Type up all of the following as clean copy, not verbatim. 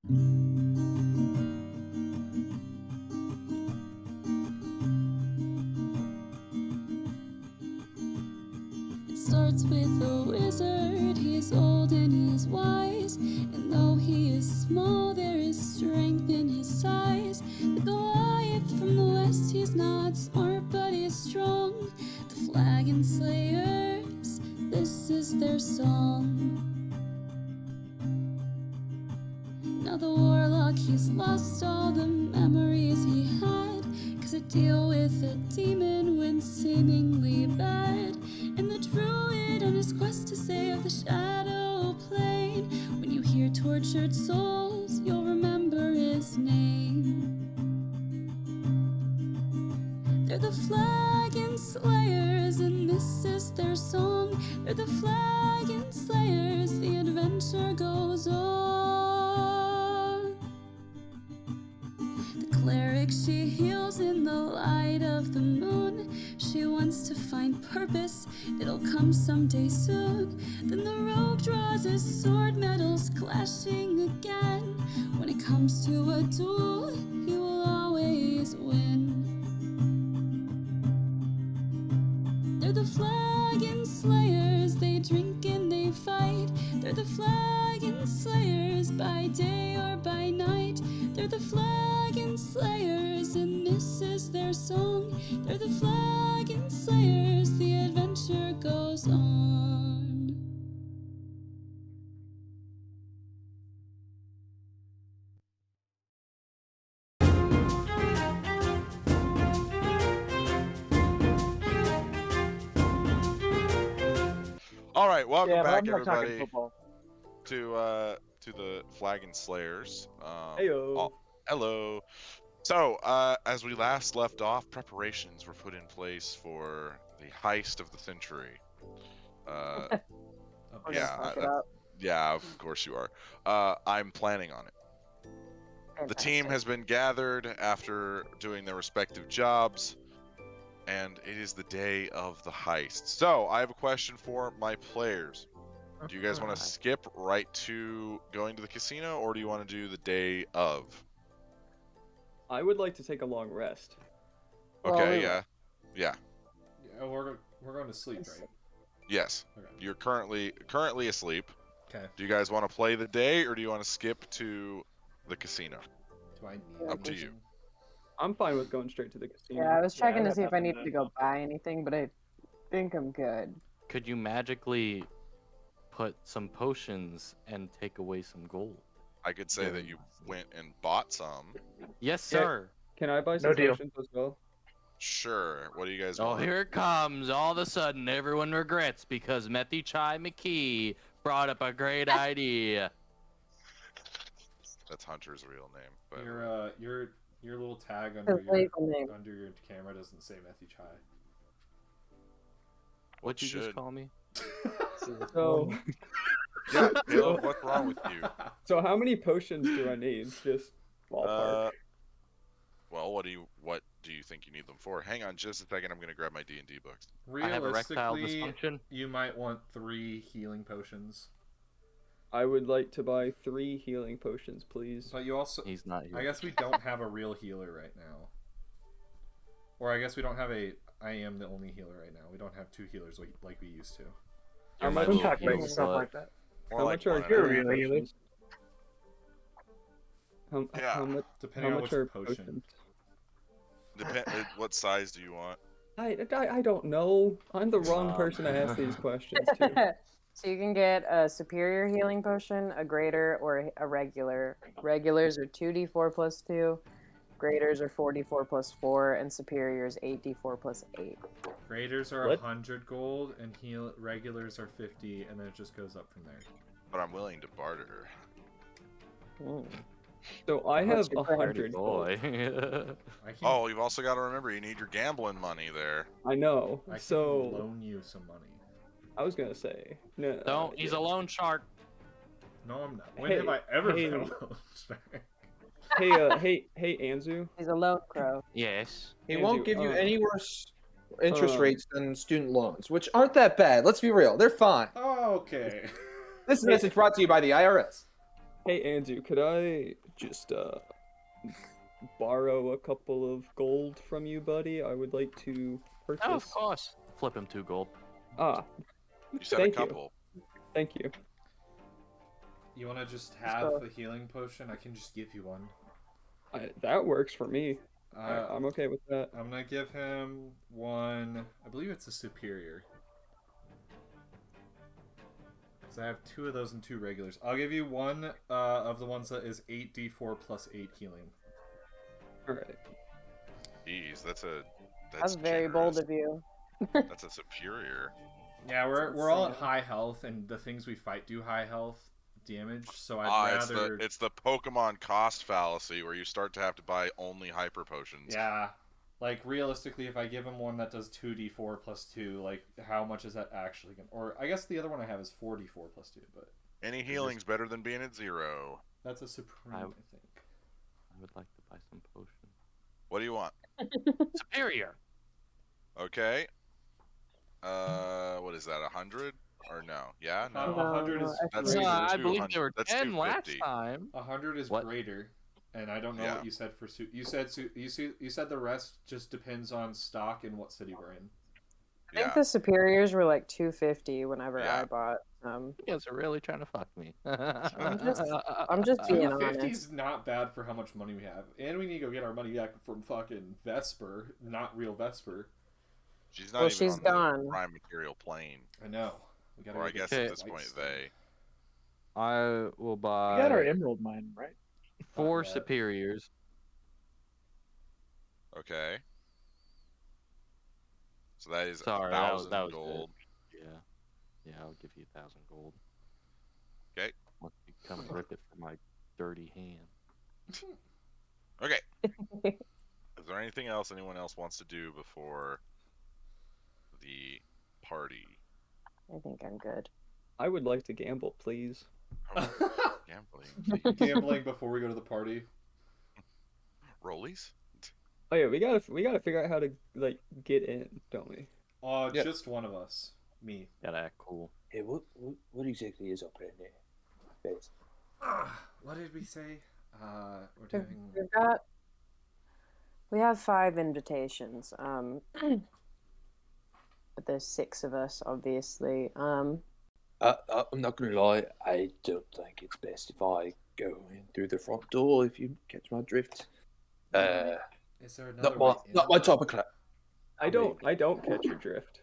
It starts with a wizard, he's old and he's wise, and though he is small, there is strength in his size. The Goliath from the west, he's not smart, but he's strong. The Flagon Slayers, this is their song. Now the warlock, he's lost all the memories he had, 'cause to deal with a demon went seemingly bad. And the druid on his quest to save the shadow plane, when you hear tortured souls, you'll remember his name. They're the Flagon Slayers, and this is their song. They're the Flagon Slayers, the adventure goes on. The cleric, she heals in the light of the moon. She wants to find purpose, it'll come someday soon. Then the rogue draws his sword, metals clashing again. When it comes to a duel, he will always win. They're the Flagon Slayers, they drink and they fight. They're the Flagon Slayers, by day or by night. They're the Flagon Slayers, and this is their song. They're the Flagon Slayers, the adventure goes on. All right, welcome Yeah, but back, I'm not talking everybody, football. to the Flagon Slayers. Heyo. Hello. So, as we last left off, preparations were put in place for the heist of the century. Yeah, of course you are. I'm planning on it. The team has been gathered after doing their respective jobs, and it is the day of the heist. So, I have a question for my players. Do you guys want to skip right to going to the casino, or do you want to do the day of? I would like to take a long rest. Okay, Well, yeah. Yeah, we're going to sleep, right? Yes. Okay. You're currently asleep. Okay. Do you guys want to play the day, or do you want to skip to the casino? Do I need Up to you. I'm fine with going straight to the casino. Yeah, I was checking to got see if I nothing needed to go buy anything, but I think I'm good. Could you magically put some potions and take away some gold? I could say that you went and bought some. Yes, Yeah. sir. Can I buy some No deal. potions as well? Sure. What do you guys Oh, want? here it comes. All of a sudden, everyone regrets because Methy Chai McKee brought up a great idea. That's Hunter's real name. But your little tag His under legal name. your camera doesn't say Methy Chai. What'd you just should? call me? So, Yeah, Caleb, what's wrong with you? so how many potions do I need? Just ballpark. Well, what do you think you need them for? Hang on just a second. I'm gonna grab my D&D books. I have erectile Realistically, dysfunction. you might want 3 healing potions. I would like to buy 3 healing potions, please. But you also... He's not here. I guess we don't have a real healer right now. Or I guess we don't have a... I am the only healer right now. We don't have 2 healers like we used to. You're How my much- Don't little talk about healer. yourself like that. More How like much are one and a You're half. really healer. potions? How Yeah. much? Depending How on much which are potion. potions? What size do you want? I don't know. I'm the wrong person to ask these questions to. So you can get a superior healing potion, a greater, or a regular. Regulars are 2d4 plus 2, graders are 4d4 plus 4, and superiors 8d4 plus 8. Graders are What? 100 gold, and regulars are 50, and then it just goes up from there. But I'm willing to barter. So I have What's your priority? 100 gold. Boy. I can, Oh, you've also got to remember you need your gambling money there. I know. I can So loan you some money. I was gonna say no. Don't. He's a loan shark. No, I'm not. When Hey, have I ever hey. been a loan shark? Hey, Anzu. He's a lone crow. Yes. He Anzu, won't give you um, any worse interest um, rates than student loans, which aren't that bad. Let's be real. They're fine. Oh, okay. This message brought to you by the IRS. Hey, Andrew, could I just borrow a couple of gold from you, buddy? I would like to purchase. Oh, of course. Flip him 2 gold. Ah, You said Thank a you. couple. thank you. You want to just have a healing potion? I can just give you one. That works for me. Uh, I'm okay with that. I'm gonna give him one. I believe it's a superior. Because I have 2 of those and 2 regulars. I'll give you one of the ones that is 8d4 plus 8 healing. All right. Jeez, that's That's very bold generous. of you. That's a superior. Yeah, we're all at high health, and the things we fight do high health damage. So I'd rather. It's the Pokemon cost fallacy where you start to have to buy only hyper potions. Yeah, like realistically, if I give him one that does 2d4 plus 2, like how much is that actually gonna? Or I guess the other one I have is 4d4 plus 2, but Any healing's better than being at 0. that's a supreme, I think. I would like to buy some potion. What do you want? Superior. Okay. What is that? 100 or no? Yeah, no. 100 is That's actually- either I believe 200 they were that's 10 last 250. time. 100 is What? greater, and I don't know Yeah. what you said for you said the rest just depends on stock and what city we're in. I think Yeah. the superiors were like 250 whenever Yeah. I bought. You guys are really trying to fuck me. I'm just being 250 honest. is not bad for how much money we have, and we need to go get our money back from fucking Vesper, not real Vesper. She's not Well, even she's on gone. the prime material plane. I know. We gotta Or go I get guess some at this white point stone. they. I will We got our buy emerald mine, right? 4 yet. superiors. Okay. So that is Sorry, 1,000 that was gold. Yeah, I'll give you 1,000 gold. Okay. Once you come rip it from my dirty hand. Okay. Is there anything else anyone else wants to do before the party? I think I'm good. I would like to gamble, please. Oh, gambling. Gambling before we go to the party. Rollies? Oh yeah, we gotta figure out how to like get in, don't we? Yeah. Just one of us. Me. Gotta act cool. Hey, what exactly is up in there? Bez? What did we say? We're We've- doing. We have 5 invitations. But there's 6 of us, obviously. I'm not gonna lie, I don't think it's best if I go in through the front door, if you catch my drift. Is there another Not my type of class. I don't catch your drift.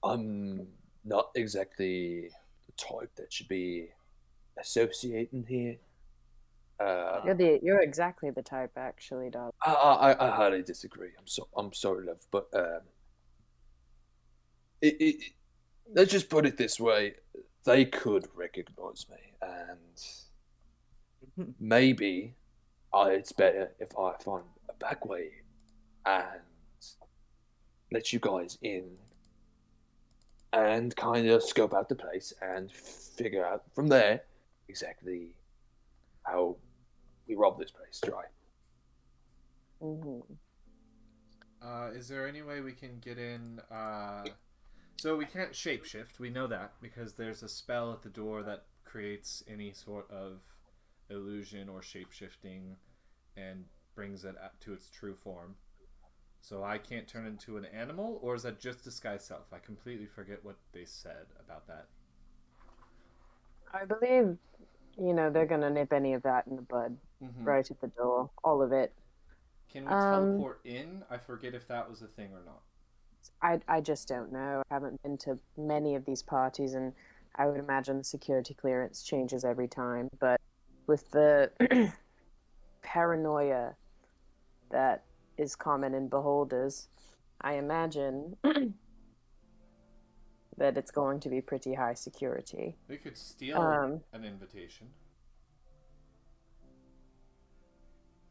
I'm not exactly the type that should be associating here. You're exactly the type, actually, dog. I highly disagree. I'm sorry, love, but let's just put it this way: they could recognize me, and maybe it's better if I find a back way and let you guys in, and kind of scope out the place and figure out from there exactly how we rob this place dry. Hmm. Is there any way we can get in? So we can't shapeshift. We know that because there's a spell at the door that creates any sort of illusion or shapeshifting and brings it to its true form. So I can't turn into an animal, or is that just disguise self? I completely forget what they said about that. I believe, they're gonna nip any of that in the bud right at the door. All of it. Can we teleport in? I forget if that was a thing or not. I just don't know. I haven't been to many of these parties, and I would imagine the security clearance changes every time. But with the paranoia that is common in beholders, I imagine that it's going to be pretty high security. We could steal an invitation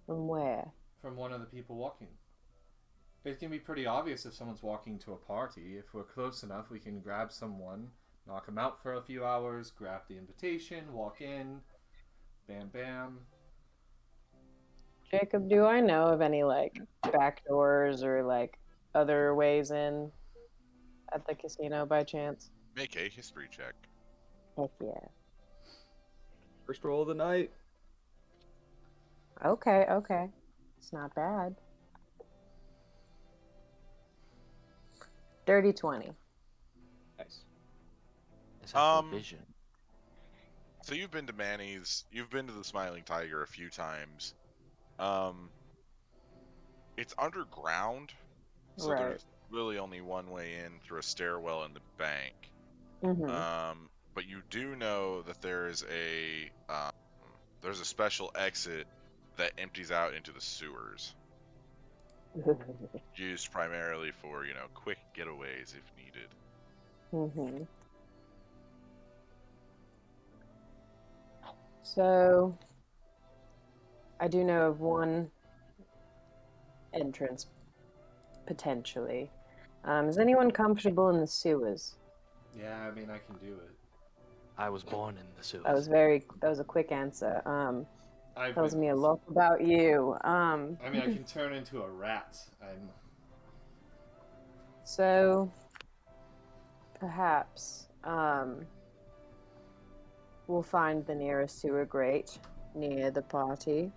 From where? from one of the people walking. It can be pretty obvious if someone's walking to a party. If we're close enough, we can grab someone, knock them out for a few hours, grab the invitation, walk in, bam bam. Jacob, do I know of any back doors or other ways in at the casino by chance? Make a history check. Heck yeah. First roll of the night. Okay, okay. It's not bad. Dirty 20. Nice. It's a vision. So you've been to Manny's, you've been to the Smiling Tiger a few times. It's underground, so Right. there's really only one way in through a stairwell in the bank. Mm-hmm. But you do know that there's a special exit that empties out into the sewers, used primarily for, quick getaways if needed. Mm-hmm. So, I do know of one entrance, potentially. Is anyone comfortable in the sewers? Yeah, I mean, I can do it. I was born in the sewers. That was a quick answer. I've Tells been- me a lot about you. I mean, I can turn into a rat. So, perhaps, we'll find the nearest sewer grate near the party,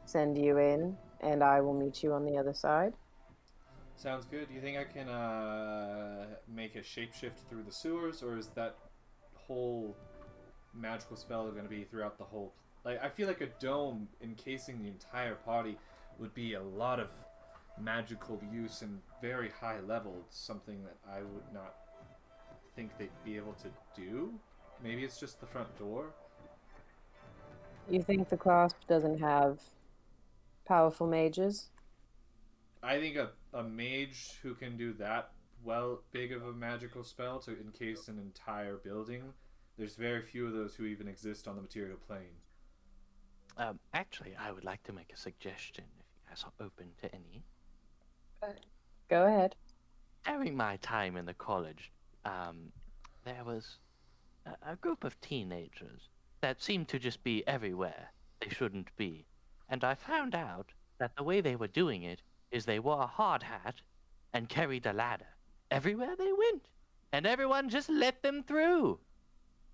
send you in, and I will meet you on the other side. Sounds good. Do you think I can make a shapeshift through the sewers, or is that whole magical spell going to be throughout the whole? Like, I feel like a dome encasing the entire party would be a lot of magical use and very high level. It's something that I would not think they'd be able to do. Maybe it's just the front door. You think the clasp doesn't have powerful mages? I think a mage who can do that big of a magical spell to encase an entire building, there's very few of those who even exist on the material plane. Actually, I would like to make a suggestion, if you guys are open to any. Go ahead. During my time in the college, there was a group of teenagers that seemed to just be everywhere they shouldn't be. And I found out that the way they were doing it is they wore a hard hat and carried a ladder everywhere they went. And everyone just let them through.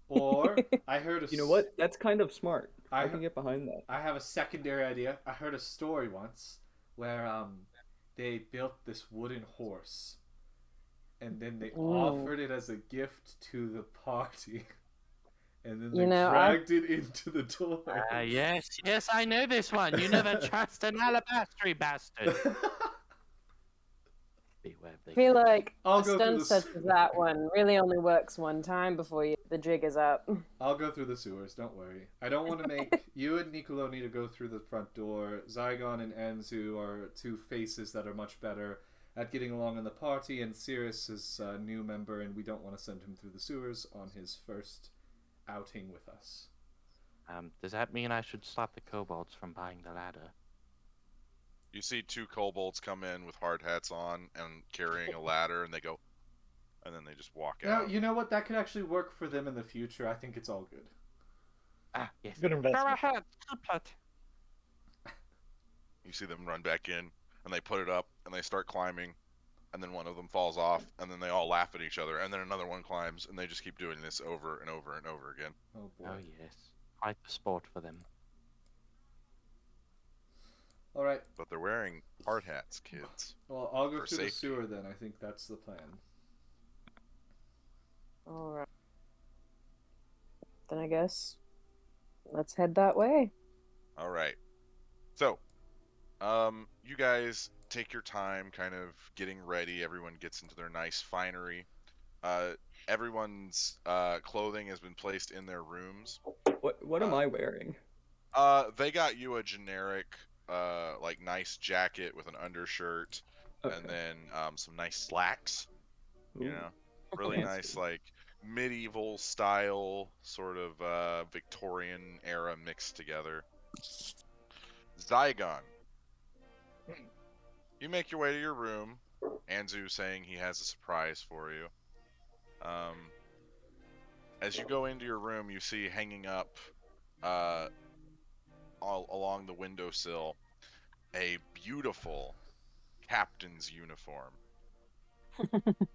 Or, I heard You know what? That's kind of smart. I I can get behind that. I have a secondary idea. I heard a story once where they built this wooden horse, and then they offered it as a gift to the party, and then they dragged it into the door. Yes, I know this one. You never trust an alabastry bastard. Beware, I feel like I'll a go through stunt the such as that one really only works one time before the jig is up. I'll go through the sewers, don't worry. I don't want to make... You and Nicolo need to go through the front door. Zygon and Anzu are two faces that are much better at getting along in the party, and Sirius is a new member, and we don't want to send him through the sewers on his first outing with us. Does that mean I should stop the kobolds from buying the ladder? You see two kobolds come in with hard hats on and carrying a ladder, and they go, and then they just walk Now, out. you know what? That could actually work for them in the future. I think it's all good. Ah, yes. Good investment. Go ahead, keep it. You see them run back in, and they put it up, and they start climbing, and then one of them falls off, and then they all laugh at each other, and then another one climbs, and they just keep doing this over and over and over again. Oh, boy. Oh, yes. Quite the sport for them. All right. But they're wearing hard hats, kids. Well, I'll go For through the safety. sewer then. I think that's the plan. Alright. Then I guess let's head that way. All right. So, you guys take your time kind of getting ready. Everyone gets into their nice finery. Everyone's clothing has been placed in their rooms. What am I wearing? They got you a generic, like nice jacket with an undershirt, Okay. and then some nice slacks. You Ooh. know, really Fancy. nice, like medieval style, sort of Victorian era mixed together. Zygon, you make your way to your room. Anzu saying he has a surprise for you. As you go into your room, you see hanging up all along the windowsill a beautiful captain's uniform.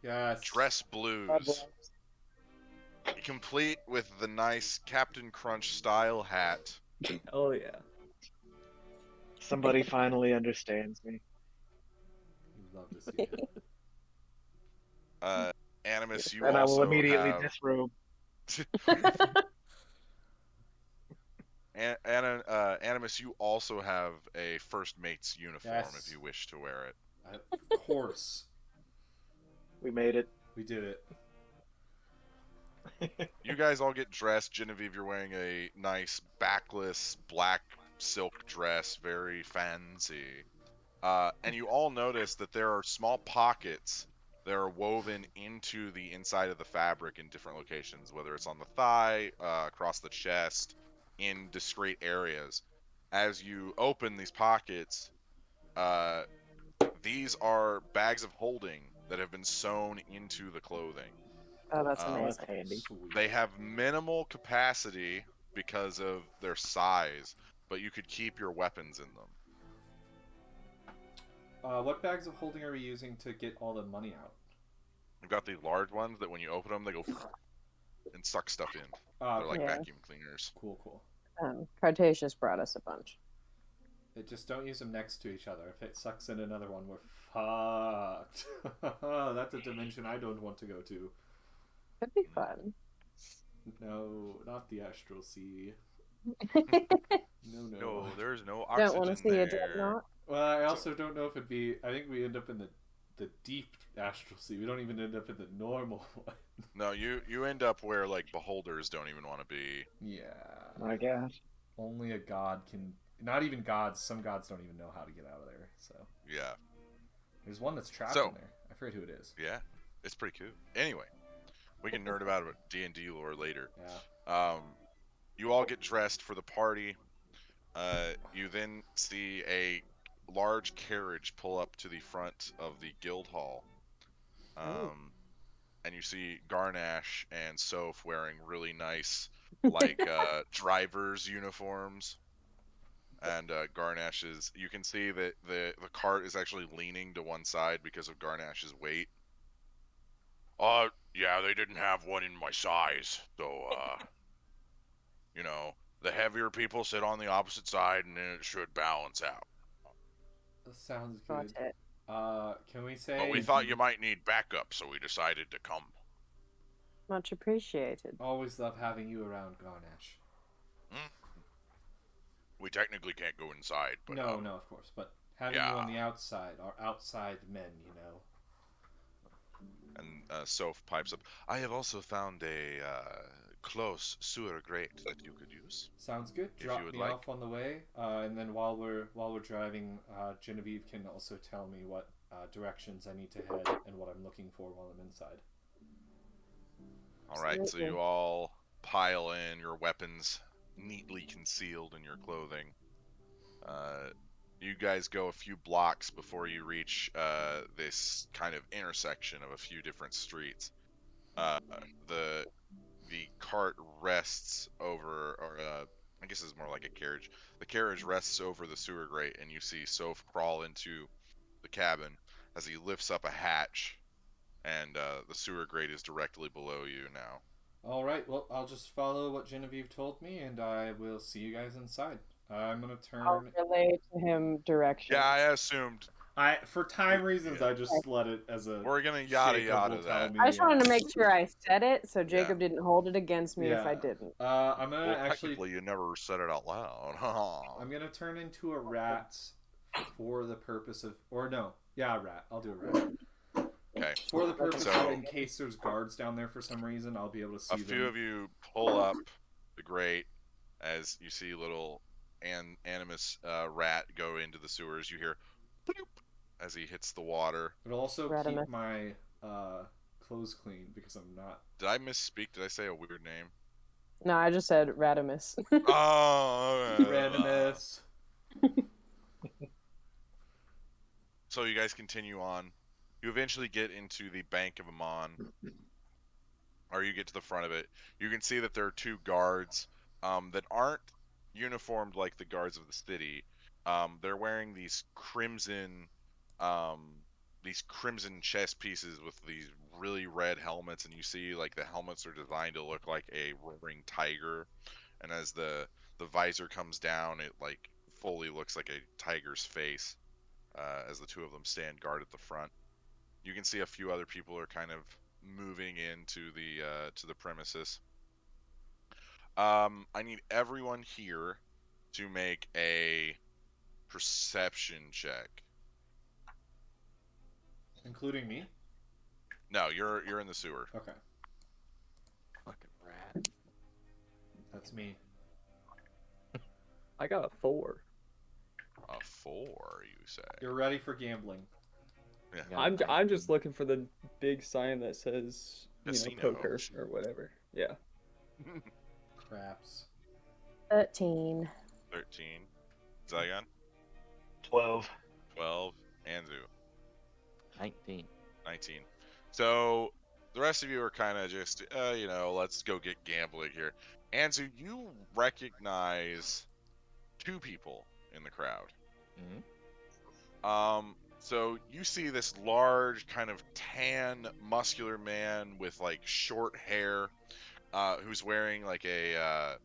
Yes. Dress blues. complete with the nice Captain Crunch style hat. Oh yeah. Somebody finally understands me. We'd love to see it. Animus, you And I will also immediately have disrobe. Animus, you also have a first mate's uniform Yes. if you wish to wear it. Of course. We made it. We did it. You guys all get dressed. Genevieve, you're wearing a nice backless black silk dress, very fancy. And you all notice that there are small pockets that are woven into the inside of the fabric in different locations, whether it's on the thigh, across the chest, in discrete areas. As you open these pockets, these are bags of holding that have been sewn into the clothing. Oh, that's Um, That's amazing. handy. Sweet. They have minimal capacity because of their size, but you could keep your weapons in them. What bags of holding are we using to get all the money out? You've got the large ones that when you open them, they go and suck stuff in. They're like Yeah. vacuum cleaners. Cool. Cretaceous brought us a bunch. Just don't use them next to each other. If it sucks in another one, we're fucked. That's a dimension I don't want to go to. Could be fun. No, not the astral sea. No. No, there's no Don't oxygen want to see there. a dreadnought. Well, I also don't know if it'd be. I think we end up in the deep astral sea. We don't even end up in the normal one. No, you end up where like beholders don't even want to be. Yeah. I guess. Only a god can. Not even gods. Some gods don't even know how to get out of there. So Yeah, there's one that's trapped So- in there. I forget who it is. yeah, it's pretty cool. Anyway, we can nerd about D&D lore later. Yeah. You all get dressed for the party. You then see a large carriage pull up to the front of the guild hall. And you see Garnash and Soph wearing really nice, like, driver's uniforms. And Garnash is, you can see that the cart is actually leaning to one side because of Garnash's weight. Yeah, they didn't have one in my size, so, you know, the heavier people sit on the opposite side and then it should balance out. That sounds Got good. it. Can we say? But we thought you might need backup, so we decided to come. Much appreciated. Always love having you around, Garnash. We technically can't go inside, but No, of course, but having yeah. you on the outside, our outside men, you know. And Soph pipes up. I have also found a close sewer grate that you could use. Sounds good. If Drop you would me like. off on the way, and then while we're driving, Genevieve can also tell me what directions I need to head and what I'm looking for while I'm inside. All right, so Absolutely. you all pile in, your weapons neatly concealed in your clothing. You guys go a few blocks before you reach this kind of intersection of a few different streets. The cart rests over, or I guess it's more like a carriage. The carriage rests over the sewer grate, and you see Soph crawl into the cabin as he lifts up a hatch, and the sewer grate is directly below you now. All right. Well, I'll just follow what Genevieve told me, and I will see you guys inside. I'm gonna I'll turn. relay to him directions. Yeah, I assumed. For time reasons, I just let it as a. We're gonna yada Jacob yada will tell that. me, I just wanted to make sure I said it so Jacob Yeah. didn't hold it against me if I Yeah. didn't. I'm gonna Well, actually. technically, you never said it out loud. I'm gonna turn into a rat for the purpose of, or no, yeah, a rat. I'll do a rat. Okay. For the purpose So- of, in case there's guards down there for some reason, I'll be able to see A them. few of you pull up the grate as you see little Animus rat go into the sewers. You hear bloop as he hits the water. It'll also Radimus. keep my clothes clean because I'm not. Did I misspeak? Did I say a weird name? No, I just said Radimus. Oh, Radimus. So you guys continue on. You eventually get into the Bank of Amon, or you get to the front of it. You can see that there are two guards that aren't uniformed like the guards of the city. They're wearing these crimson chess pieces with these really red helmets, and you see like the helmets are designed to look like a roaring tiger, and as the visor comes down, it like fully looks like a tiger's face. As the two of them stand guard at the front, you can see a few other people are kind of moving into the to the premises. I need everyone here to make a perception check. Including me? No, you're in the sewer. Okay. Fucking rat. That's me. I got a 4. A 4, you say? You're ready for gambling. Yeah. I'm just looking for the big sign that says Casino. poker or whatever. Yeah. Craps. 13. 13. Zygon? 12. 12. Anzu? 19. 19. So the rest of you are kind of just, let's go get gambling here. Anzu, you recognize 2 people in the crowd. Mm-hmm. So you see this large, kind of tan, muscular man with like short hair, who's wearing like a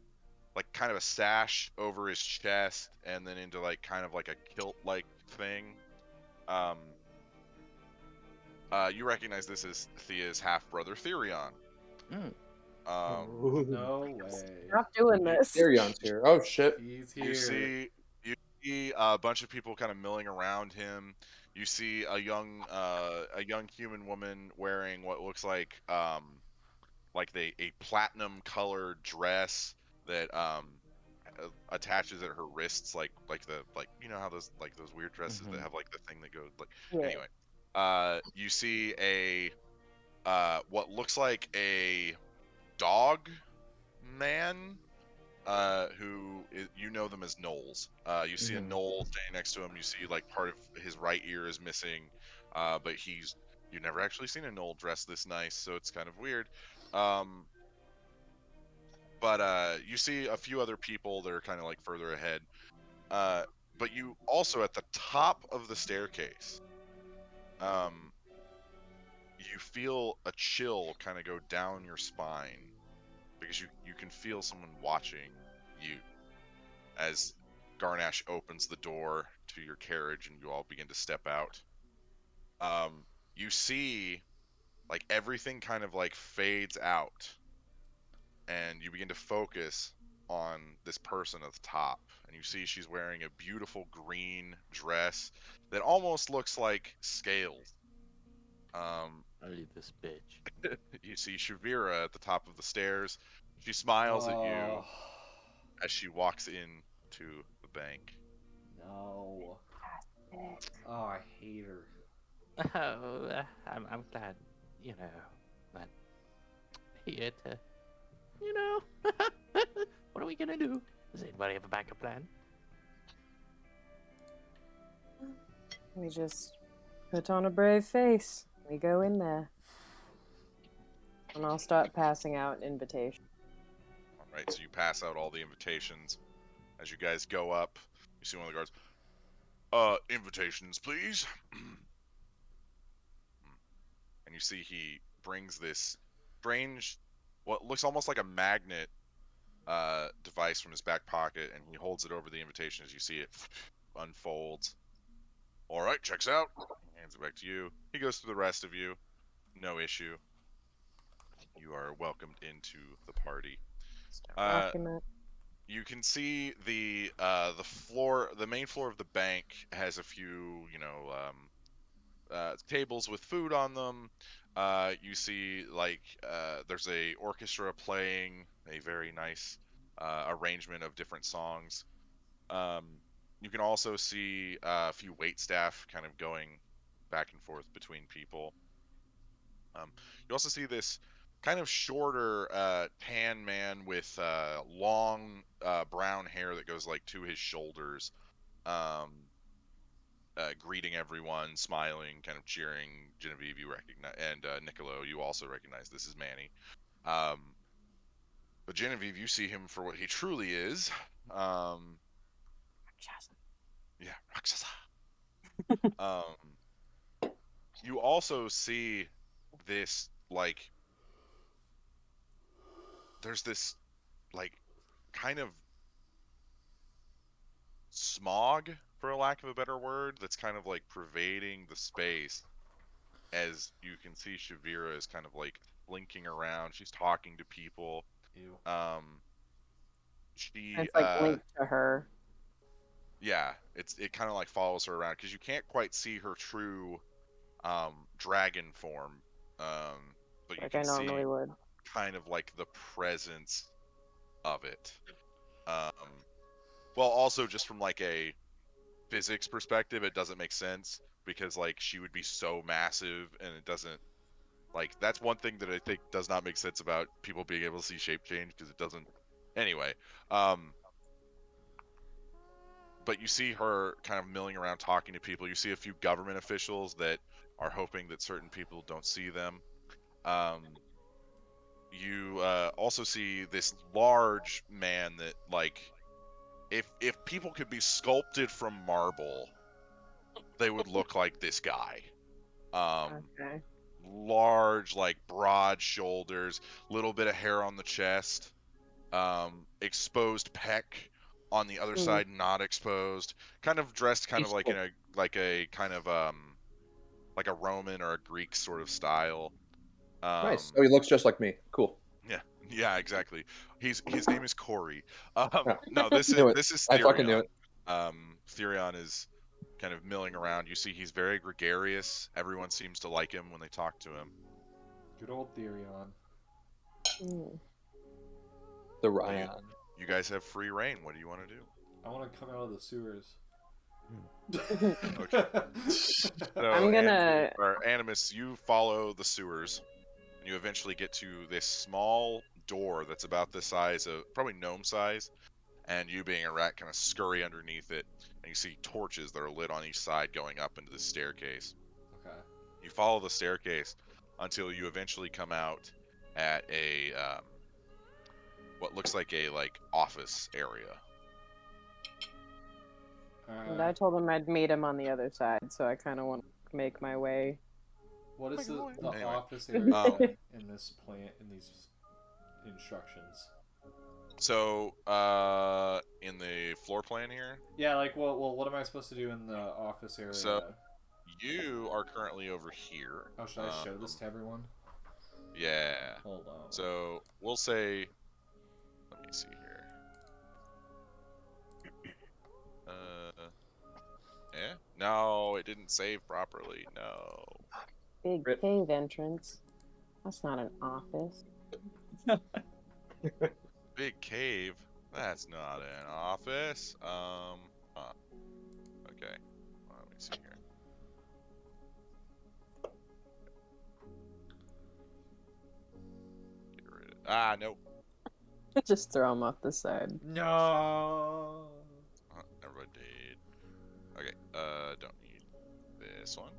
like kind of a sash over his chest, and then into like kind of like a kilt-like thing. You recognize this as Thea's half-brother Therion. No way. Stop doing this. Tyrion's here. Oh shit. He's here. You see a bunch of people kind of milling around him. You see a young human woman wearing what looks like a platinum colored dress that attaches at her wrists like how those weird dresses that have like the thing that goes like anyway. You see a what looks like a dog man, you know them as gnolls. You see a gnoll standing next to him. You see like part of his right ear is missing, but you've never actually seen a gnoll dressed this nice, so it's kind of weird. But you see a few other people that are kind of like further ahead. But you also at the top of the staircase, you feel a chill kind of go down your spine because you can feel someone watching you as Garnash opens the door to your carriage and you all begin to step out. You see like everything kind of like fades out and you begin to focus on this person at the top, and you see she's wearing a beautiful green dress that almost looks like scales. I'll leave this bitch. You see Shavira at the top of the stairs. She smiles at you as she walks in to the bank. No. Oh, I hate her. Oh, I'm glad, that here to, what are we gonna do? Does anybody have a backup plan? We just put on a brave face. We go in there. And I'll start passing out invitations. Alright, so you pass out all the invitations. As you guys go up, you see one of the guards. Invitations, please. And you see he brings this strange, what looks almost like a magnet device from his back pocket, and he holds it over the invitation as you see it unfolds. Alright, checks out. Hands it back to you. He goes to the rest of you. No issue. You are welcomed into the party. You can see the floor, the main floor of the bank has a few, tables with food on them. You see there's a orchestra playing a very nice arrangement of different songs. You can also see a few waitstaff kind of going back and forth between people. You also see this kind of shorter tan man with long brown hair that goes like to his shoulders, greeting everyone, smiling, kind of cheering. Genevieve, you recognize, and Niccolo, you also recognize this is Manny. But Genevieve, you see him for what he truly is. Yeah, Rakshasa. You also see this like there's this like kind of smog, for a lack of a better word, that's kind of like pervading the space. As you can see, Shavira is kind of like slinking around. She's talking to people. Ew. She It's like linked to her. yeah, it kind of like follows her around because you can't quite see her true dragon form, but you Like can I normally see would. kind of like the presence of it. Well, also just from like a physics perspective, it doesn't make sense because like she would be so massive, and it doesn't like that's one thing that I think does not make sense about people being able to see shape change because it doesn't. Anyway, but you see her kind of milling around talking to people. You see a few government officials that are hoping that certain people don't see them. You also see this large man that like if people could be sculpted from marble, they would look like this guy. Okay. Large, like broad shoulders, little bit of hair on the chest, exposed pec on the other side, not exposed. Kind of dressed, kind of like in a kind of like a Roman or a Greek sort of style. Nice. Oh, he looks just like me. Cool. Yeah, exactly. His name is Corey. Yeah. No, this Knew it. is I Therion. fucking knew it. Therion is kind of milling around. You see, he's very gregarious. Everyone seems to like him when they talk to him. Good old Therion. The Ryan. You guys have free reign. What do you want to do? I want to come out of the sewers. Okay. So, I'm gonna. Animus, you follow the sewers, and you eventually get to this small door that's about the size of probably gnome size, and you being a rat kind of scurry underneath it, and you see torches that are lit on each side going up into the staircase. Okay. You follow the staircase until you eventually come out at a what looks like a office area. And I told him I'd meet him on the other side, so I kind of want to make my way. What is the Anyway. office area in this plan, in these instructions? So, in the floor plan here, Yeah, like, well, what am I supposed to do in the office area? So- you are currently over here. Oh, should I show this to everyone? Yeah. Hold on. So we'll say, let me see here. Yeah. No, it didn't save properly. No. Big cave entrance. That's not an office. Big cave. That's not an office. Okay. Let me see here. Get rid of. Nope. Just throw him off the side. No. Everybody did. Okay. Don't need this one.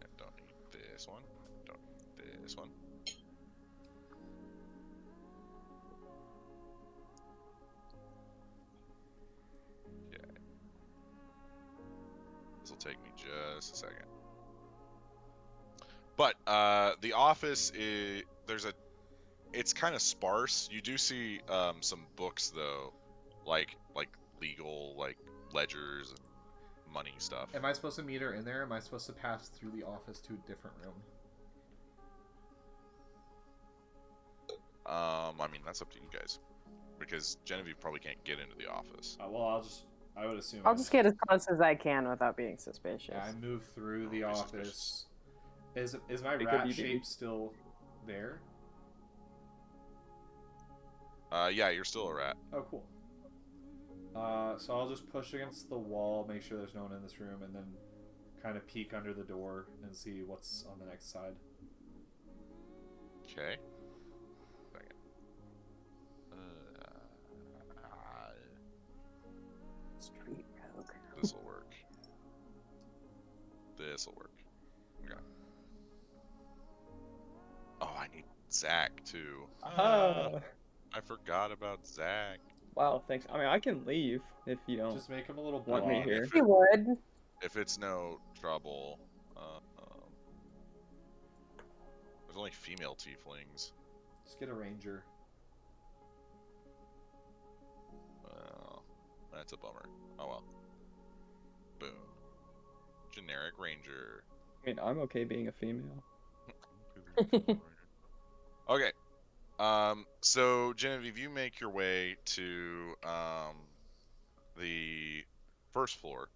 And don't need this one. Don't need this one. Okay. This will take me just a second. But the office is it's kind of sparse. You do see some books though, like legal ledgers and money stuff. Am I supposed to meet her in there? Am I supposed to pass through the office to a different room? I mean that's up to you guys, because Genevieve probably can't get into the office. Well, I would assume. I'll just get as close as I can without being suspicious. Yeah, I move through the Don't be office. Is my It could rat be shape big. still there? Yeah, you're still a rat. Oh, cool. So I'll just push against the wall, make sure there's no one in this room, and then kind of peek under the door and see what's on the next side. Okay. Second. Street rogue. This'll work. This'll work. Okay. Oh, I need Zach too. I forgot about Zach. Wow, thanks. I mean, I can leave if you don't. Just make him a little Want me blob. here? He would. If it's no trouble, There's only female tieflings. Let's get a ranger. Well, that's a bummer. Oh well. Boom. Generic ranger. I mean, I'm okay being a female. Okay. So Genevieve, you make your way to the first floor,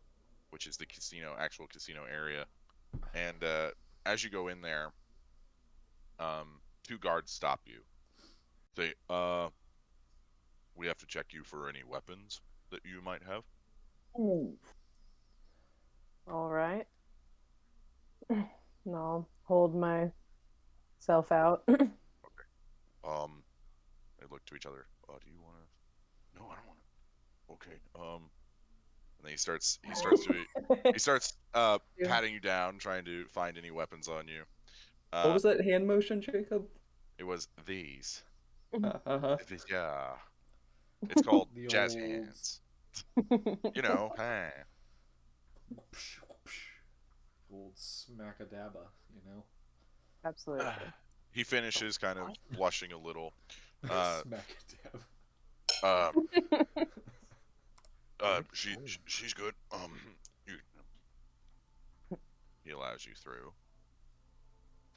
which is the actual casino area, and as you go in there, two guards stop you. Say, we have to check you for any weapons that you might have. All right. No, hold myself out. They look to each other. Do you want to? No, I don't want to. Okay. And then he starts patting you down, trying to find any weapons on you. What was that hand motion, Jacob? It was these. Uh-huh. Yeah. It's called The jazz old- hands. You know, hey. Old smackadabba, you know? Absolutely. He finishes, kind of blushing a little. Smackadabba. She's good. He allows you through.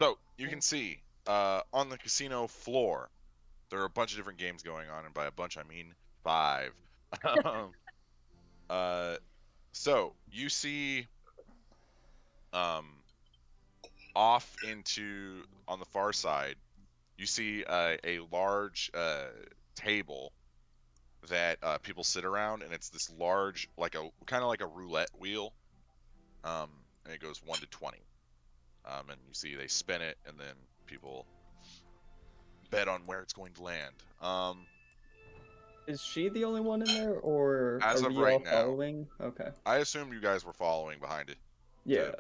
So you can see on the casino floor, there are a bunch of different games going on, and by a bunch I mean 5. So you see, off into on the far side, you see a large table that people sit around, and it's this large, kind of like a roulette wheel, and it goes 1 to 20. And you see they spin it, and then people bet on where it's going to land. Is she the only one in there, or As are of we right all now. following? Okay. I assume you guys were following behind it. Yeah.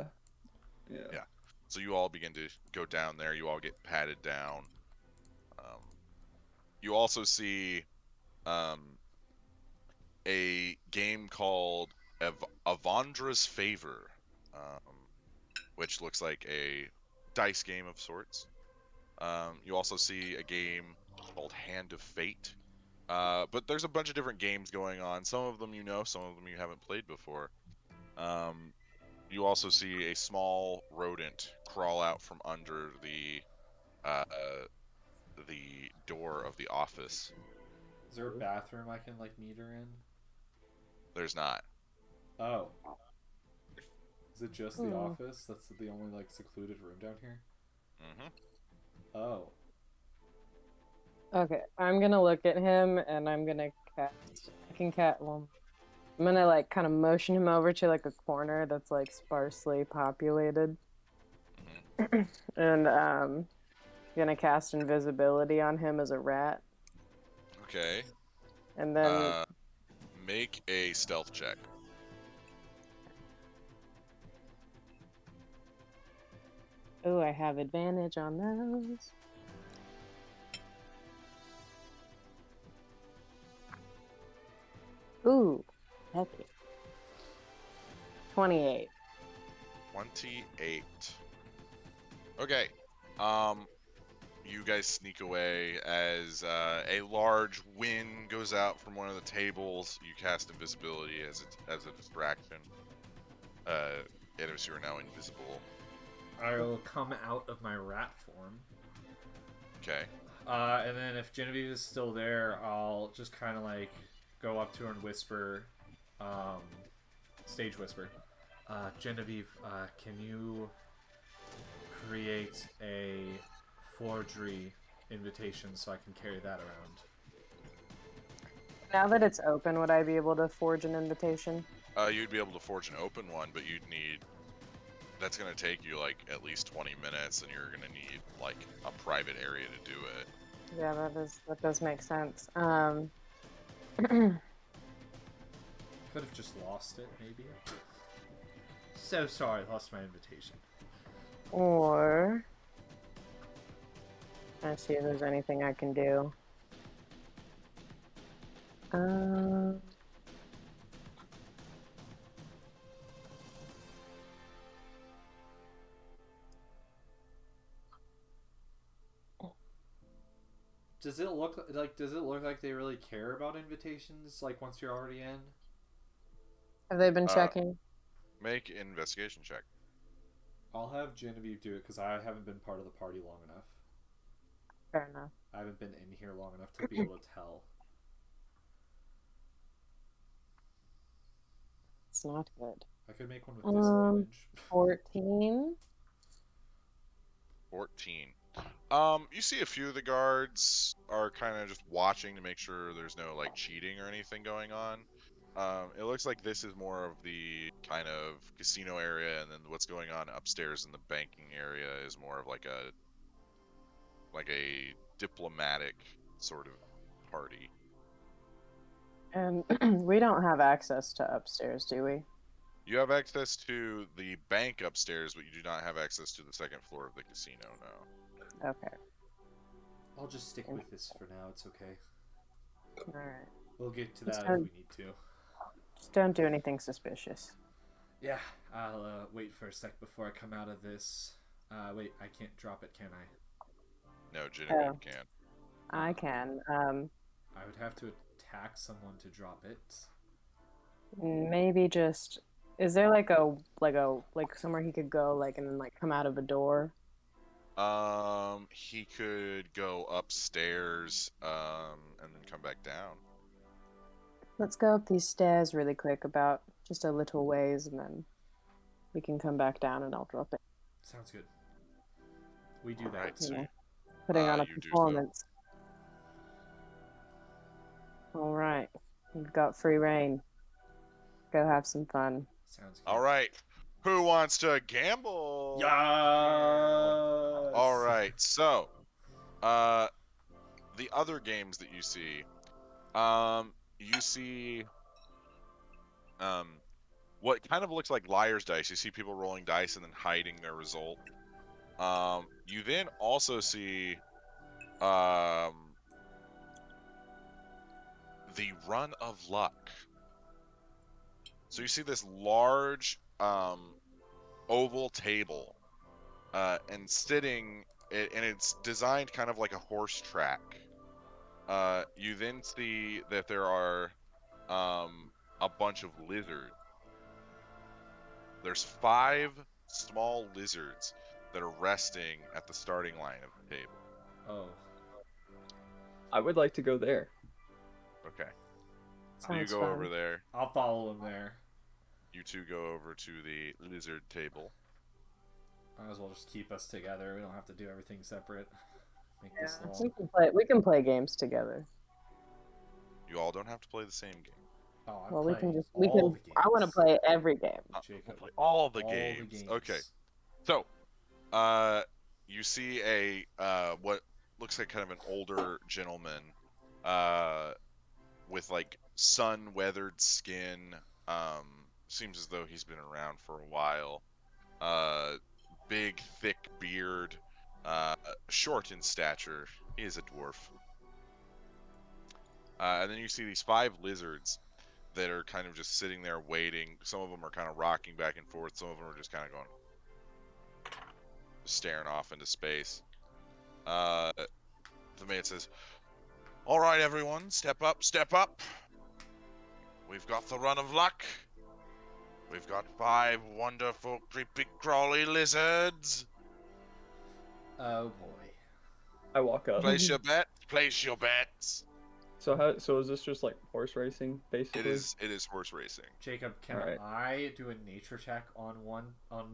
Yeah. So you all begin to go down there. You all get patted down. You also see a game called Avandra's Favor, which looks like a dice game of sorts. You also see a game called Hand of Fate. But there's a bunch of different games going on. Some of them you know, some of them you haven't played before. You also see a small rodent crawl out from under the door of the office. Is there a bathroom I can, meet her in? There's not. Oh. Is it just the office? That's the only, secluded room down here? Mm-hmm. Oh. Okay, I'm gonna look at him and I'm gonna I'm gonna kind of motion him over to a corner that's sparsely populated. And gonna cast invisibility on him as a rat. Okay. And then Make a stealth check. oh, I have advantage on those. Ooh, heavy. 28. 28. Okay. You guys sneak away as a large wind goes out from one of the tables. You cast invisibility as a distraction. Enos, you are now invisible. I will come out of my rat form. Okay. And then if Genevieve is still there, I'll just kind of go up to her and whisper, stage whisper. Genevieve, can you create a forgery invitation so I can carry that around? Now that it's open, would I be able to forge an invitation? You'd be able to forge an open one, but that's going to take you at least 20 minutes, and you're going to need a private area to do it. Yeah, that does make sense. Could have just lost it, maybe. So sorry, lost my invitation. Or let's see if there's anything I can do. Does it look like they really care about invitations? Like once you're already in? Have they been checking? Make an investigation check. I'll have Genevieve do it because I haven't been part of the party long enough. Fair enough. I haven't been in here long enough to be able to tell. It's not good. I could make one with disadvantage. 14. 14. You see a few of the guards are kind of just watching to make sure there's no like cheating or anything going on. It looks like this is more of the kind of casino area, and then what's going on upstairs in the banking area is more of like a diplomatic sort of party. And we don't have access to upstairs, do we? You have access to the bank upstairs, but you do not have access to the second floor of the casino, no. Okay. I'll just stick with this for now. It's okay. Alright. We'll get to that if we need to. Just don't do anything suspicious. Yeah, I'll wait for a sec before I come out of this. Wait, I can't drop it, can I? No, Genevieve can't. I can. I would have to attack someone to drop it. Maybe just... Is there like somewhere he could go and then come out of a door? He could go upstairs, and then come back down. Let's go up these stairs really quick, about just a little ways, and then we can come back down and I'll drop it. Sounds good. We do that. Right, so Putting on a you do so. performance. Alright. We've got free reign. Go have some fun. Sounds good. All right. Who wants to gamble? Yes! All right. So, the other games that you see, what kind of looks like liar's dice. You see people rolling dice and then hiding their result. You then also see, the run of luck. So you see this large oval table, and sitting, and it's designed kind of like a horse track. You then see that there are a bunch of lizards. There's 5 small lizards that are resting at the starting line of the table. Oh. I would like to go there. Okay. So you Sounds go fun. over there. I'll follow him there. You two go over to the lizard table. Might as well just keep us together. We don't have to do everything separate. Make this We long. can play. We can play games together. You all don't have to play the same game. Oh, I'm Well, we can playing just. We all can. the I want to games. play every game. Jacob. Play all the All games. Okay. So, you see a what looks like kind of an older gentleman, with like sun-weathered skin. Seems as though he's been around for a while. Big, thick beard. Short in stature. He is a dwarf. And then you see these 5 lizards that are kind of just sitting there waiting. Some of them are kind of rocking back and forth. Some of them are just kind of going, staring off into space. The man says, "All right, everyone, step up, step up. We've got the run of luck. We've got 5 wonderful, creepy, crawly lizards. Oh boy. I walk up. Place your bets. Place your bets." So is this just like horse racing, basically? It is horse racing. Jacob, can Alright. I do a nature check on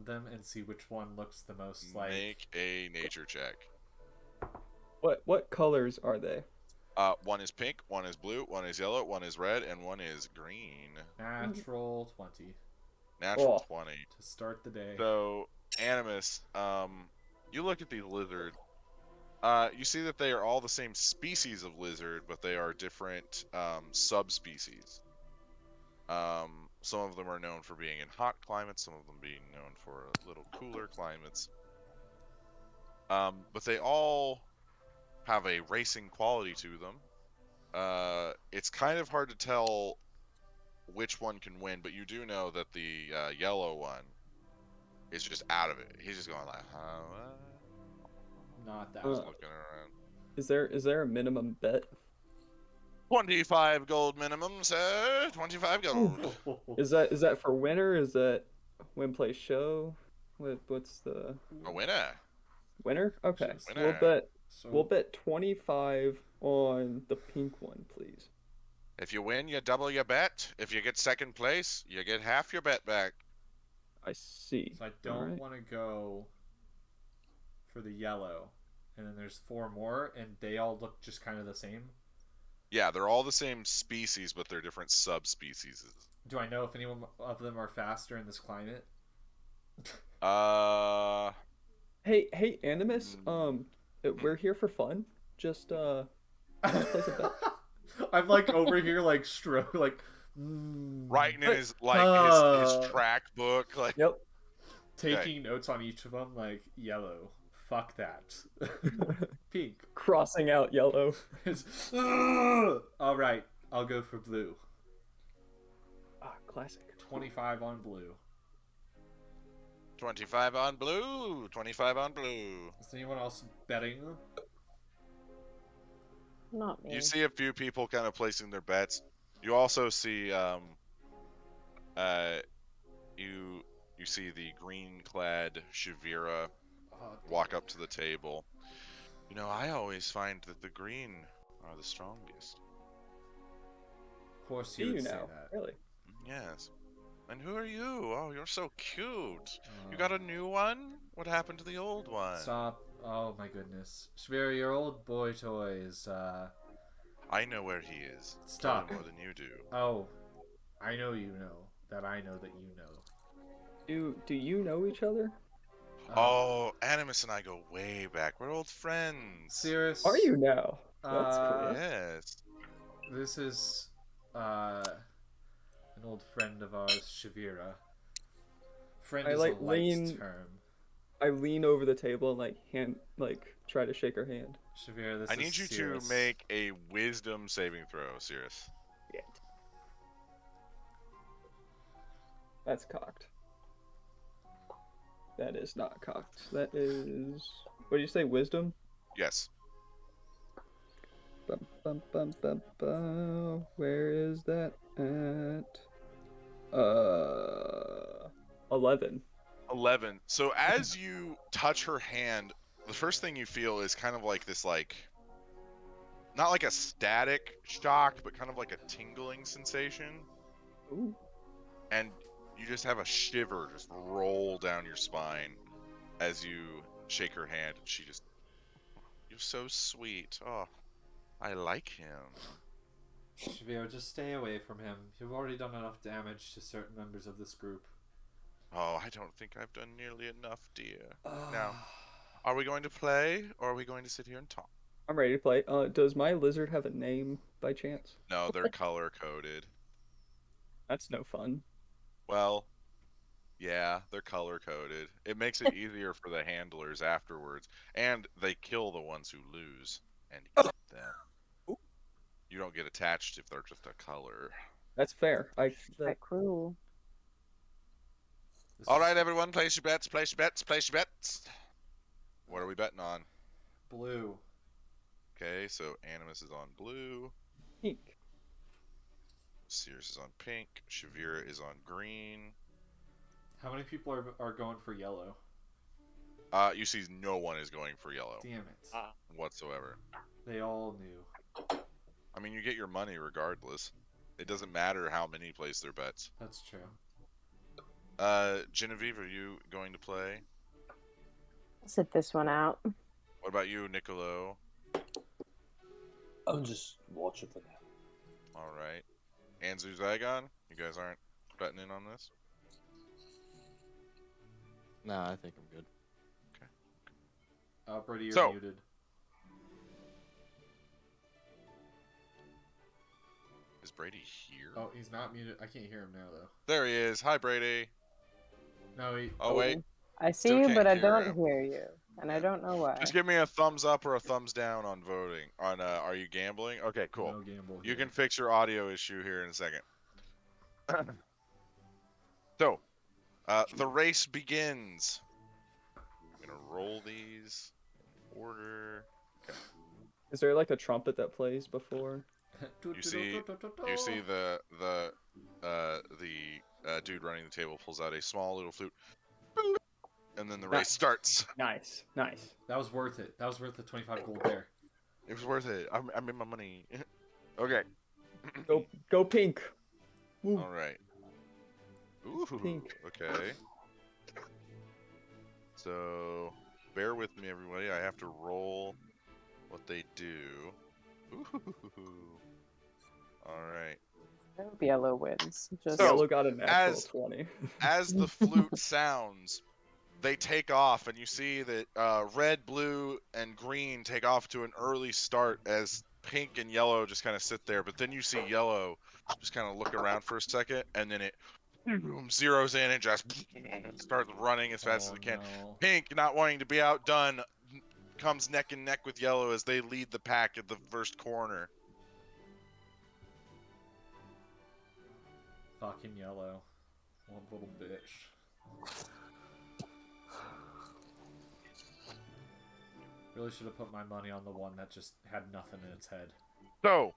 them and see which one looks the most like? Make a nature check. What colors are they? One is pink, one is blue, one is yellow, one is red, and one is green. Natural 20 Natural Oh. 20. to start the day. So, Animus, you look at these lizards. You see that they are all the same species of lizard, but they are different subspecies. Some of them are known for being in hot climates, some of them being known for a little cooler climates. But they all have a racing quality to them. It's kind of hard to tell which one can win, but you do know that the yellow one is just out of it. He's just going like, huh? Not that Just one. looking around. Is there a minimum bet? 25 gold minimum, sir. 25 gold. Is that for winner? Is that win, play, show? What's the A winner. winner? Okay, Winner. we'll bet 25 on the pink one, please. If you win, you double your bet. If you get second place, you get half your bet back. I see. So I don't want to go for the yellow. And then there's 4 more, and they all look just kind of the same. Yeah, they're all the same species, but they're different subspecies. Do I know if any of them are faster in this climate? Hey, Animus. We're here for fun. Just place a bet. I'm like over here, like writing in his his track book, like yep, taking notes on each of them, like yellow. Fuck that. Pink. Crossing out yellow. All right, I'll go for blue. Ah, classic. 25 on blue. 25 on blue. 25 on blue. Is anyone else betting? Not me. You see a few people kind of placing their bets. You also see you see the green-clad Shavira walk up to the table. You know, I always find that the green are the strongest. Of course See you you would say now, that. really. Yes. And who are you? Oh, you're so cute. You got a new one? What happened to the old one? Stop. Oh my goodness. Shavira, your old boy toy is, I know where he is. Stop. Probably more than you do. Oh. I know you know. That I know that you know. Do you know each other? Oh, Animus and I go way back. We're old friends. Cirrus. Are you now? That's cool. Yes. This is, an old friend of ours, Shavira. Friend I, is like, a light lean- term. I lean over the table and try to shake her hand. Shavira, this I is need you Cirrus. to make a wisdom saving throw, Cirrus. Yeah. That's cocked. That is not cocked. That is... What do you say, wisdom? Yes. Bum, bum, bum, bum, bum. Where is that at? 11. 11. So as you touch her hand, the first thing you feel is kind of like this, not like a static shock, but kind of like a tingling sensation. Ooh. And you just have a shiver just roll down your spine as you shake her hand. And she just, you're so sweet. Oh, I like him. Shavira, just stay away from him. You've already done enough damage to certain members of this group. Oh, I don't think I've done nearly enough, dear. Now, are we going to play, or are we going to sit here and talk? I'm ready to play. Does my lizard have a name by chance? No, they're color-coded. That's no fun. Well, yeah, they're color-coded. It makes it easier for the handlers afterwards, and they kill the ones who lose and eat them. You don't get attached if they're just a color. That's fair. Quite cruel. All right, everyone, place your bets, place your bets, place your bets. What are we betting on? Blue. Okay, so Animus is on blue. Pink. Sears is on pink. Shavira is on green. How many people are going for yellow? You see no one is going for yellow. Damn it. Whatsoever. They all knew. I mean, you get your money regardless. It doesn't matter how many place their bets. That's true. Genevieve, are you going to play? I'll sit this one out. What about you, Nicolo? I'm just watching for now. All right. Anzu Zygon, you guys aren't betting in on this? No, I think I'm good. Brady, you're So- muted. Is Brady here? Oh, he's not muted. I can't hear him now, though. There he is. Hi, Brady. No, he... Oh, wait. I see Still you, can't but I hear don't him. hear you. And I don't know why. Just give me a thumbs up or a thumbs down on voting. On Are you gambling? Okay, cool. No gamble You here. can fix your audio issue here in a second. So, the race begins. I'm gonna roll these. Order. Is there like a trumpet that plays before? You see the dude running the table pulls out a small little flute, and then the race starts. Nice. That was worth it. That was worth the 25 gold there. It was worth it. I made my money. Okay. Go pink. Woo. All right. Ooh. Pink. Okay. So, bear with me, everybody. I have to roll what they do. Ooh. All right. I hope yellow wins. Just So, Yellow got a natural 20. As the flute sounds, they take off, and you see that red, blue, and green take off to an early start as pink and yellow just kind of sit there. But then you see yellow just kind of look around for a second, and then it zeroes in and just starts running as fast as it can. No. Pink, not wanting to be outdone, comes neck and neck with yellow as they lead the pack at the first corner. Fucking yellow. One little bitch. Really should have put my money on the one that just had nothing in its head. So,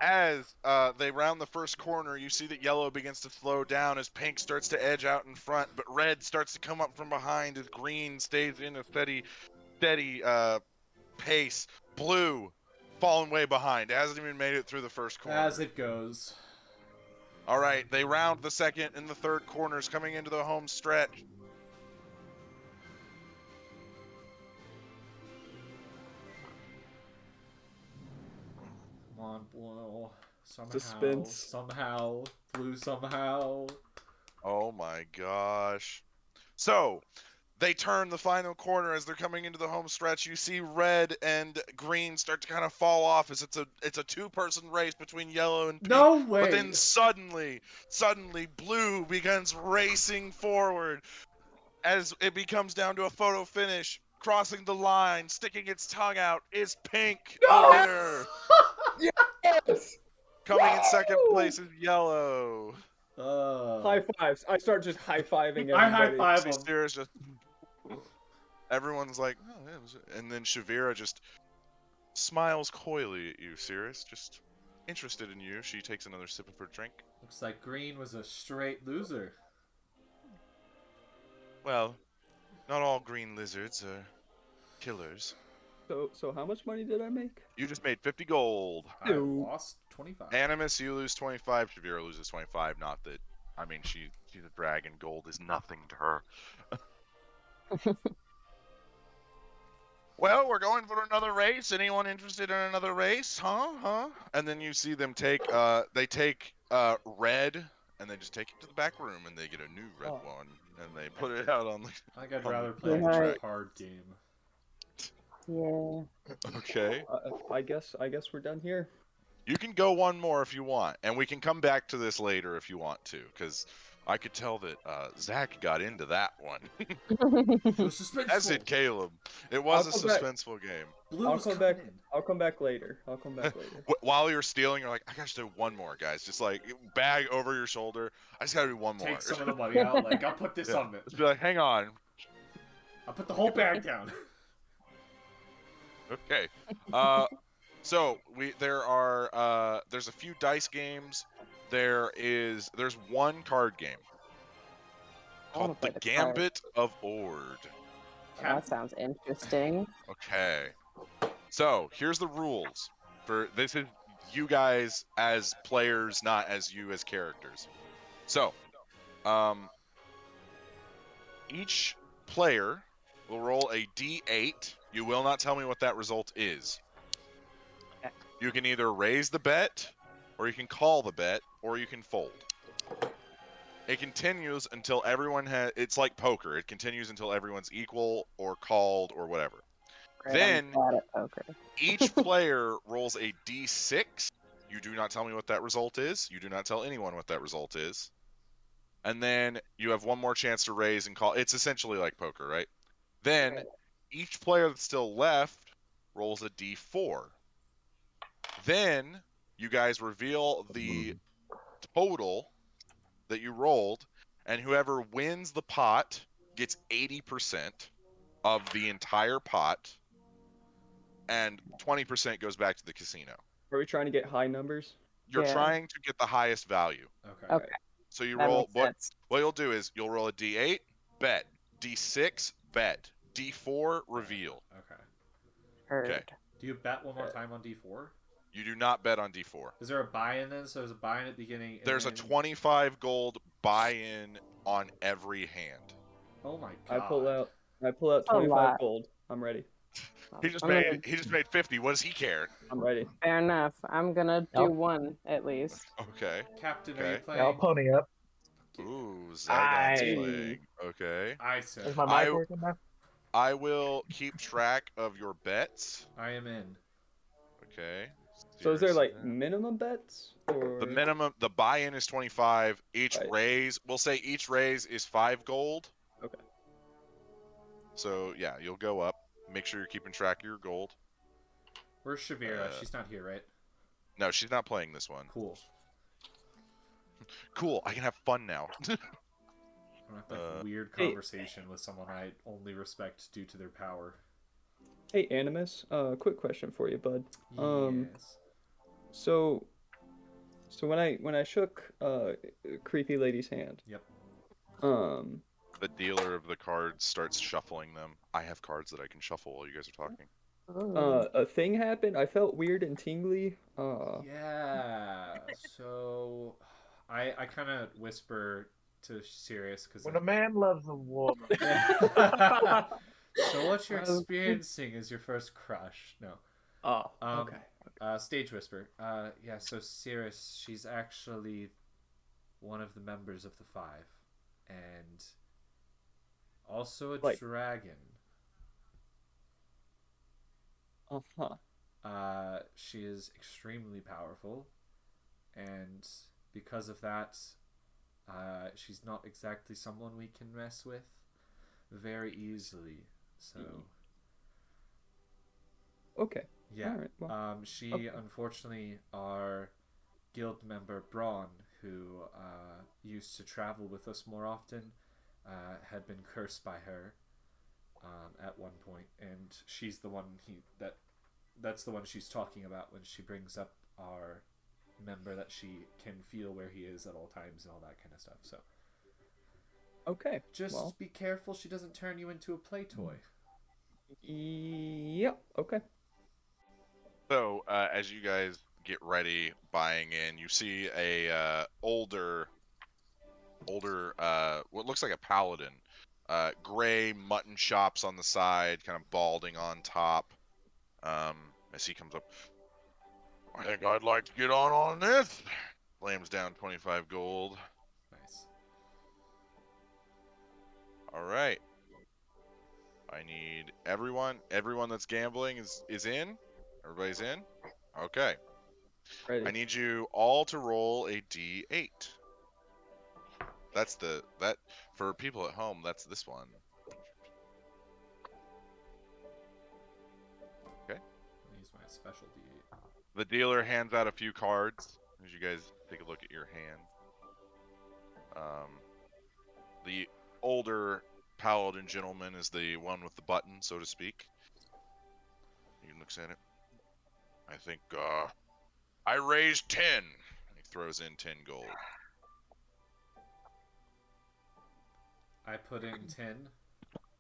as they round the first corner, you see that yellow begins to slow down as pink starts to edge out in front, but red starts to come up from behind as green stays in a steady pace. Blue falling way behind. It hasn't even made it through the first corner. As it goes. All right, they round the second and the third corners coming into the home stretch. Come on, blue. Somehow. Suspense. Somehow. Blue somehow. Oh my gosh. So, they turn the final corner as they're coming into the home stretch. You see red and green start to kind of fall off as it's a two-person race between yellow and pink. No way. But then suddenly blue begins racing forward as it becomes down to a photo finish. Crossing the line, sticking its tongue out is pink. No! The winner. Yes! Coming in second place is yellow. High fives. I start just high fiving everybody. I high five them. Shavira just everyone's like, oh, yeah. And then Shavira just smiles coyly at you, Cirrus, just interested in you. She takes another sip of her drink. Looks like green was a straight loser. Well, not all green lizards are killers. So how much money did I make? You just made 50 gold. I lost 25. Animus, you lose 25. Shavira loses 25. Not that, I mean, she's a dragon. Gold is nothing to her. Well, we're going for another race. Anyone interested in another race? Huh? And then you see them take, they take red, and they just take it to the back room, and they get a new red one, and they put it out on the. I think I'd rather play Yeah. a card game. yeah. Okay. I guess we're done here. You can go one more if you want, and we can come back to this later if you want to, because I could tell that Zach got into that one. It was suspenseful. As did Caleb. It was a I'll come back. suspenseful game. Blue I'll was come coming back. in. I'll come back later. While you're stealing, you're like, I gotta do one more, guys. Just like bag over your shoulder. I just gotta do one more. Take some of the money out. Like, I'll put this on it. Just be like, hang on. I'll put the whole bag down. Okay. So there's a few dice games. There's one card game wanna called The play the card. Gambit of Ord. That sounds interesting. Okay. So here's the rules for this is you guys as players, not as you as characters. So, each player will roll a d8. You will not tell me what that result is. You can either raise the bet, or you can call the bet, or you can fold. It continues until everyone has. It's like poker. It continues until everyone's equal or called or whatever. Great, Then I'm bad at poker. each player rolls a d6. You do not tell me what that result is. You do not tell anyone what that result is. And then you have one more chance to raise and call. It's essentially like poker, right? Then Right. each player that's still left rolls a d4. Then you guys reveal the total that you rolled, and whoever wins the pot gets 80% of the entire pot. and 20% goes back to the casino. Are we trying to get high numbers? You're Yeah. trying to get the highest value. Okay. Okay. So you That roll makes sense. what you'll do is you'll roll a D8, bet, D6, bet, D4, reveal. Okay. Heard. Okay. Do you bet one more time on D4? You do not bet on D4. Is there a buy-in then? So there's a buy-in at the beginning. And There's a then... 25 gold buy-in on every hand. Oh my god. I pull out a 25 lot. gold. I'm ready. He just I'm made 50. What does he care? I'm ready. Fair enough. I'm gonna do Yep. one at least. Okay. Captain, are you Okay. playing? Yeah, I'll pony up. Ooh, Zygon's Aye. playing. Okay. I sir. Is my I- mic working now? I will keep track of your bets. I am in. Okay. So is there like Seriously. minimum bets or the buy-in is 25. Each Right. raise, we'll say each raise is 5 gold. Okay. So yeah, you'll go up. Make sure you're keeping track of your gold. Where's Shavira? She's not here, right? No, she's not playing this one. Cool. Cool. I can have fun now. I'm gonna have to have a weird hey. conversation with someone I only respect due to their power. Hey Animus, quick question for you, bud. Yes. So when I shook creepy lady's hand. Yep. The dealer of the cards starts shuffling them. I have cards that I can shuffle while you guys are talking. A thing happened. I felt weird and tingly. Yeah. So, I kind of whisper to Sirius because. When a man loves a woman. So what you're experiencing is your first crush. No. Oh, okay. Stage whisper. Yeah. So Sirius, she's actually one of the members of the Five, and also a Like- dragon. She is extremely powerful, and because of that, she's not exactly someone we can mess with very easily. So, Okay. yeah. All right. Well, She, okay. unfortunately, our guild member Braun, who used to travel with us more often, had been cursed by her at one point, and she's the one that's the one she's talking about when she brings up our member, that she can feel where he is at all times and all that kind of stuff. So okay. just Well, be careful she doesn't turn you into a play toy. yep. Okay. So, as you guys get ready, buying in, you see a older, what looks like a paladin, gray mutton chops on the side, kind of balding on top. As he comes up, I think I'd like to get on this. Slams down 25 gold. Nice. All right. I need everyone that's gambling is in. Everybody's in. Okay. Ready. I need you all to roll a d8. That for people at home, that's this one. Okay. Use my special D8. The dealer hands out a few cards as you guys take a look at your hand. The older paladin gentleman is the one with the button, so to speak. He looks at it. I think I raised 10. He throws in 10 gold. I put in 10.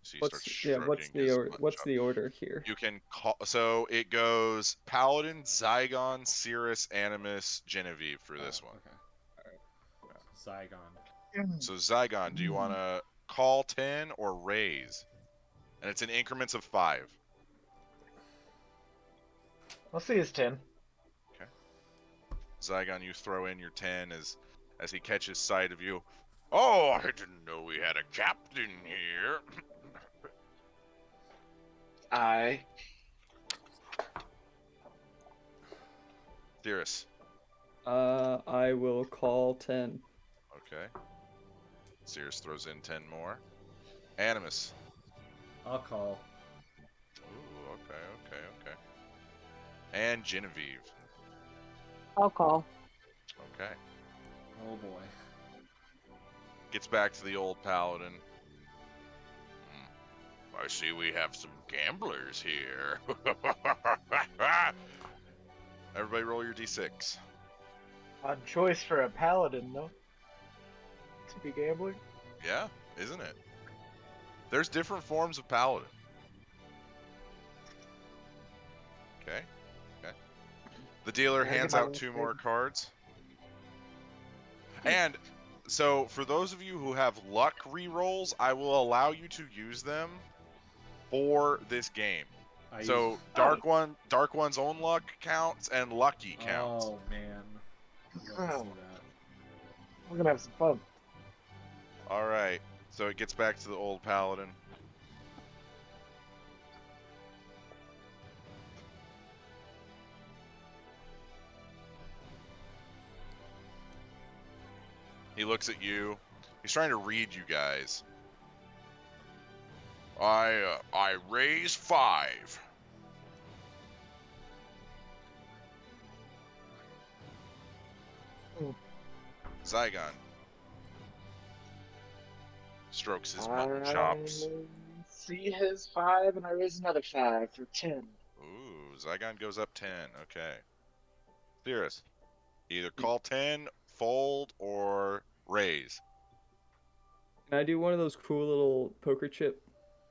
So he starts What's shrugging his mutton what's chop. the order here? You can call, so it goes Paladin, Zygon, Cirrus, Animus, Genevieve for this one. Okay. Zygon. So Zygon, do you want to call 10 or raise? And it's in increments of 5. Let's see his 10. Zygon, you throw in your 10 as he catches sight of you. Oh, I didn't know we had a captain here. I. Cirrus. I will call 10. Okay. Cirrus throws in 10 more. Animus. I'll call. Ooh, okay. And Genevieve. I'll call. Okay. Oh boy. Gets back to the old paladin. I see we have some gamblers here. Everybody roll your d6. Odd choice for a paladin, though. To be gambling. Yeah, isn't it? There's different forms of paladin. Okay. The dealer Can I get hands my out last 2 more bid? cards. And so for those of you who have luck rerolls, I will allow you to use them for this game. So Dark One's own luck counts and Lucky counts. Oh man, I'd love to Oh. see that. We're gonna have some fun. All right. So it gets back to the old paladin. He looks at you. He's trying to read you guys. I raise 5. Zygon strokes his mutton chops. See his 5, and I raise another 5 for 10. Ooh, Zygon goes up 10. Okay. Cirrus, either call 10, fold, or raise. Can I do one of those cool little poker chip?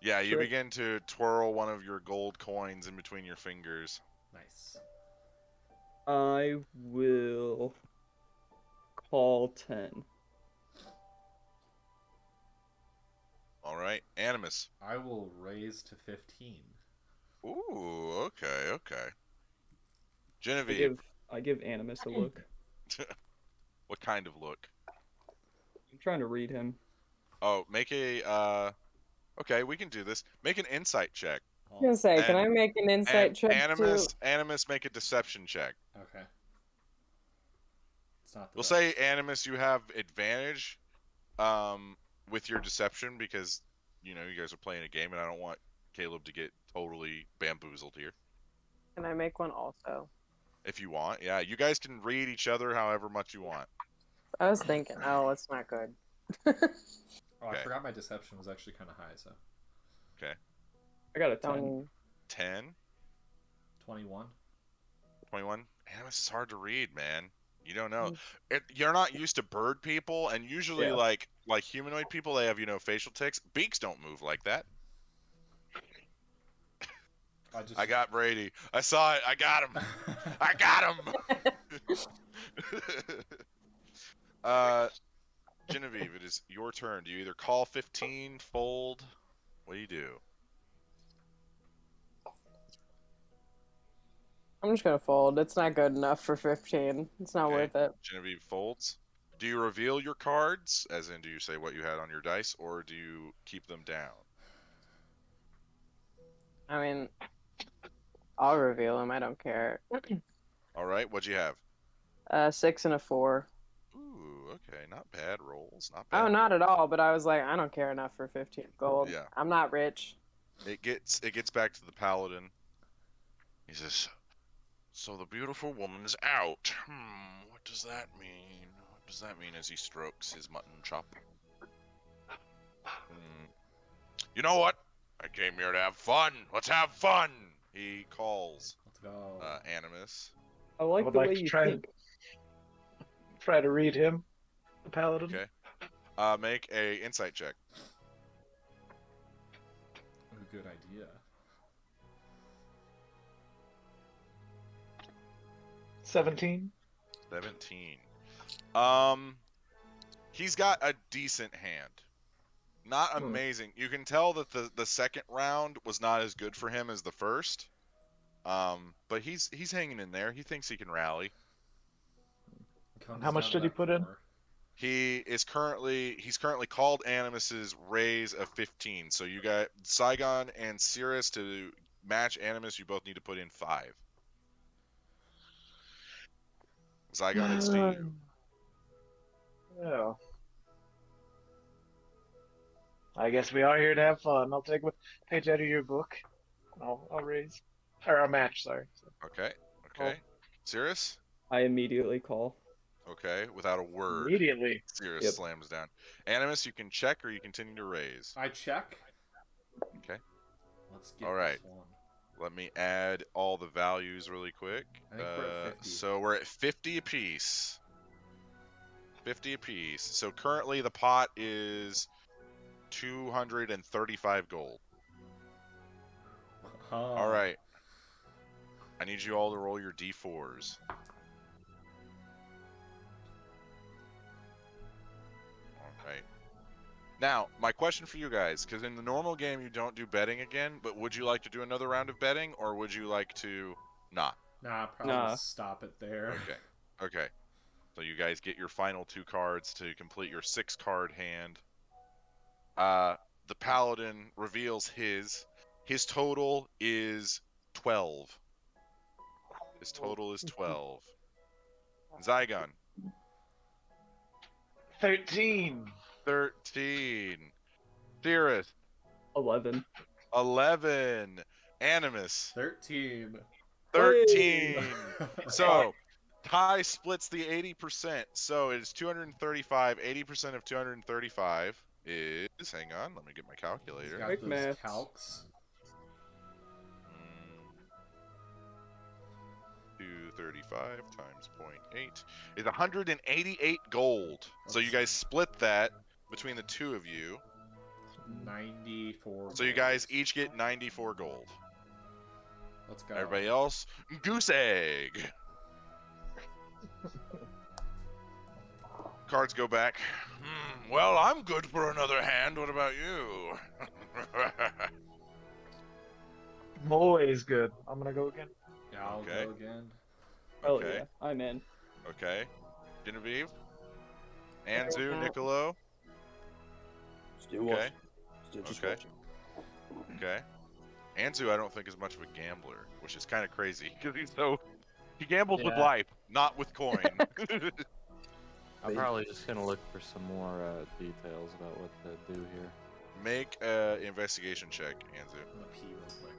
Yeah, you Sure. begin to twirl one of your gold coins in between your fingers. Nice. I will call 10. All right, Animus. I will raise to 15. Ooh, okay. Genevieve, I give Animus a look. what kind of look? I'm trying to read him. Oh, make a, okay, we can do this. Make an insight check. I was gonna say, can I make an insight check too? Animus, make a deception check. Okay. It's not the We'll best. say Animus, you have advantage, with your deception because, you know, you guys are playing a game and I don't want Caleb to get totally bamboozled here. Can I make one also? If you want, yeah. You guys can read each other however much you want. I was thinking, oh, it's not good. Oh, Okay. I forgot my deception was actually kind of high, so. Okay. I got a 10. Don't- 10, 21. 21. Animus is hard to read, man. You don't know. You're not used to bird people, and usually, Yeah. like humanoid people, they have, you know, facial tics. Beaks don't move like that. I got Brady. I saw it. I got him. I got him. Genevieve, it is your turn. Do you either call 15, fold? What do you do? I'm just gonna fold. It's not good enough for 15. It's not Okay. worth it. Genevieve folds. Do you reveal your cards, as in do you say what you had on your dice, or do you keep them down? I mean, I'll reveal them. I don't care. All right, what'd you have? 6 and a 4. Ooh, okay, not bad rolls, not bad. Oh, not at all. But I was like, I don't care enough for 15 gold. Yeah. I'm not rich. It gets back to the paladin. He says, "So the beautiful woman is out. What does that mean? What does that mean?" As he strokes his mutton chop. You know what? I came here to have fun. Let's have fun. He calls. Let's go. Animus. I like would the like way to you try think. Try to read him, the paladin. Okay. Make a insight check. What a good idea. 17. 17. He's got a decent hand. Not amazing. You can tell that the second round was not as good for him as the first. But he's hanging in there. He thinks he can rally. How much did he put in? He's currently called Animus's raise of 15. So you got Saigon and Cirrus to match Animus. You both need to put in 5. Zygon and Steve. Yeah. I guess we are here to have fun. I'll take a page out of your book. I'll raise. Or I'll match, sorry. Okay. Cirrus? I immediately call. Okay, without a word. Immediately. Cirrus Yep. slams down. Animus, you can check or you continue to raise. I check. Okay. Let's get All right. this one. Let me add all the values really quick. I think we're at 50. So we're at 50 apiece. 50 apiece. So currently the pot is 235 gold. All right. I need you all to roll your d4s. All right. Now, my question for you guys, because in the normal game you don't do betting again, but would you like to do another round of betting, or would you like to not? Nah, probably Nah. stop it there. Okay. Okay. So you guys get your final 2 cards to complete your 6-card hand. The paladin reveals his. His total is 12. His total is 12. Zygon. 13. 13. Theorist. 11. 11. Animus. 13. 13. So, Ty splits the 80%. So, it's 235. 80% of 235 is... Hang on, let me get my calculator. Got Quick those maths. calcs. 235 times 0.8 is 188 gold. So you guys split that between the 2 of you. 94. So you guys each get 94 gold. Let's go. Everybody else, goose egg. Cards go back. Well, I'm good for another hand. What about you? Always good. I'm gonna go again. Yeah, I'll Okay. go again. Oh Okay. yeah, I'm in. Okay. Genevieve. Anzu, Niccolo. Still Okay. watching. Still just Okay. watching. Okay. Anzu, I don't think is much of a gambler, which is kind of crazy because he gambles with Yeah. life, not with coin. I'm probably just gonna look for some more details about what to do here. Make an investigation check, Anzu. I'm gonna pee real quick.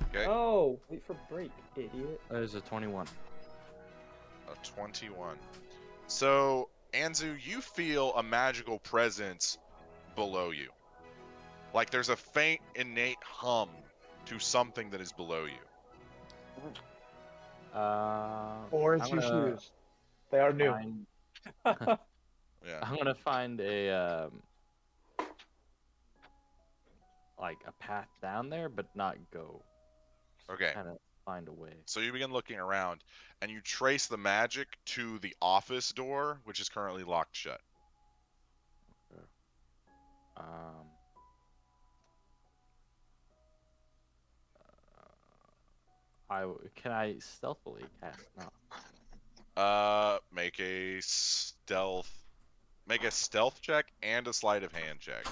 Okay. Oh, wait for break, idiot. There's a 21. A 21. So, Anzu, you feel a magical presence below you. Like there's a faint, innate hum to something that is below you. Or I'm it's your gonna shoes. They are new. find- Yeah. I'm gonna find a like a path down there, but not go. Okay. Kind of find a way. So you begin looking around, and you trace the magic to the office door, which is currently locked shut. Um. Can I stealthily cast knock? Make a stealth check and a sleight of hand check.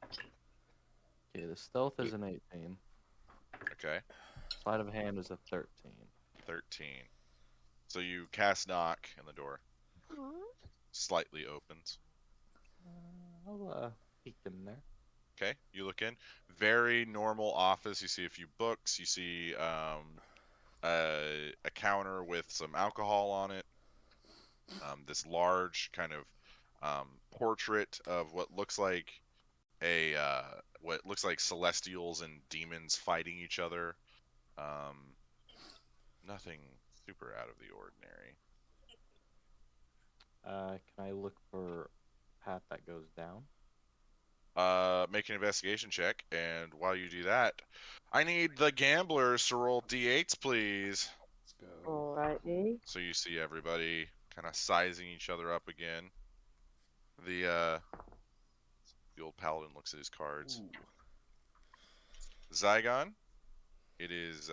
Okay. Okay, the stealth is an 18. Okay. Sleight of hand is a 13. 13. So you cast knock, and the door slightly opens. I'll peek in there. Okay, you look in. Very normal office. You see a few books. You see a counter with some alcohol on it. This large kind of portrait of what looks like celestials and demons fighting each other. Nothing super out of the ordinary. Can I look for a path that goes down? Make an investigation check, and while you do that, I need the gamblers to roll d8s, please. Let's go. Alrighty. So you see everybody kind of sizing each other up again. The old paladin looks at his cards. Ooh. Zygon, it is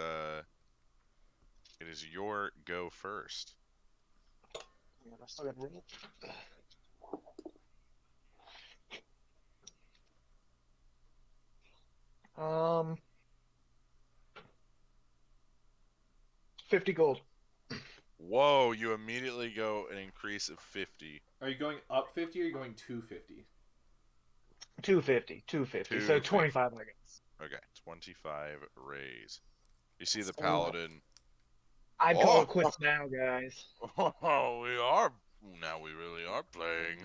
your go first. Yeah, I still got roll. 50 gold. Whoa, you immediately go an increase of 50. Are you going up 50 or are you going 250? 250. 250. So 25, I guess. Okay, 25 raise. You see the So- paladin I call it quits now, guys. Oh, we are. Now we really are playing.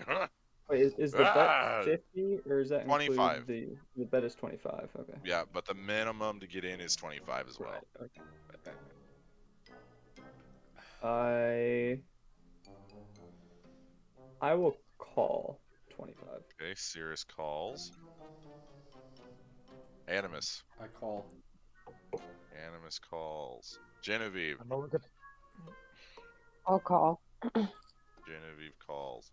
Wait, is the Ah! bet 50 or is that include 25. the bet is 25? Okay. Yeah, but the minimum to get in is 25 as well. Right. Okay. I will call 25. Okay, Cirrus calls. Animus. I call. Animus calls. Genevieve. I'm gonna look at I'll call. Genevieve calls.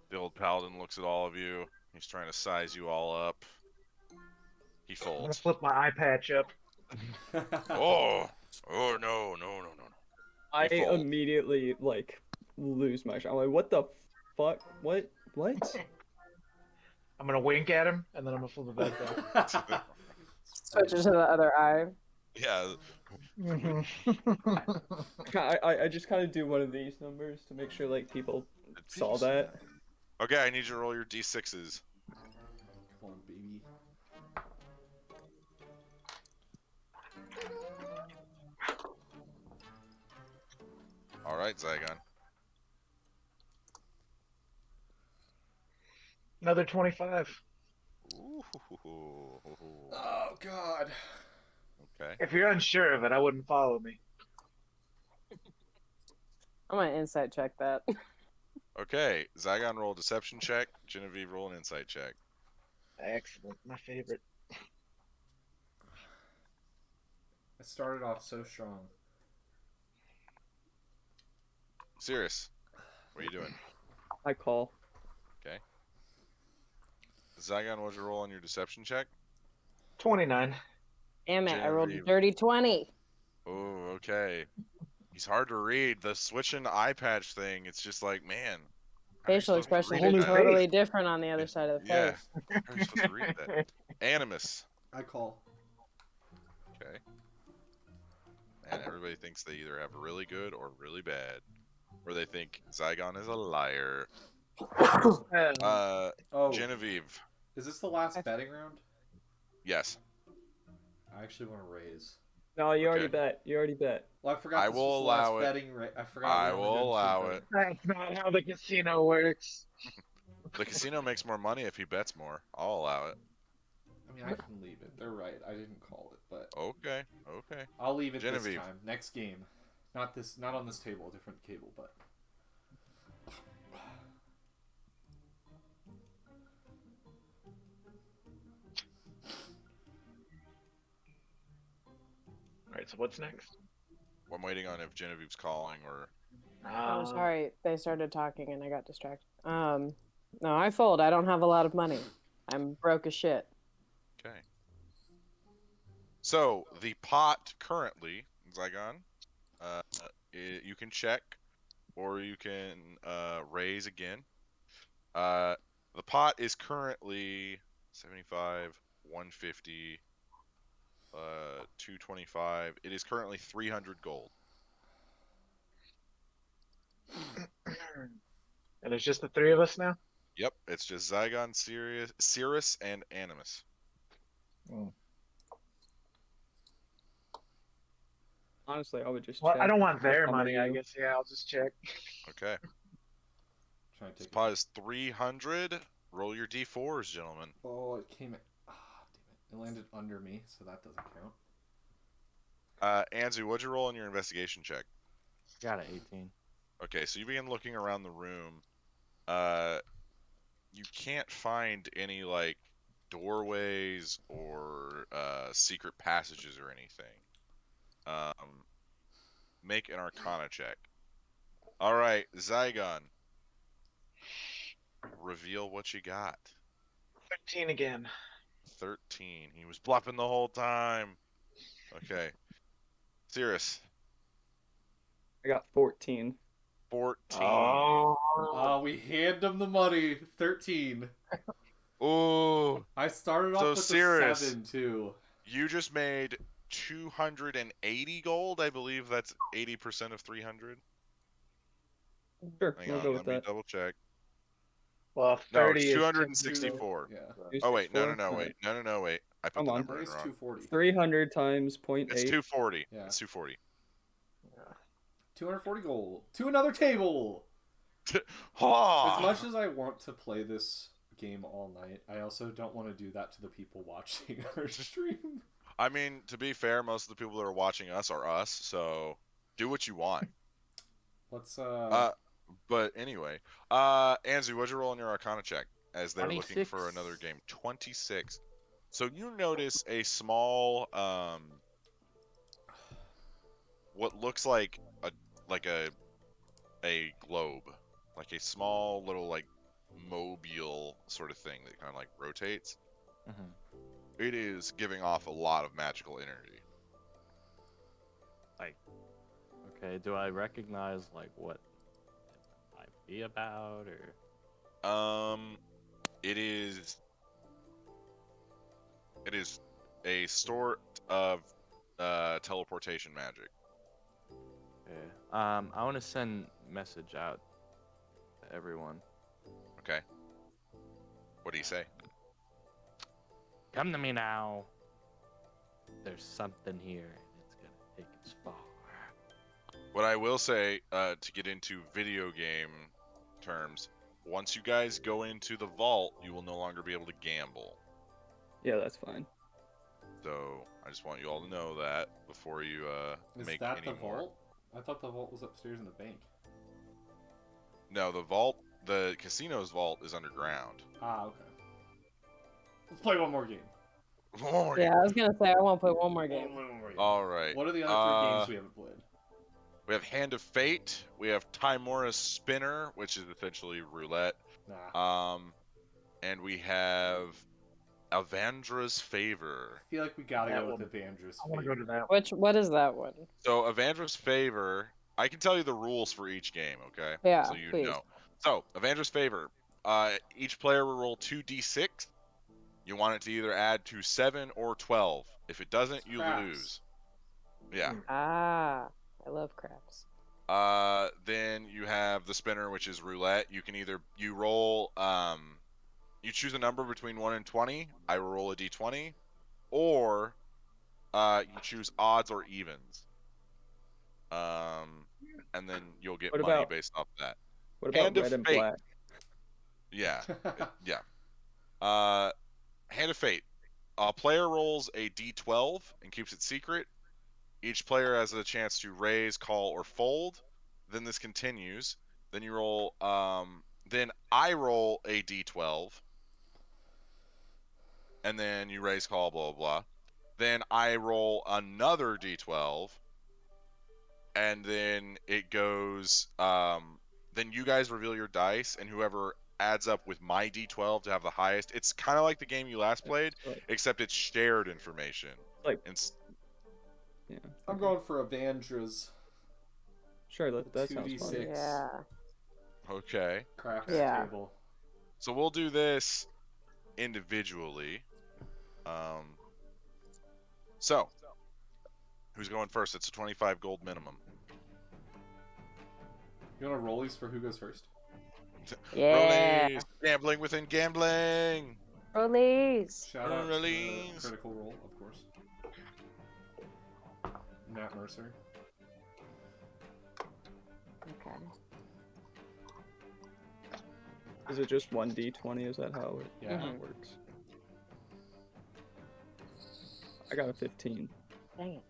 The old paladin looks at all of you. He's trying to size you all up. He I'm gonna folds. flip my eye patch up. Oh no. I You fold. immediately like lose my shot. I'm like, what the fuck? What? I'm gonna wink at him, and then I'm gonna flip it back down. Switches to the other eye. Yeah. I just kind of do one of these numbers to make sure like people saw that. Okay, I need you to roll your d6s. Come on, baby. All right, Zygon. Another 25. Ooh. Oh God. Okay. If you're unsure of it, I wouldn't follow me. I'm gonna insight check that. Okay, Zygon roll a deception check. Genevieve roll an insight check. Excellent, my favorite. I started off so strong. Sirius, what are you doing? I call. Okay. Zygon, what'd you roll on your deception check? 29. Damn it! I rolled a Genevieve. dirty 20. Oh, okay. He's hard to read. The switching eye patch thing, it's just like, man. how are you Facial supposed to expressions read are that? totally different on the other side of the Yeah. face. How are you supposed to read that? Animus. I call. Okay. And everybody thinks they either have really good or really bad. Or they think Zygon is a liar. Oh, Genevieve. is this the last betting round? Yes. I actually want to raise. No, you already Okay. bet. You already bet. Well, I forgot. I this will was the last allow it. betting I forgot. I we were will doing two allow betting. it. That's not how the casino works. The casino makes more money if he bets more. I'll allow it. I mean, I can leave it. They're right. I didn't call it, but Okay. I'll leave it Genevieve. this time. Next game. Not this. Not on this table. A different table, but. Alright, so what's next? I'm waiting on if Genevieve's calling or. Oh, sorry. They started talking and I got distracted. No, I fold. I don't have a lot of money. I'm broke as shit. Okay. So the pot currently, Zygon, you can check, or you can raise again. The pot is currently 75, 150, 225. It is currently 300 gold. And it's just the three of us now? Yep, it's just Zygon, Cirrus, and Animus. Honestly, I would just. Well, check. I don't want their How money, I you- guess. Yeah, I'll just check. Okay. Trying to This take. pot is 300. Roll your d4s, gentlemen. Oh, it came. Ah, damn it! It landed under me, so that doesn't count. Anzu, what'd you roll on your investigation check? Got an 18. Okay, so you begin looking around the room. You can't find any like doorways or secret passages or anything. Make an Arcana check. All right, Zygon. Reveal what you got. 13 again. 13. He was bluffing the whole time. Okay. Cirrus. I got 14. 14. Oh. We hand him the money. 13. Ooh. I started off So with Cirrus, a 7 too. You just made 280 gold. I believe that's 80% of 300. Sure, Hang we'll on, go let with me that. double check. Well, No, 30 it's is 264. Yeah. Oh wait, no, 264? wait, no, wait. I put Come the on. number in It's wrong. 240. 300 times 0.8. It's 240. Yeah. It's 240. 240 gold. To another table! Ah! As much as I want to play this game all night, I also don't want to do that to the people watching our stream. I mean, to be fair, most of the people that are watching us are us, so do what you want. Let's But anyway, Anzu, what'd you roll on your Arcana check as they're looking for 26. another game? 26. So you notice a small, what looks like a globe, like a small little like mobile sort of thing that kind of like rotates. Mhm. It is giving off a lot of magical energy. Okay, do I recognize like what it might be about, or It is a sort of teleportation magic. okay. I want to send message out to everyone. Okay. What do you say? Come to me now. There's something here, and it's gonna take us far. What I will say, to get into video game terms, once you guys go into the vault, you will no longer be able to gamble. Yeah, that's fine. So I just want you all to know that before you Is make that any the more. vault? I thought the vault was upstairs in the bank. No, the vault, the casino's vault is underground. Ah, okay. Let's play one more game. One more Yeah, game. I was gonna say I want to play one more game. One more game. All right. What are the other 3 games we haven't played? We have Hand of Fate. We have Timora's Spinner, which is essentially roulette. Nah. And we have Avandra's Favor. I feel like we gotta That go with one. Evandra's I want to go to that. What is that one? So Avandra's Favor, I can tell you the rules for each game, okay? Yeah, So you please. know. So Avandra's Favor, each player will roll 2d6. You want it to either add to 7 or 12. If it doesn't, you Craps. lose. Yeah. Ah, I love craps. Then you have the Spinner, which is roulette. You can either you roll you choose a number between 1 and 20. I will roll a d20, or you choose odds or evens. And then you'll get What money about- based off that. What about Hand of red and Fate. black? Yeah, yeah. Hand of Fate. A player rolls a d12 and keeps it secret. Each player has a chance to raise, call, or fold. Then this continues. Then you roll. Then I roll a d12, and then you raise, call, blah blah blah. Then I roll another d12, and then it goes. Then you guys reveal your dice, and whoever adds up with my d12 to have the highest. It's kind of like the game you last played, Like, except it's shared information. like yeah. I'm going for Evandra's. Sure, that sounds fun. 2d6. Yeah. Okay. Craps Yeah. table. So we'll do this individually. So, who's going first? It's a 25 gold minimum. You want to roll these for who goes first? Yeah. Rollies! Gambling within gambling! Release. Shout out to the Release. Critical Role, of course. Matt Mercer. Okay. Is it just 1d20? Is that how it Yeah. works? I got a 15. Dang it.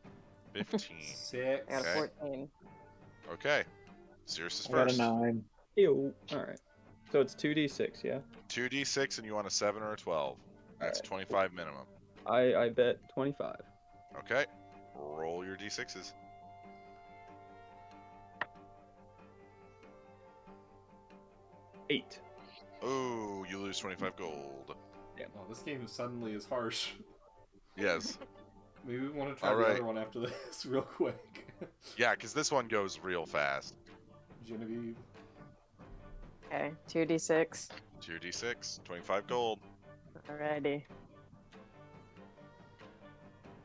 15. 6. I got a Okay. 14. Okay. Sirius is I got a first. 9. Ew. Alright. So it's 2d6, yeah? 2d6 and you want a 7 or a 12. That's Alright. 25 minimum. I bet 25. Okay. Roll your d6s. Eight. Ooh, you lose 25 gold. Oh, this game suddenly is harsh. Yes. Maybe we want to try All the right. other one after this real quick. Yeah, because this one goes real fast. Genevieve. Okay. 2d6. 2d6, 25 gold. Alrighty.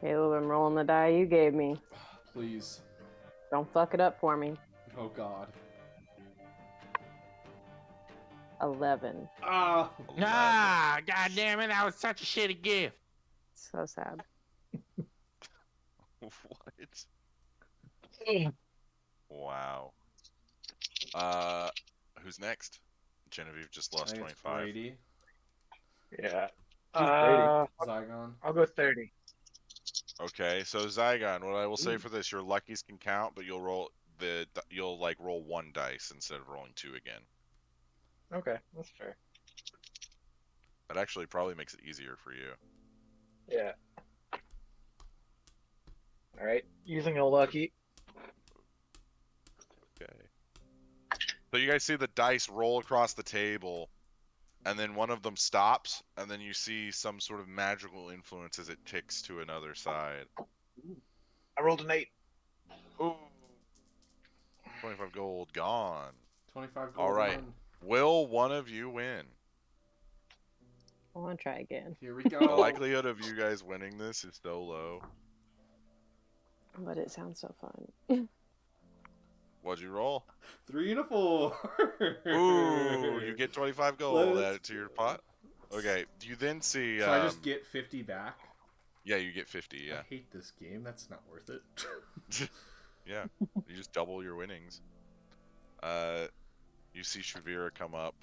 Caleb, I'm rolling the die you gave me. Please. Don't fuck it up for me. Oh god. 11. Ah! Ah, god damn it, that was such a shitty gift. So sad. What? Wow. Who's next? Genevieve just I lost think it's 25. Brady. Yeah. Who's Brady? Zygon. I'll go 30. Okay, so Zygon, what I will say for this, your luckies can count, but you'll roll roll one dice instead of rolling two again. Okay, that's fair. That actually probably makes it easier for you. Yeah. All right, using a lucky. Okay. So you guys see the dice roll across the table, and then one of them stops, and then you see some sort of magical influence as it ticks to another side. I rolled an 8. Ooh. 25 gold gone. 25 gold. All right. Won. Will one of you win? I want to try again. Here we The go. likelihood of you guys winning this is so low. But it sounds so fun. What'd you roll? 3 and a 4. Ooh, you get 25 gold. Let's Add it to your pot. Okay. Do you then see? So I just get 50 back. Yeah, you get 50. Yeah. I hate this game. That's not worth it. Yeah. You just double your winnings. You see Shavira come up.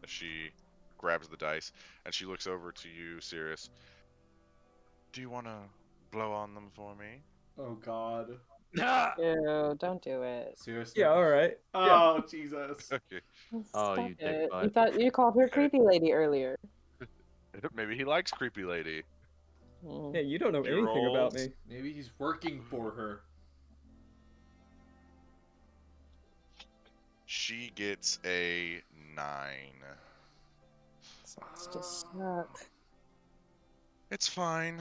She grabs the dice and she looks over to you, Sirius. Do you want to blow on them for me? Oh God. Ew, don't do it. Seriously. Yeah, all right. Oh Jesus. Okay. Oh, Stop you dick it. butt. You thought you called her creepy lady earlier. Maybe he likes creepy lady. Mm. Yeah, you don't know He anything about rolls. me. Maybe he's working for her. She gets a 9. It's just suck. It's fine.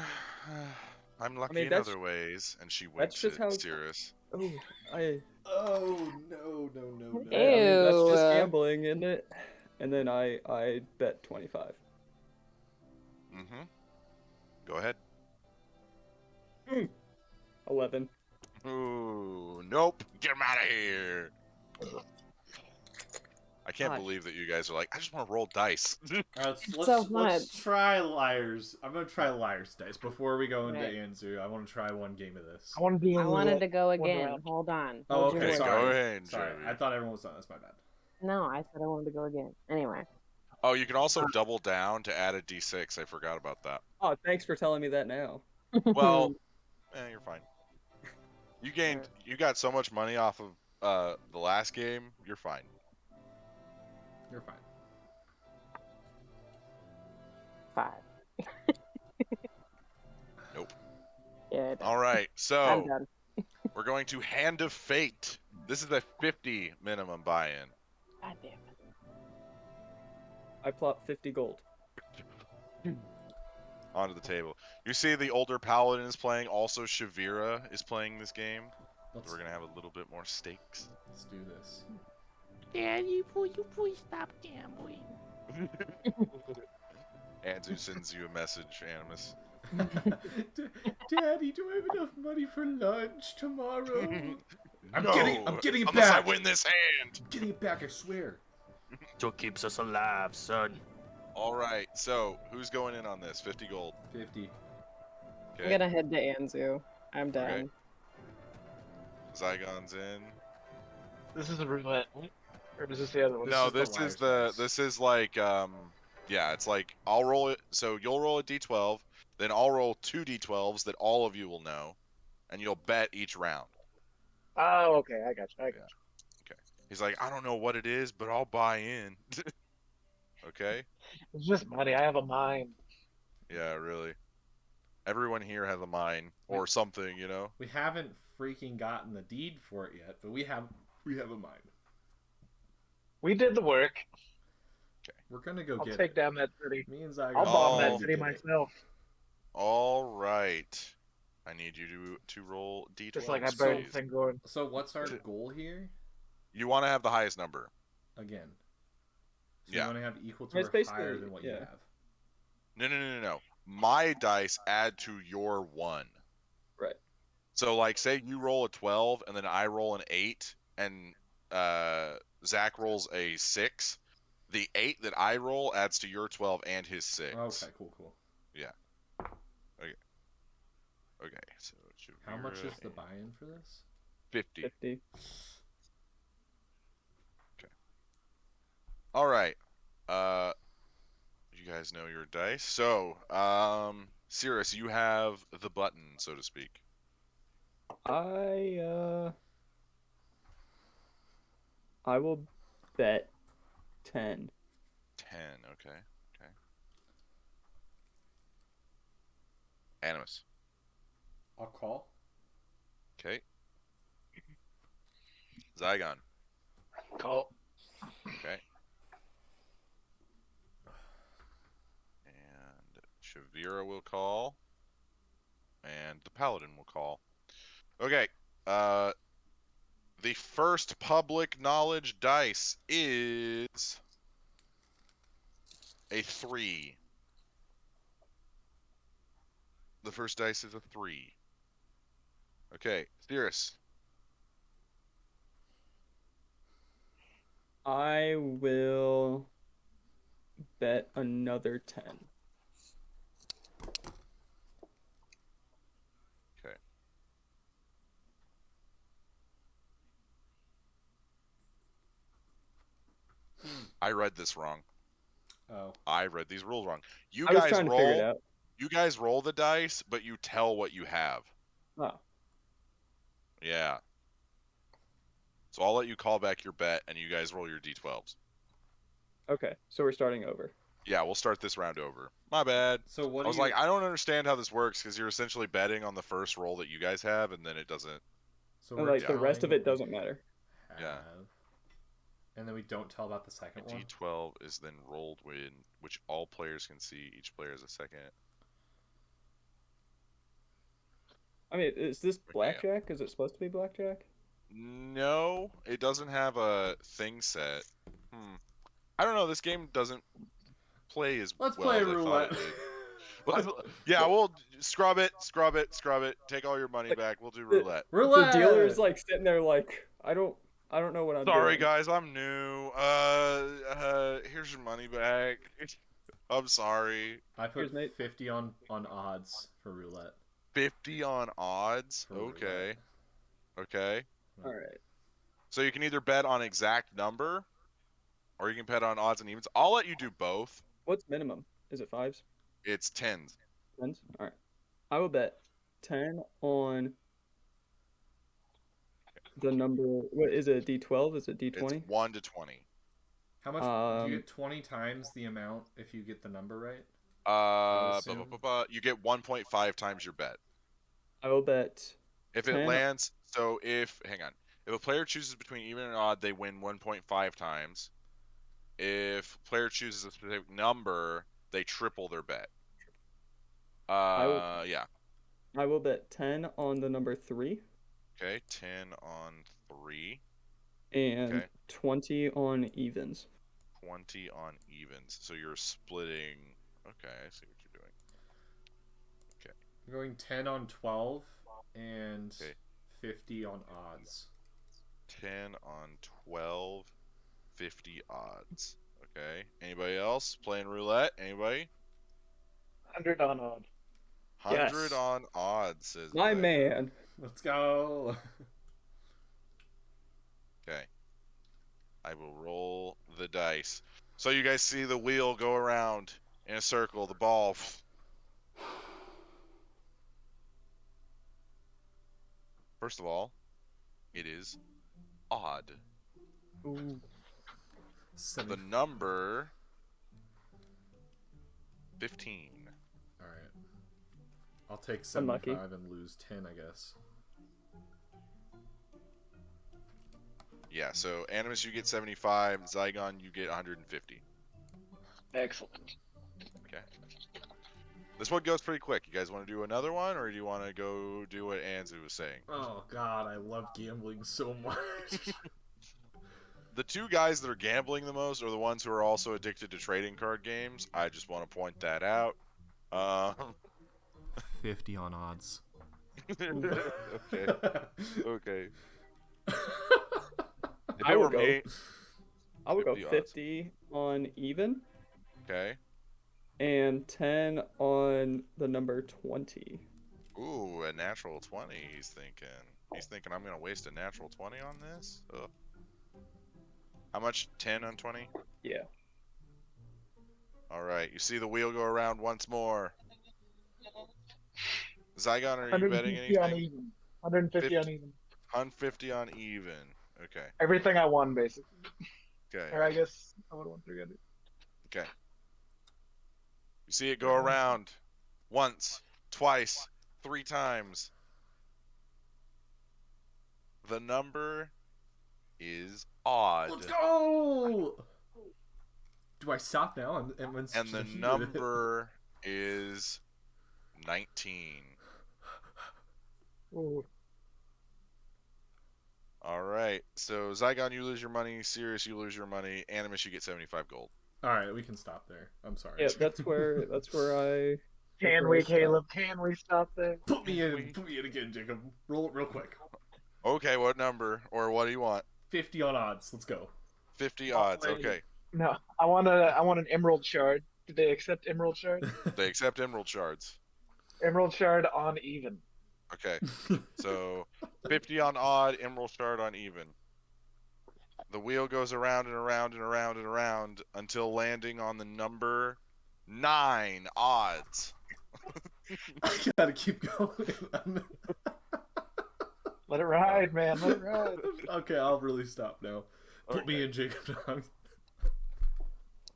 I'm lucky mean, in that's- other ways. And she that's winks just at how- Sirius. Oh, I. Oh no no no no. I mean, that's just Ew. gambling, isn't it? And then I bet 25. Mm-hmm. Go ahead. 11. Ooh, nope. Get him out of here. I can't Gosh. believe that you guys are like, I just want to roll dice. So Let's much. try liars. I'm gonna try liars dice before we go into Right. Anzu. I want to try one game of this. I want to do. I wanted to go one again. round. Hold on. Oh, Hold your okay. Okay, horses. go Sorry. ahead, Sorry, Joey. I thought everyone was done. That's my bad. No, I said I wanted to go again. Anyway. Oh, you can also double down to add a d6. I forgot about that. Oh, thanks for telling me that now. Well, you're fine. You got so much money off of the last game. You're fine. You're fine. 5. Nope. Yeah. All right, I'm so done. we're going to Hand of Fate. This is a 50 minimum buy-in. God damn it. I plot 50 gold. Onto the table. You see the older paladin is playing. Also, Shavira is playing this game. Let's, We're gonna have a little bit more stakes. let's do this. Daddy, will you please stop gambling? Anzu sends you a message, Animus. Daddy, do I have enough money for lunch tomorrow? I'm No, getting it unless back. I win this hand. I'm getting it back. I swear. So keeps us alive, son. All right. So who's going in on this? 50 gold. 50. I'm Okay. gonna head to Anzu. I'm done. Okay. Zygon's in. This is a roulette, or is this the other one? No, is the this is liar's the dice. this is like yeah, it's like I'll roll it. So you'll roll a d12, then I'll roll 2 d12s that all of you will know, and you'll bet each round. Oh, okay. I got you. I got you. He's like, I don't know what it is, but I'll buy in. Okay. It's just money. I have a mind. Yeah, really. Everyone here has a mine or something, you know. We haven't freaking gotten the deed for it yet, but we have a mine. We did the work. We're gonna go I'll get take it. down that city. Me and Zygon. I'll bomb Oh, that city get it. myself. All right. I need you to roll d12. Just like I burned please. thing going. So what's our goal here? You want to have the highest number. Again. So Yeah. you want to have equal to It's or basically- higher than what you yeah. have. No. My dice add to your 1. Right. So, like, say you roll a 12 and then I roll an 8 and Zach rolls a 6. The 8 that I roll adds to your 12 and his 6. Okay, cool. Okay, so How much Shavira is the buy-in for this? 50. 50. All right. You guys know your dice. So, Cirrus, you have the button, so to speak. I will bet 10. 10. Okay. Okay. Animus. I'll call. Okay. Zygon. Call. Okay. And Shavira will call. And the Paladin will call. Okay. The first public knowledge dice is a 3. The first dice is a 3. Okay, Cirrus. I will bet another 10. Okay. I read this wrong. Oh. I read these rules wrong. You I was guys trying to figure it roll. out. You guys roll the dice, but you tell what you have. Oh, Yeah. So I'll let you call back your bet, and you guys roll your d12s. okay. So we're starting over. Yeah, we'll start this round over. My bad. So what I was like, I don't understand how this works because you're essentially betting on the first roll that you guys have, and then it doesn't. So And, we're like, the rest of telling it doesn't matter. have, Yeah. And then we don't tell about the second A one. d12 is then rolled when which all players can see. Each player has a second. I mean, is this Okay. blackjack? Is it supposed to be blackjack? No, it doesn't have a thing set. I don't know. This game doesn't play as Let's well play as I thought roulette. it did. Yeah, we'll scrub it. Take all your money back. We'll do roulette. Roulette. The dealer's like sitting there like, I don't know what I'm Sorry, doing. guys, I'm new. Here's your money back. I'm sorry. I put Cheers, mate. 50 on odds for roulette. 50 on odds. For Okay. roulette. Okay. All right. So you can either bet on exact number, or you can bet on odds and evens. I'll let you do both. What's minimum? Is it 5s? It's 10s. 10s? All right. I will bet 10 on the number. What is it? D12? Is it D20? It's 1 to 20. How much do you get? 20 times the amount if you get the number right? assume. You get 1.5 times your bet. I will bet. If it 10. lands, so hang on. If a player chooses between even and odd, they win 1.5 times. If player chooses a specific number, they triple their bet. Yeah. I will bet 10 on the number 3 Okay, 10 on 3. and Okay. 20 on evens. 20 on evens. So you're splitting. Okay, I see what you're doing. I'm going 10 on 12 and Okay. 50 on odds. 10 on 12, 50 odds. Okay. Anybody else playing roulette? Anybody? 100 on odd. 100 Yes. on odds. Says My Zach. man. Let's go. Okay. I will roll the dice. So you guys see the wheel go around in a circle, the ball. First of all, it is odd. Ooh. The number 15. All right. I'll take Unlucky. 75 and lose 10, I guess. Yeah, so Animus, you get 75. Zygon, you get 150. Excellent. Okay. This one goes pretty quick. You guys want to do another one, or do you want to go do what Anzu was saying? Oh god, I love gambling so much. The two guys that are gambling the most are the ones who are also addicted to trading card games. I just want to point that out. 50 on odds. Okay. Okay. If I it will were go. me, I will go 50 odds. 50 on even okay. and 10 on the number 20. Ooh, a natural 20, he's thinking. He's thinking, I'm gonna waste a natural 20 on this? Ugh. How much? 10 on 20? Yeah. Alright, you see the wheel go around once more. Zygon, are you betting 150 on anything? even. 150 on 50 even. 150 on even. Okay. Everything I won, basically. Okay. Or I guess I would have won 300. Okay. You see it go around once, twice, 3 times. The number is odd. Let's go! Do I stop now? And the number is 19. Ooh. All right. So Zygon, you lose your money. Sirius, you lose your money. Animus, you get 75 gold. All right, we can stop there. I'm sorry. Yeah, that's where I. Can we, Caleb? Can we stop there? Put me in again, Jacob. Roll it real quick. Okay, what number or what do you want? 50 on odds. Let's go. 50 odds. Okay. No, I want an emerald shard. Do they accept emerald shard? They accept emerald shards. Emerald shard on even. Okay. So 50 on odd, emerald shard on even. The wheel goes around and around and around and around until landing on the number 9 odds. I gotta keep going. Let it ride, man. Let it ride. Okay, I'll really stop now. Put me Okay. in, Jacob.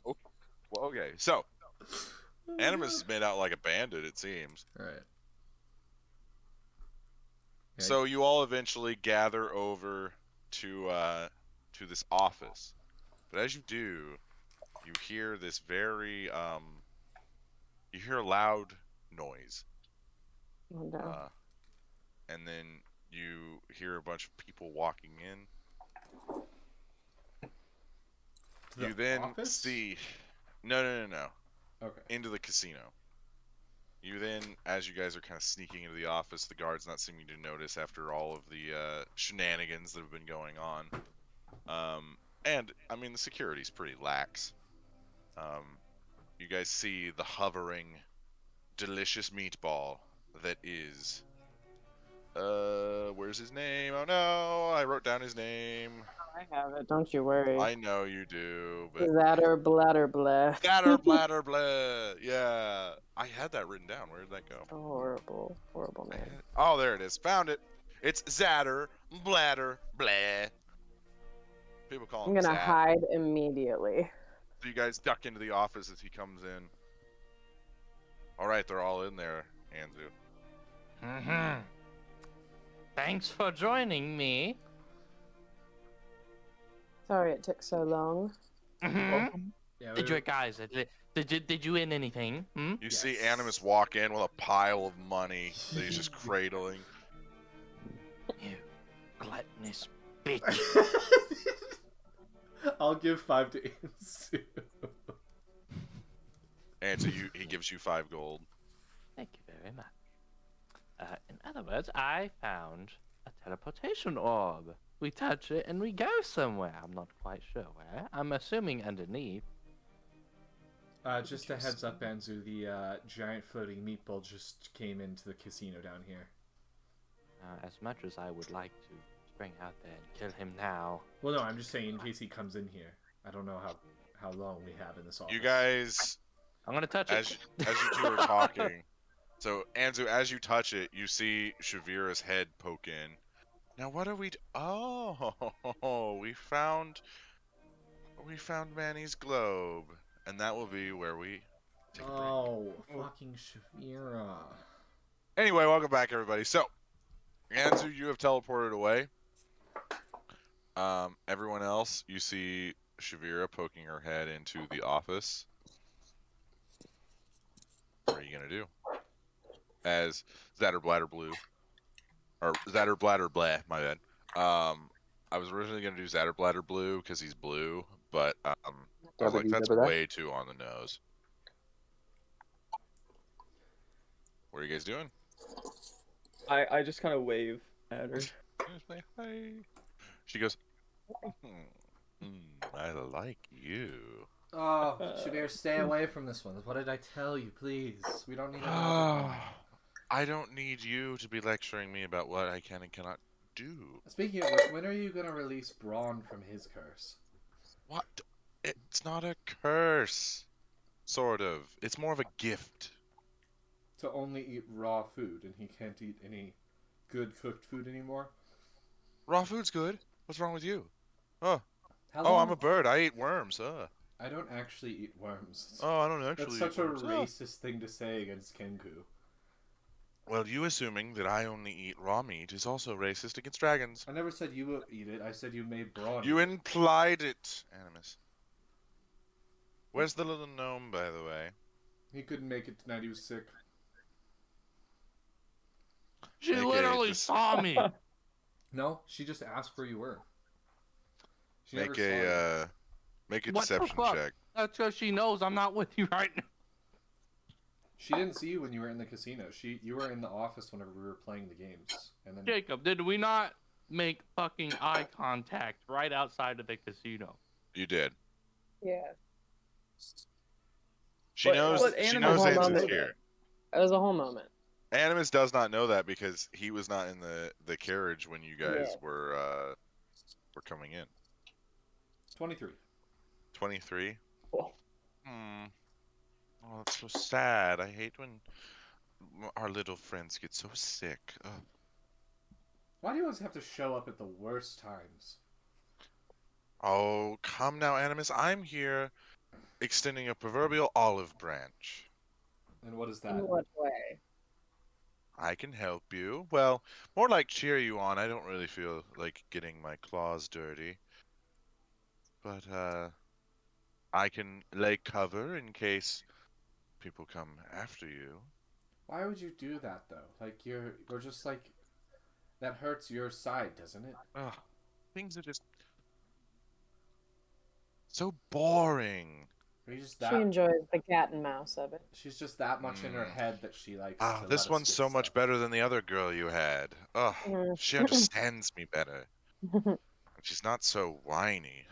Well, okay. So Animus is made out like a bandit, it seems. All right. Okay. So you all eventually gather over to this office, but as you do, you hear this very you hear a loud noise, Oh, no. and then you hear a bunch of people walking in. To the You then office? see no Okay. into the casino. You then, as you guys are kind of sneaking into the office, the guards not seeming to notice after all of the shenanigans that have been going on. And, I mean, the security's pretty lax. You guys see the hovering, delicious meatball that is... where's his name? Oh no, I wrote down his name. I have it. Don't you worry. I know you do, but... Zatter bladder blah. Scatter, bladder, blah. Yeah. I had that written down. Where did that go? Horrible, horrible name. Oh, there it is. Found it. It's Zatter, bladder, blah. People call I'm him gonna Zat. hide immediately. So you guys duck into the office as he comes in. All right, they're all in there, Anzu. Mm-hmm. Thanks for joining me. Sorry it took so long. Mm-hmm. Yeah, Did you guys? Did you win anything? Hmm? You see Animus walk in with a pile of money that he's just cradling. You gluttonous bitch. I'll give 5 to Anzu. And so he gives you 5 gold. Thank you very much. In other words, I found a teleportation orb. We touch it and we go somewhere. I'm not quite sure where. I'm assuming underneath. Just a heads up, Anzu. The giant floating meatball just came into the casino down here. As much as I would like to spring out there and kill him now. Well, no, I'm just saying in case he comes in here. I don't know how long we have in this office. You guys, I'm gonna touch as it. you two are talking, so Anzu, as you touch it, you see Shavira's head poke in. Now what are we? Oh, we found Manny's globe, and that will be where we take a break. Oh, fucking Shavira. Anyway, welcome back, everybody. So, Anzu, you have teleported away. Everyone else, you see Shavira poking her head into the office. What are you gonna do? As Zatter Bladder Blue, or Zatter Bladder Blah, my bad. I was originally gonna do Zatter Bladder Blue because he's blue, but I was like, that's way too on the nose. What are you guys doing? I just kind of wave at her. Hi. She goes, I like you. Oh, Shavir, stay away from this one. What did I tell you? Please, we don't need another one. I don't need you to be lecturing me about what I can and cannot do. Speaking of which, when are you gonna release Braun from his curse? What? It's not a curse. Sort of. It's more of a gift. To only eat raw food, and he can't eat any good cooked food anymore? Raw food's good. What's wrong with you? Oh, How oh, long? I'm a bird. I eat worms. I don't actually eat worms. Oh, I don't actually That's eat such a worms. racist thing to say against Kenku. Well, you assuming that I only eat raw meat is also racist against dragons. I never said you would eat it. I said you made Braun. You eat it. implied it, Animus. Where's the little gnome, by the way? He couldn't make it tonight. He was sick. She AKA literally just- saw me. No, she just asked where you were. She Make never saw you. make a What the deception fuck? check. That's because she knows I'm not with you right now. She didn't see you when you were in the casino. You were in the office whenever we were playing the games, and then Jacob, did we not make fucking eye contact right outside of the casino? You did. Yeah. She But- knows. but She Animus knows doesn't Ans's know here. It was a whole moment. Animus does not know that because he was not in the carriage when you guys Yeah. were coming in. 23. 23. Oh. Oh, that's so sad. I hate when our little friends get so sick. Ugh. Why do you always have to show up at the worst times? Oh, come now, Animus. I'm here extending a proverbial olive branch. And what is that? In what way? I can help you. Well, more like cheer you on. I don't really feel like getting my claws dirty. But, I can lay cover in case people come after you. Why would you do that though? Like you're just like that hurts your side, doesn't it? Ugh, things are just so boring. Are you just She that? enjoys the cat and mouse of it. She's just that much in her head that she likes. Ah, to this let us one's get so much stuff. better than the other girl you had. Ugh, Mhm. she understands me better. She's not so whiny.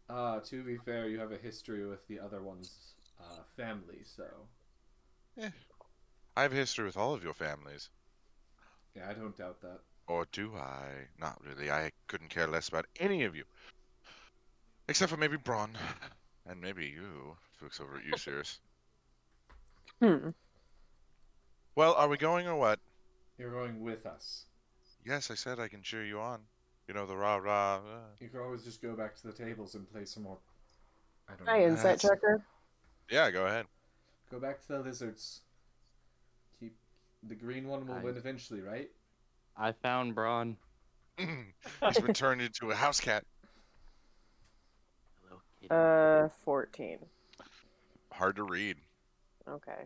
Ugh. To be fair, you have a history with the other one's family, so I have history with all of your families. yeah, I don't doubt that. Or do I? Not really. I couldn't care less about any of you. Except for maybe Braun. And maybe you. Looks over at you, Cirrus. Well, are we going or what? You're going with us. Yes, I said I can cheer you on. You know, the rah-rah. You could always just go back to the tables and play some more. I don't Hi, know. insight checker. Yeah, go ahead. Go back to the lizards. Keep the green one will win eventually, right? I found Braun. He's been turned into a house cat. 14. Hard to read. Okay.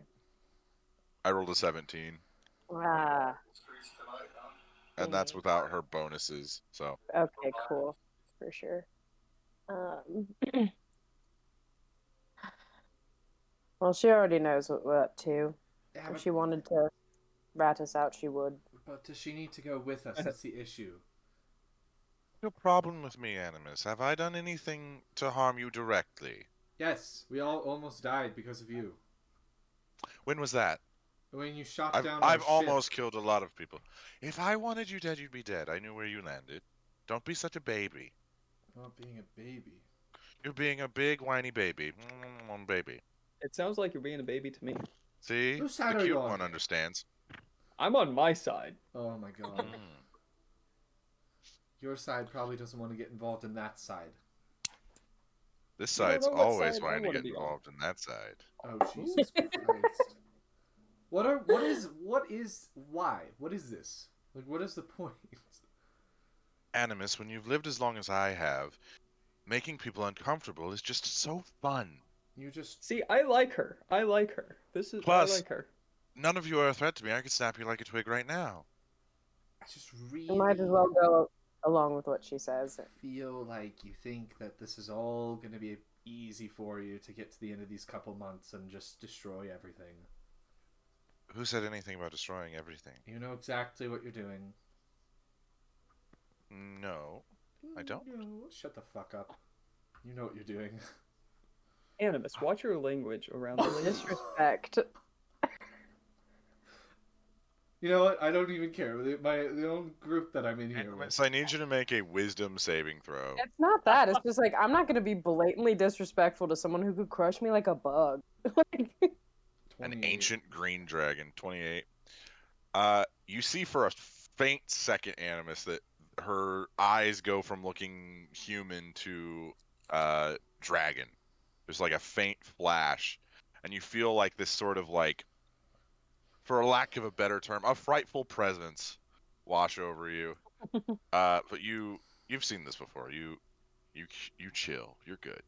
I rolled a 17. Ah. And that's without her bonuses, so. Okay, cool. For sure. Well, she already knows what we're up to. Yeah, If but, she wanted to rat us out, she would. but does she need to go with us? That's the issue. No problem with me, Animus. Have I done anything to harm you directly? Yes, we all almost died because of you. When was that? When you shot I've down our ship. almost killed a lot of people. If I wanted you dead, you'd be dead. I knew where you landed. Don't be such a baby. Not being a baby. You're being a big whiny baby. Baby. It sounds like you're being a baby to me. See? Whose side the are you cute on? one understands. I'm on my side. Oh my god. Your side probably doesn't want to get involved in that side. This I don't side's know what always side I wanting to wanna get be on. involved in that side. Oh Jesus Christ. What is this? Like what is the point? Animus, when you've lived as long as I have, making people uncomfortable is just so fun. You just See, I like her. I like her. Plus- I like her. None of you are a threat to me. I could snap you like a twig right now. I just really You might as well go along with what she says. feel like you think that this is all gonna be easy for you to get to the end of these couple months and just destroy everything. Who said anything about destroying everything? You know exactly what you're doing. No, I don't. No, shut the fuck up. You know what you're doing. Animus, watch your language around the ladies. Disrespect. You know what? I don't even care. The own group that I'm in here with. Animus, I need you to make a wisdom saving throw. It's not that. It's just like I'm not gonna be blatantly disrespectful to someone who could crush me like a bug. An ancient green dragon, 28. You see for a faint second, Animus, that her eyes go from looking human to dragon. There's like a faint flash, and you feel like this sort of like, for a lack of a better term, a frightful presence wash over you. But you've seen this before. You chill. You're good.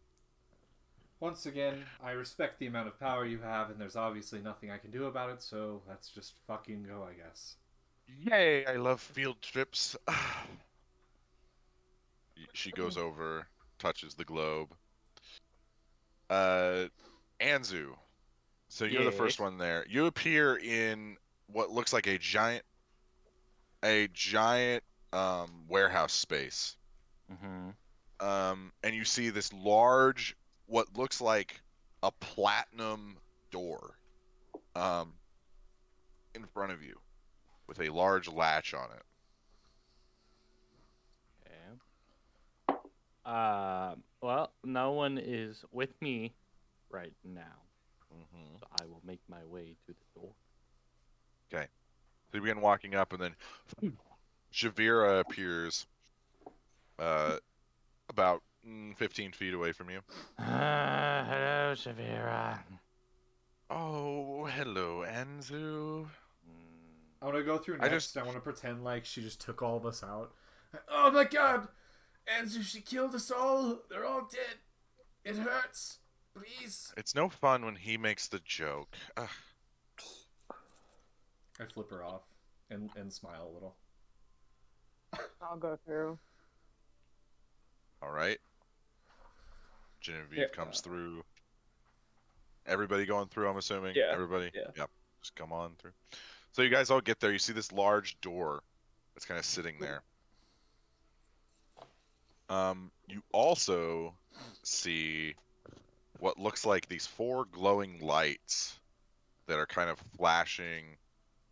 Once again, I respect the amount of power you have, and there's obviously nothing I can do about it, so let's just fucking go, I guess. Yay! I love field trips. She goes over, touches the globe. Anzu. So you're the first one there. You appear in what looks like a giant warehouse space. And you see this large, what looks like a platinum door, in front of you, with a large latch on it. Okay. Well, no one is with me right now. So I will make my way to the door. Okay. So you begin walking up, and then Shavira appears about 15 feet away from you. Hello, Shavira. Oh, hello, Anzu. I want to go through I next. I want to pretend like she just took all of us out. Oh my god! Anzu, she killed us all! They're all dead! It hurts! Please! It's no fun when he makes the joke. Ugh. I flip her off and smile a little. I'll go through. All right. Genevieve comes through. Everybody going through, I'm assuming? Yeah. Everybody? Yeah. Yep. Just come on through. So you guys all get there. You see this large door that's kind of sitting there. You also see what looks like these 4 glowing lights that are kind of flashing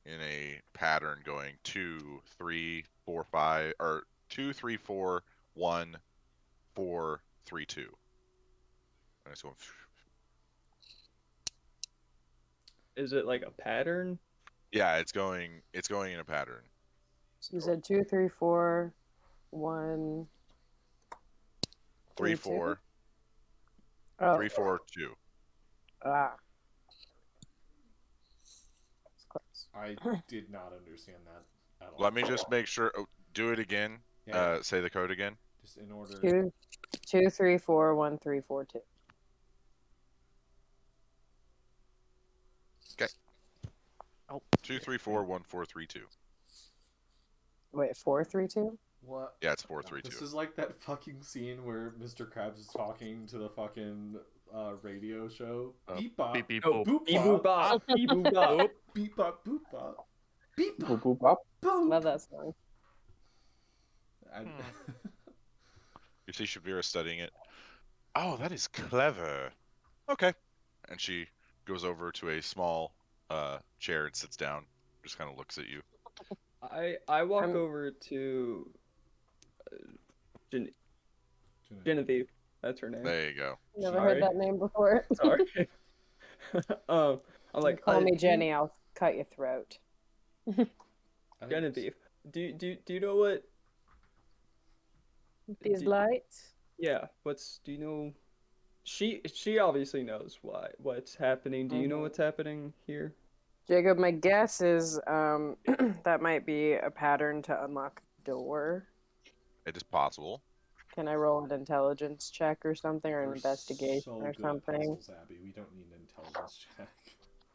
in a pattern going 2, 3, 4, 5, or 2, 3, 4, 1, 4, 3, 2. And it's going. Is it like a pattern? Yeah, it's going in a pattern. So you said 2, 3, 4, 1, 3, 4. Oh. 3, 4, 2. Ah. I did not understand that at all. Let me just make sure. Oh, do it again. Yeah. Say the code again. Just in order. 2, 3, 4, 1, 3, 4, 2. Okay. Oh. 2, 3, 4, 1, 4, 3, 2. Wait, 4, 3, 2? What? Yeah, it's 4, 3, 2. This is like that fucking scene where Mr. Krabs is talking to the fucking radio show. Beep bop. Beep beep Oh, boop. beep boop bop. Beep boop bop. Beep bop boop bop. Beep Boop bop boop bop. boop. Love that song. You see Shavira studying it. Oh, that is clever. Okay. And she goes over to a small chair and sits down. Just kind of looks at you. I walk over to Genevieve. That's her name. There you go. Never heard that name before. Sorry. I'm like, call me Jenny. I'll cut your throat. Genevieve. Do you know what these lights? Yeah. Do you know? She obviously knows what's happening. Do you know what's happening here? Jacob, my guess is that might be a pattern to unlock the door. It is possible. Can I roll an intelligence check or something, or an investigation so or good at something? puzzles, Abby. We don't need an intelligence check.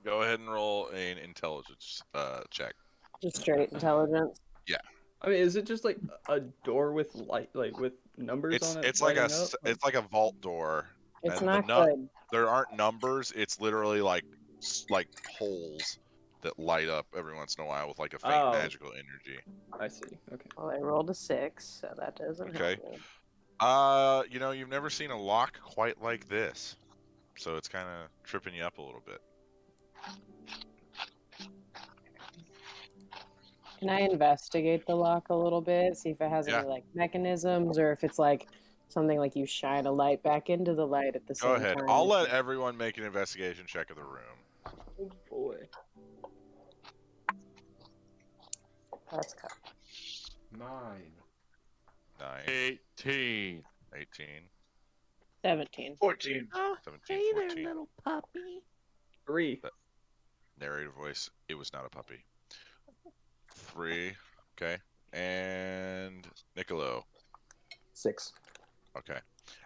Go ahead and roll an intelligence check. Just straight intelligence. Yeah. I mean, is it just like a door with light, like with numbers on it? It's like lighting up? it's like a vault door. It's and not good. There aren't numbers. It's literally like holes that light up every once in a while with like a faint magical energy. I see. Okay. Well, I rolled a 6, so that doesn't Okay. help me. You've never seen a lock quite like this, so it's kind of tripping you up a little bit. Can I investigate the lock a little bit? See if it has any like mechanisms, or if it's like something like you shine a light back into the light at the same Go time. ahead. I'll let everyone make an investigation check of the room. Oh boy. Let's go. 9. 18. 18. 17. 14. Oh, 17, hey 14. there, little puppy. 3. Narrator voice. It was not a puppy. 3. Okay. And Niccolo. 6. Okay.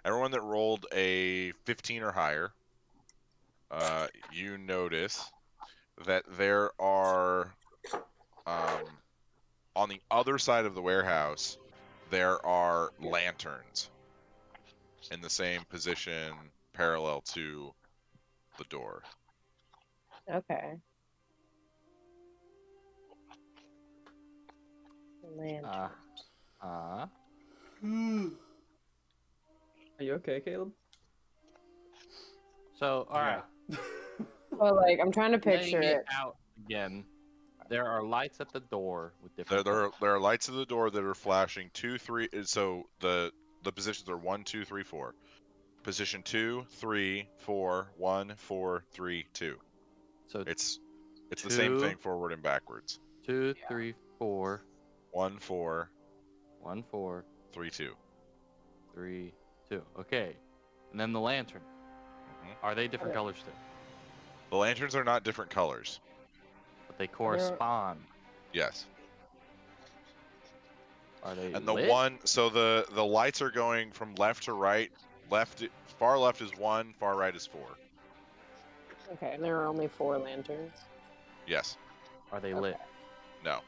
Everyone that rolled a 15 or higher, you notice that there are, on the other side of the warehouse, there are lanterns in the same position parallel to the door. Okay. Lantern. Are you okay, Caleb? So, all right. Well, like I'm trying to Laying picture it it. out again. There are lights at the door with different. There are lights at the door that are flashing 2, 3. So the positions are 1, 2, 3, 4. Position 2, 3, 4, 1, 4, 3, 2. So it's the same thing forward and backwards. 2, 3, 4. 1, 4. 1, 4. 3, 2. 3, 2. Okay. And then the lantern. Are they different colors too? The lanterns are not different colors. But they correspond. Yes. Are they And the lit? one, so the lights are going from left to right. Far left is 1, far right is 4. Okay, and there are only 4 lanterns. Yes. Are they lit? No.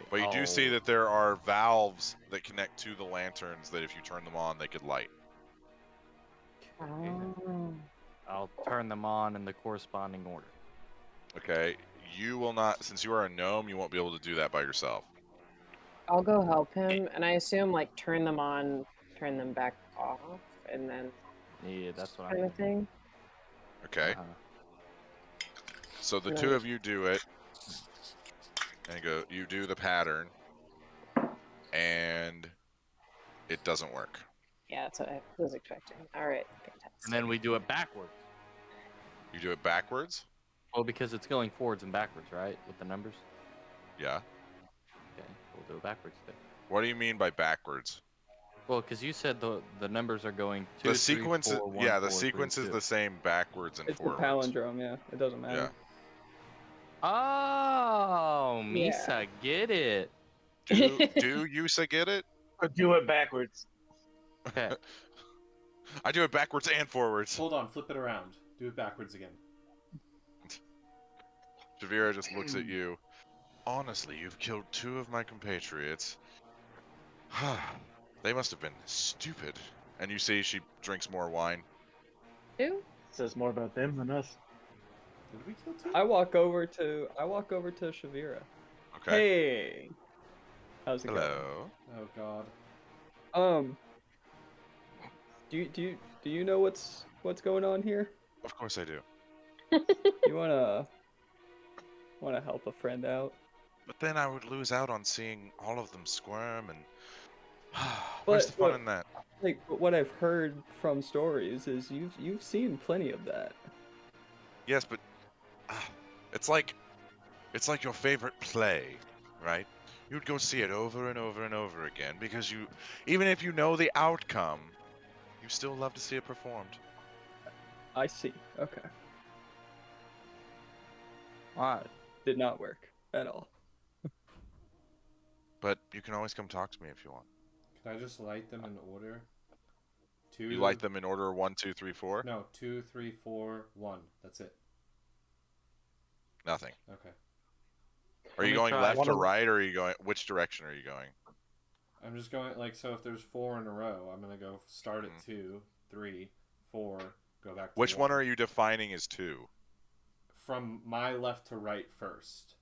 But you do see that there are valves that connect to the lanterns that if you turn them on, they could light. Oh. I'll turn them on in the corresponding order. Okay. You will not, since you are a gnome, you won't be able to do that by yourself. I'll go help him, and I assume like turn them on, turn them back off, and then Yeah, that's what kind of thing. Okay. So the two of you do it, and you do the pattern, and it doesn't work. Yeah, that's what I was expecting. All right, fantastic. And then we do it backwards. You do it backwards? Well, because it's going forwards and backwards, right? With the numbers? Yeah. Okay, we'll do it backwards then. What do you mean by backwards? Well, because you said the numbers are going 2, The 3, sequence, 4, 1, yeah, the 4, sequence 3, is 2. the same backwards and It's forwards. the palindrome, yeah. It doesn't matter. Oh, Misa, get it. Do Yusa get it? Or do it backwards. Okay. I do it backwards and forwards. Hold on, flip it around. Do it backwards again. Shavira just looks at you. Honestly, you've killed 2 of my compatriots. They must have been stupid. And you see she drinks more wine. Who? Says more about them than us. Did we kill 2? I walk over to Shavira. Okay. Hey. How's it Hello. Oh god. going? Do you know what's going on here? Of course I do. You wanna help a friend out? But then I would lose out on seeing all of them squirm and where's the fun in that? Like what I've heard from stories is you've seen plenty of that. Yes, but it's like your favorite play, right? You'd go see it over and over and over again because even if you know the outcome, you still love to see it performed. I see. Okay. Alright. Did not work at all. But you can always come talk to me if you want. Can I just light them in order? 2. You light them in order 1, 2, 3, 4? No, 2, 3, 4, 1. That's it. Nothing. Okay. Are you going left to right, or are you going? Which direction are you going? I'm just going like so. If there's 4 in a row, I'm gonna go start at 2, 3, 4, go back to Which one are you defining as 2? From my left to right first.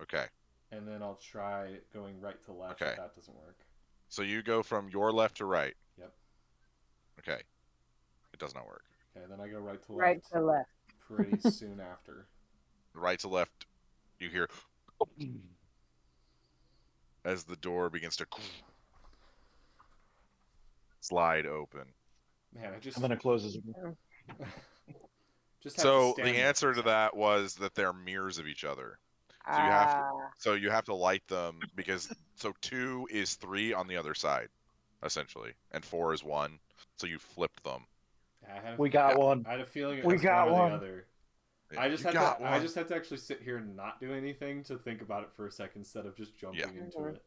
Okay. And then I'll try going right to left Okay. if that doesn't work. So you go from your left to right. Yep. Okay. It does not work. Okay, then I go right to left. Right to left. Pretty soon after. Right to left, you hear as the door begins to slide open. Man, I just And then it closes again. just have So to the stand there answer for a to second. that was that they're mirrors of each other. Ah, So you have to light them because 2 is 3 on the other side, essentially, and 4 is 1. So you flipped them. We got one. I had a feeling it We was got one or one. the other. Yeah, I just you had got to. I one. just had to actually sit here and not do anything to think about it for a second instead of just jumping into it.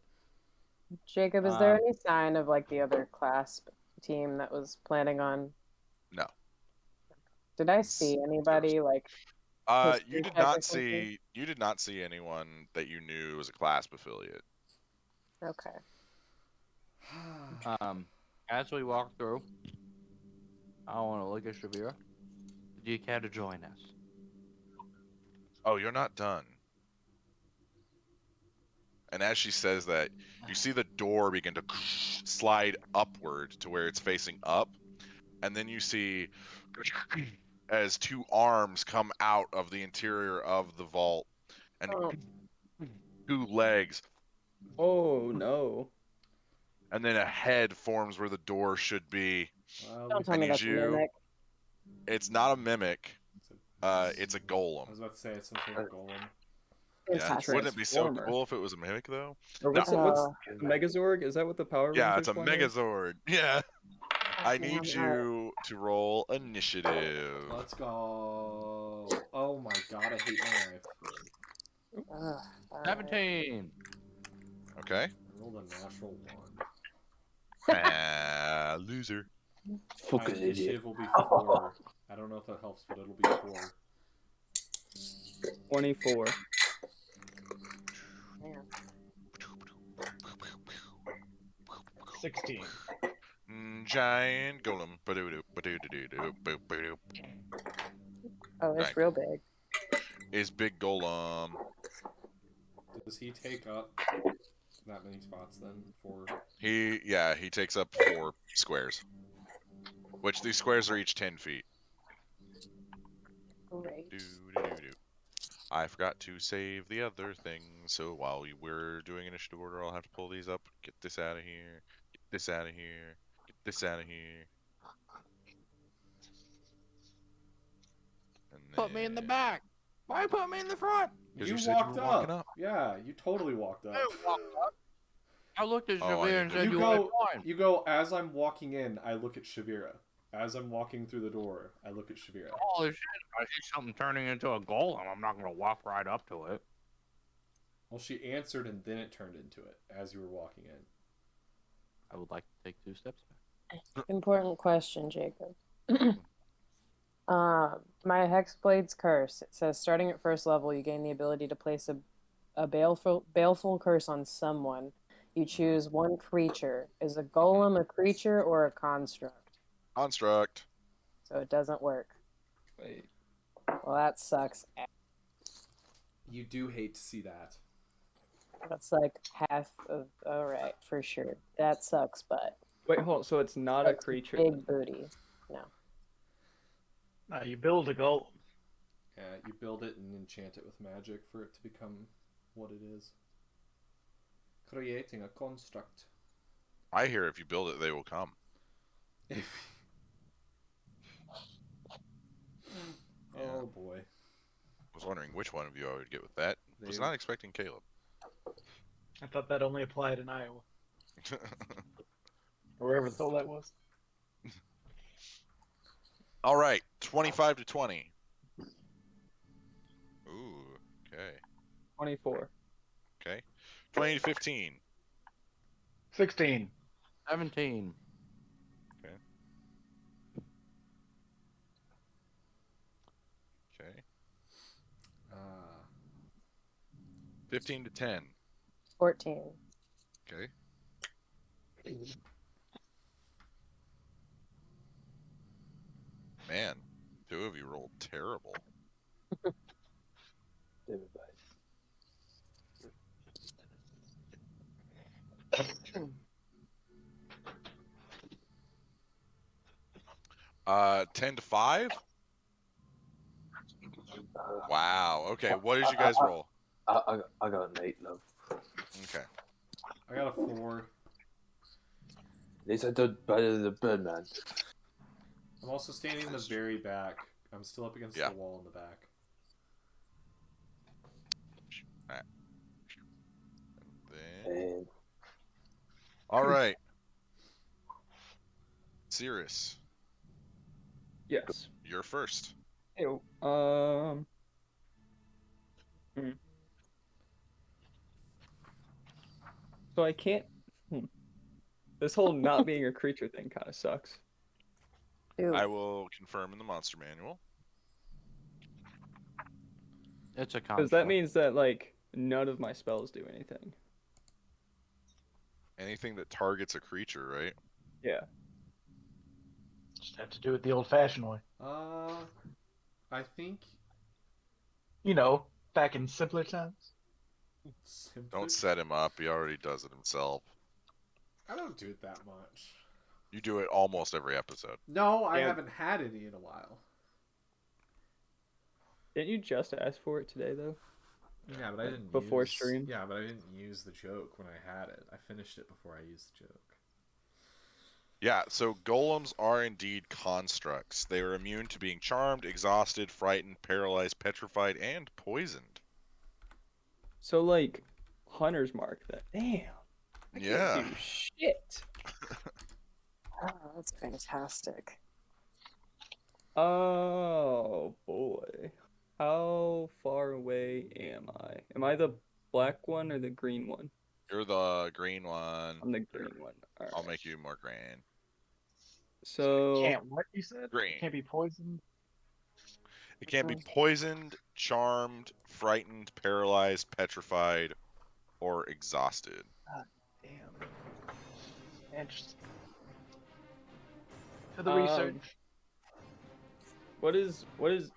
Jacob, is there any sign of like the other clasp team that was planning on? No. Did I see anybody like? history You did check or not something? see anyone that you knew was a clasp affiliate. Okay. As we walk through, I want to look at Shavira. Do you care to join us? Oh, you're not done. And as she says that, you see the door begin to slide upward to where it's facing up, and then you see as 2 arms come out of the interior of the vault, and 2 legs, Oh no. and then a head forms where the door should be. Don't tell And me that's a mimic. It's not a mimic. It's a golem. I was about to say it's some sort of golem. Yeah. Wouldn't it be so Transformer. cool if it was a mimic though? Or what's No. what's a Megazord? Is that what the Power Yeah, Rangers it's a one is? Megazord. Yeah. I damn, need you to roll initiative. Let's go. Oh my god, I hate my life. 17. Okay. I rolled a natural 1. Loser. Fucking My initiative idiot. will be 4. I don't know if that helps, but it'll be 4. 24. 16. Giant golem. Oh, it's real big. Is big golem. Does he take up that many spots then? 4. He takes up 4 squares. Which these squares are each 10 feet. Great. I forgot to save the other thing, so while we're doing initiative order, I'll have to pull these up. Get this out of here. Get this out of here. Get this out of here. And Put me in the back. Why put me in the front? You said walked were walking up. Yeah, you totally walked up. I looked at Oh, Shavira and said You you go, were fine. you go, as I'm walking in, I look at Shavira. As I'm walking through the door, I look at Shavira. Holy shit, I see something turning into a golem. I'm not going to walk right up to it. Well, she answered and then it turned into it as you were walking in. I would like to take 2 steps back. Important question, Jacob. My Hexblade's curse. It says starting at first level, you gain the ability to place a baleful curse on someone. You choose one creature. Is a golem a creature or a construct? Construct. So it doesn't work. Wait. Well, that sucks. You do hate to see that. That's like half of. All right, for sure. That sucks, but. Wait, hold on. So it's not a creature. Big booty. No. You build a golem. Yeah, you build it and enchant it with magic for it to become what it is. Creating a construct. I hear if you build it, they will come. Oh boy. I was wondering which one of you I would get with that. Was They- not expecting Caleb. I thought that only applied in Iowa. Or wherever the hell that was. All right, 25 to 20. Ooh, okay. 24. Okay. 20 to 15. 16. 17. Okay. Okay. 15 to 10. 14. Okay. Man, 2 of you rolled terrible. Uh, 10 to 5? Wow. Okay, what did you guys roll? I got an 8, love. Okay. I got a 4. At least I did better than the Birdman. I'm also standing in the very back. I'm still up against the wall in the back. Then... All right. Cirrus. Yes. You're first. Ew. So I can't. This whole not being a creature thing kind of sucks. Ew. I will confirm in the monster manual. It's a Because construct. that means that like none of my spells do anything. Anything that targets a creature, right? Yeah. Just have to do it the old-fashioned way. I think. You know, back in simpler times. Don't set him up. He already does it himself. I don't do it that much. You do it almost every episode. No, I haven't had any in a while. Didn't you just ask for it today though? Yeah, but I didn't before stream. Yeah, but I didn't use the joke when I had it. I finished it before I used the joke. Yeah, so golems are indeed constructs. They are immune to being charmed, exhausted, frightened, paralyzed, petrified, and poisoned. So like, Hunter's Mark that. Damn. I Yeah. can't do shit. Oh, that's fantastic. Oh boy. How far away am I? Am I the black one or the green one? You're the green one. I'm the green one. All right. I'll make you more green. So Can't what you said? Green. Can't be poisoned. It can't be poisoned, charmed, frightened, paralyzed, petrified, or exhausted. God damn. Interesting. To the research. What is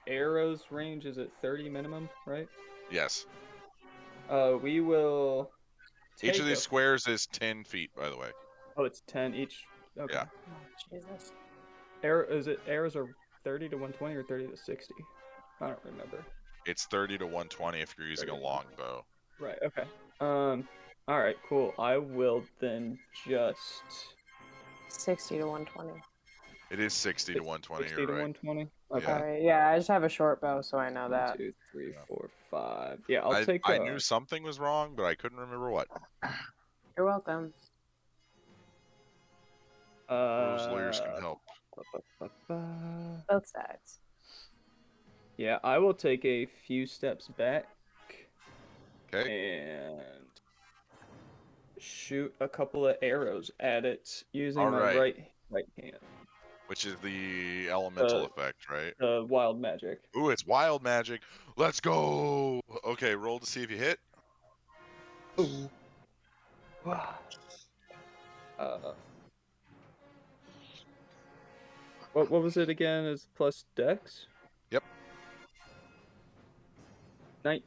arrows range? Is it 30 minimum, right? Yes. We will. Each of take these a- squares is 10 feet, by the way. Oh, it's 10 each. Okay. Yeah. Oh, Jesus. Arrows are 30 to 120 or 30 to 60? I don't remember. It's 30 to 120 if you're using a 30. longbow. Right. Okay. All right. Cool. I will then just 60 to 120. It is 60 to 120. 60 You're to right. 120. Okay. Yeah. Alright, yeah, I just have a short bow, so I know 1, that. 2, 3, 4, 5. Yeah, I'll take. I knew something was wrong, but I couldn't remember what. You're welcome. Those lawyers can help. Both sides. Yeah, I will take a few steps back. Okay. And shoot a couple of arrows at it using All my right. right hand. Which is the elemental effect, right? Wild magic. Ooh, it's wild magic. Let's go. Okay, roll to see if you hit. Ooh. What was it again? Is plus dex? Yep. It's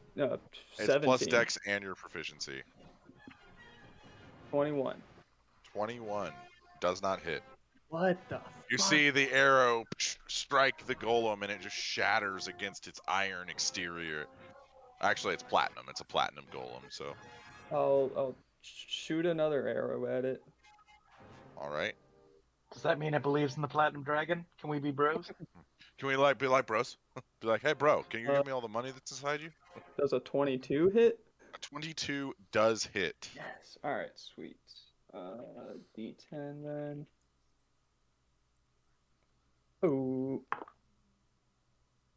17. Plus 17. dex and your proficiency. 21. 21 does not hit. What the? You see the arrow strike the golem and it just shatters against its iron exterior. Actually, it's platinum. It's a platinum golem, so. I'll shoot another arrow at it. All right. Does that mean it believes in the platinum dragon? Can we be bros? Can we be like bros? Be like, hey bro, can you give me all the money that's inside you? Does a 22 hit? A 22 does hit. Yes. All right, sweet. D10 then. Ooh.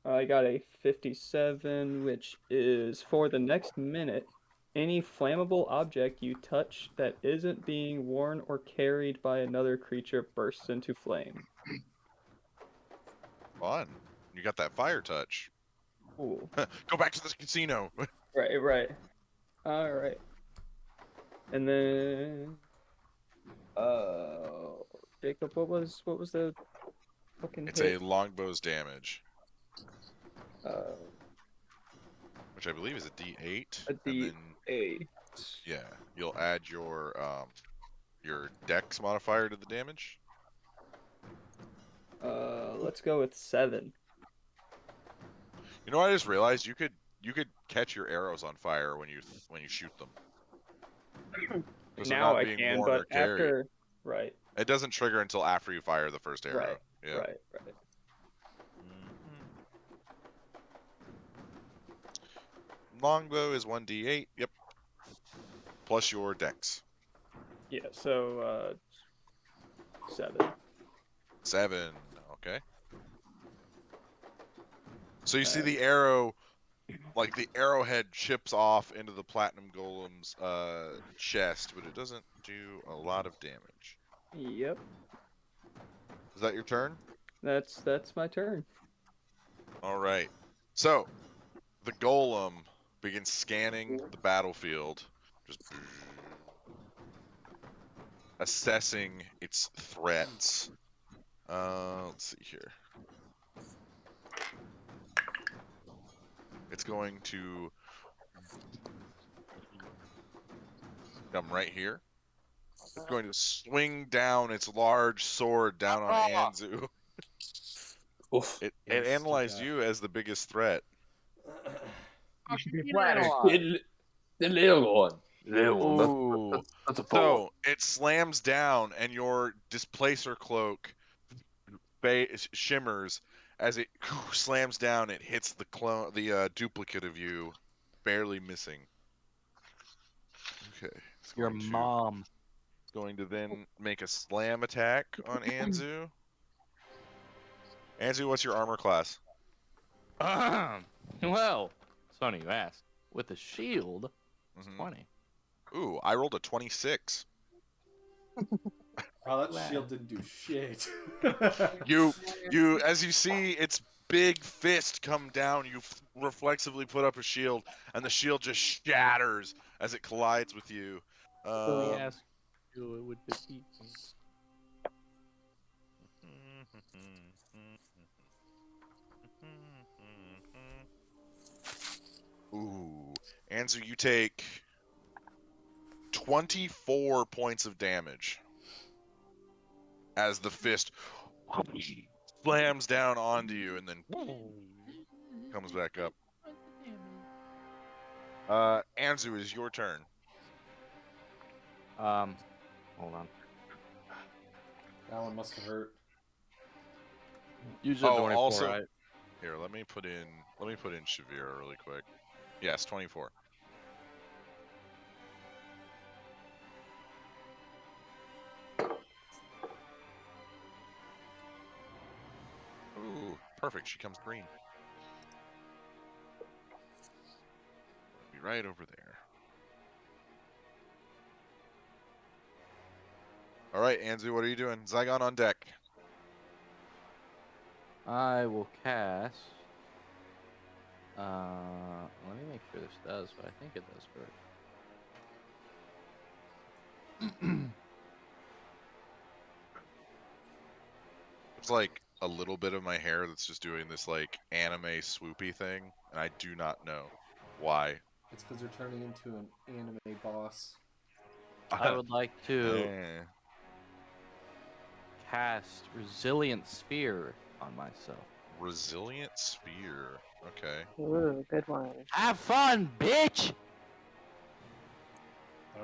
I got a 57, which is for the next minute. Any flammable object you touch that isn't being worn or carried by another creature bursts into flame. Fun. You got that fire touch. Ooh. Go back to the casino. Right. All right. And then, Jacob, what was the fucking? It's hit? a longbow's damage, Uh, which I believe is a D8. a and then, D8. yeah, you'll add your Dex modifier to the damage. Let's go with 7. You know, I just realized you could catch your arrows on fire when you shoot them. Now I can, but after right. It doesn't trigger until after you fire the first arrow. Right. Yeah. Right. Longbow is 1d8. Yep. Plus your dex. Yeah. So 7. 7. Okay. So you see the arrow, like the arrowhead chips off into the platinum golem's chest, but it doesn't do a lot of damage. Yep. Is that your turn? That's my turn. All right. So the golem begins scanning the battlefield, just assessing its threats. Let's see here. It's going to come right here. It's going to swing down its large sword down on Anzu. Oof. It analyzed you as the biggest threat. You should be flattered. The little one. Ooh. That's a So it slams down, and your displacer cloak shimmers as it slams down. It hits the duplicate of you, barely missing. Okay. Your mom. It's going to then make a slam attack on Anzu. Anzu, what's your armor class? Well, it's funny you asked. With the shield, it's 20. Ooh, I rolled a 26. Oh, that shield didn't do shit. You, as you see its big fist come down, you reflexively put up a shield, and the shield just shatters as it collides with you. So he asked you it would defeat me. Ooh, Anzu, you take 24 points of damage as the fist slams down onto you and then comes back up. Anzu, is your turn. Hold on. That one must have hurt. Usually 24, also, right? Here, let me put in Shavira really quick. Yes, 24. Ooh, perfect. She comes green. Be right over there. All right, Anzu, what are you doing? Zygon on deck. I will cast. Let me make sure this does what I think it does first. It's like a little bit of my hair that's just doing this like anime swoopy thing, and I do not know why. It's because they're turning into an anime boss. I would like to Yeah. cast Resilient Sphere on myself. Resilient Sphere. Okay. Ooh, good one. Have fun, bitch! I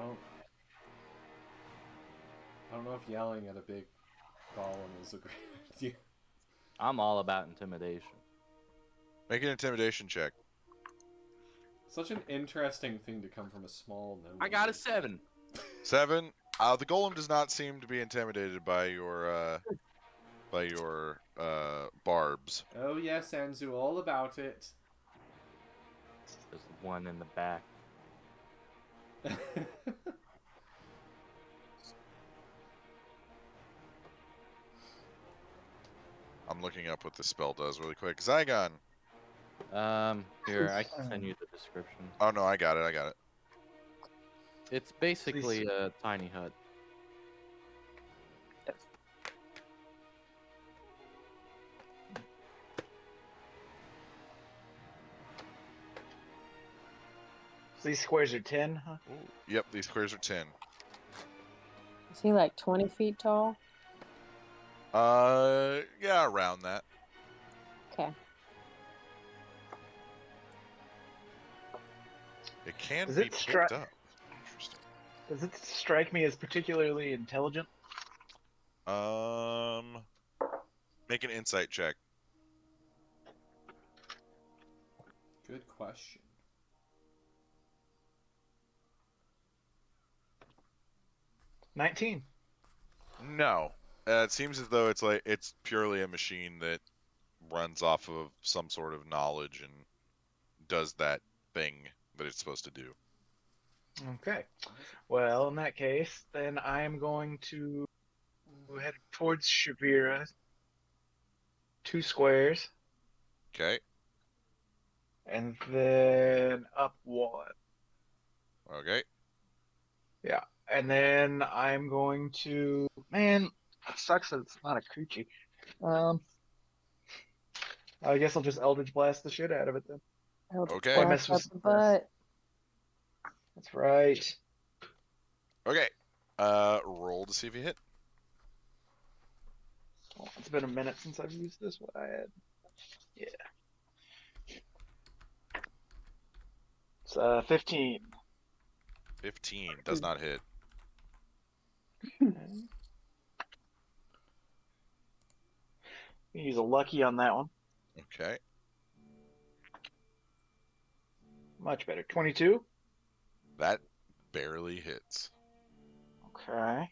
don't know if yelling at a big golem is a great idea. I'm all about intimidation. Make an intimidation check. Such an interesting thing to come from a small nobody. I got a 7. 7. The golem does not seem to be intimidated by your barbs. Oh yes, Anzu, all about it. There's one in the back. I'm looking up what this spell does really quick. Zygon. Here, I can send you the description. Oh no, I got it. It's basically a tiny hut. So these squares are 10, huh? Ooh, yep, these squares are 10. Is he like 20 feet tall? Yeah, around that. Okay. It can Does be it picked up. Interesting. Does it strike me as particularly intelligent? Make an insight check. Good question. $19. No. It seems as though it's purely a machine that runs off of some sort of knowledge and does that thing that it's supposed to do. Okay. Well, in that case, then I am going to head towards Shavira. 2 squares, Okay. and then up 1. Okay. Yeah. And then I'm going to... Man, it sucks that it's not a coochie. I guess I'll just Eldritch Blast the shit out of it then. Eldritch Okay. Blast up the butt. That's right. Okay. Roll to see if you hit. Well, it's been a minute since I've used this. What I had. Yeah. It's 15. 15 does not hit. Use a lucky on that one. Okay. Much better. 22. That barely hits. Okay.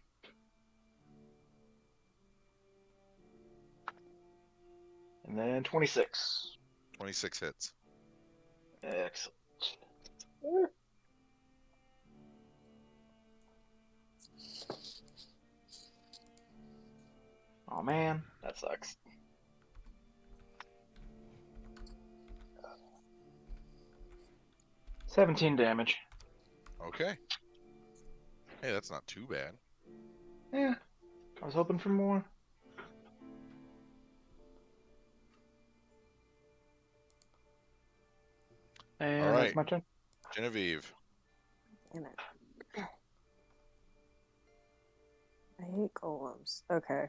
And then 26. 26 hits. Excellent. Oh man, that sucks. $17 damage. Okay. Hey, that's not too bad. Yeah, I was hoping for more. And All right. that's my turn. Genevieve. Damn it. I hate golems. Okay.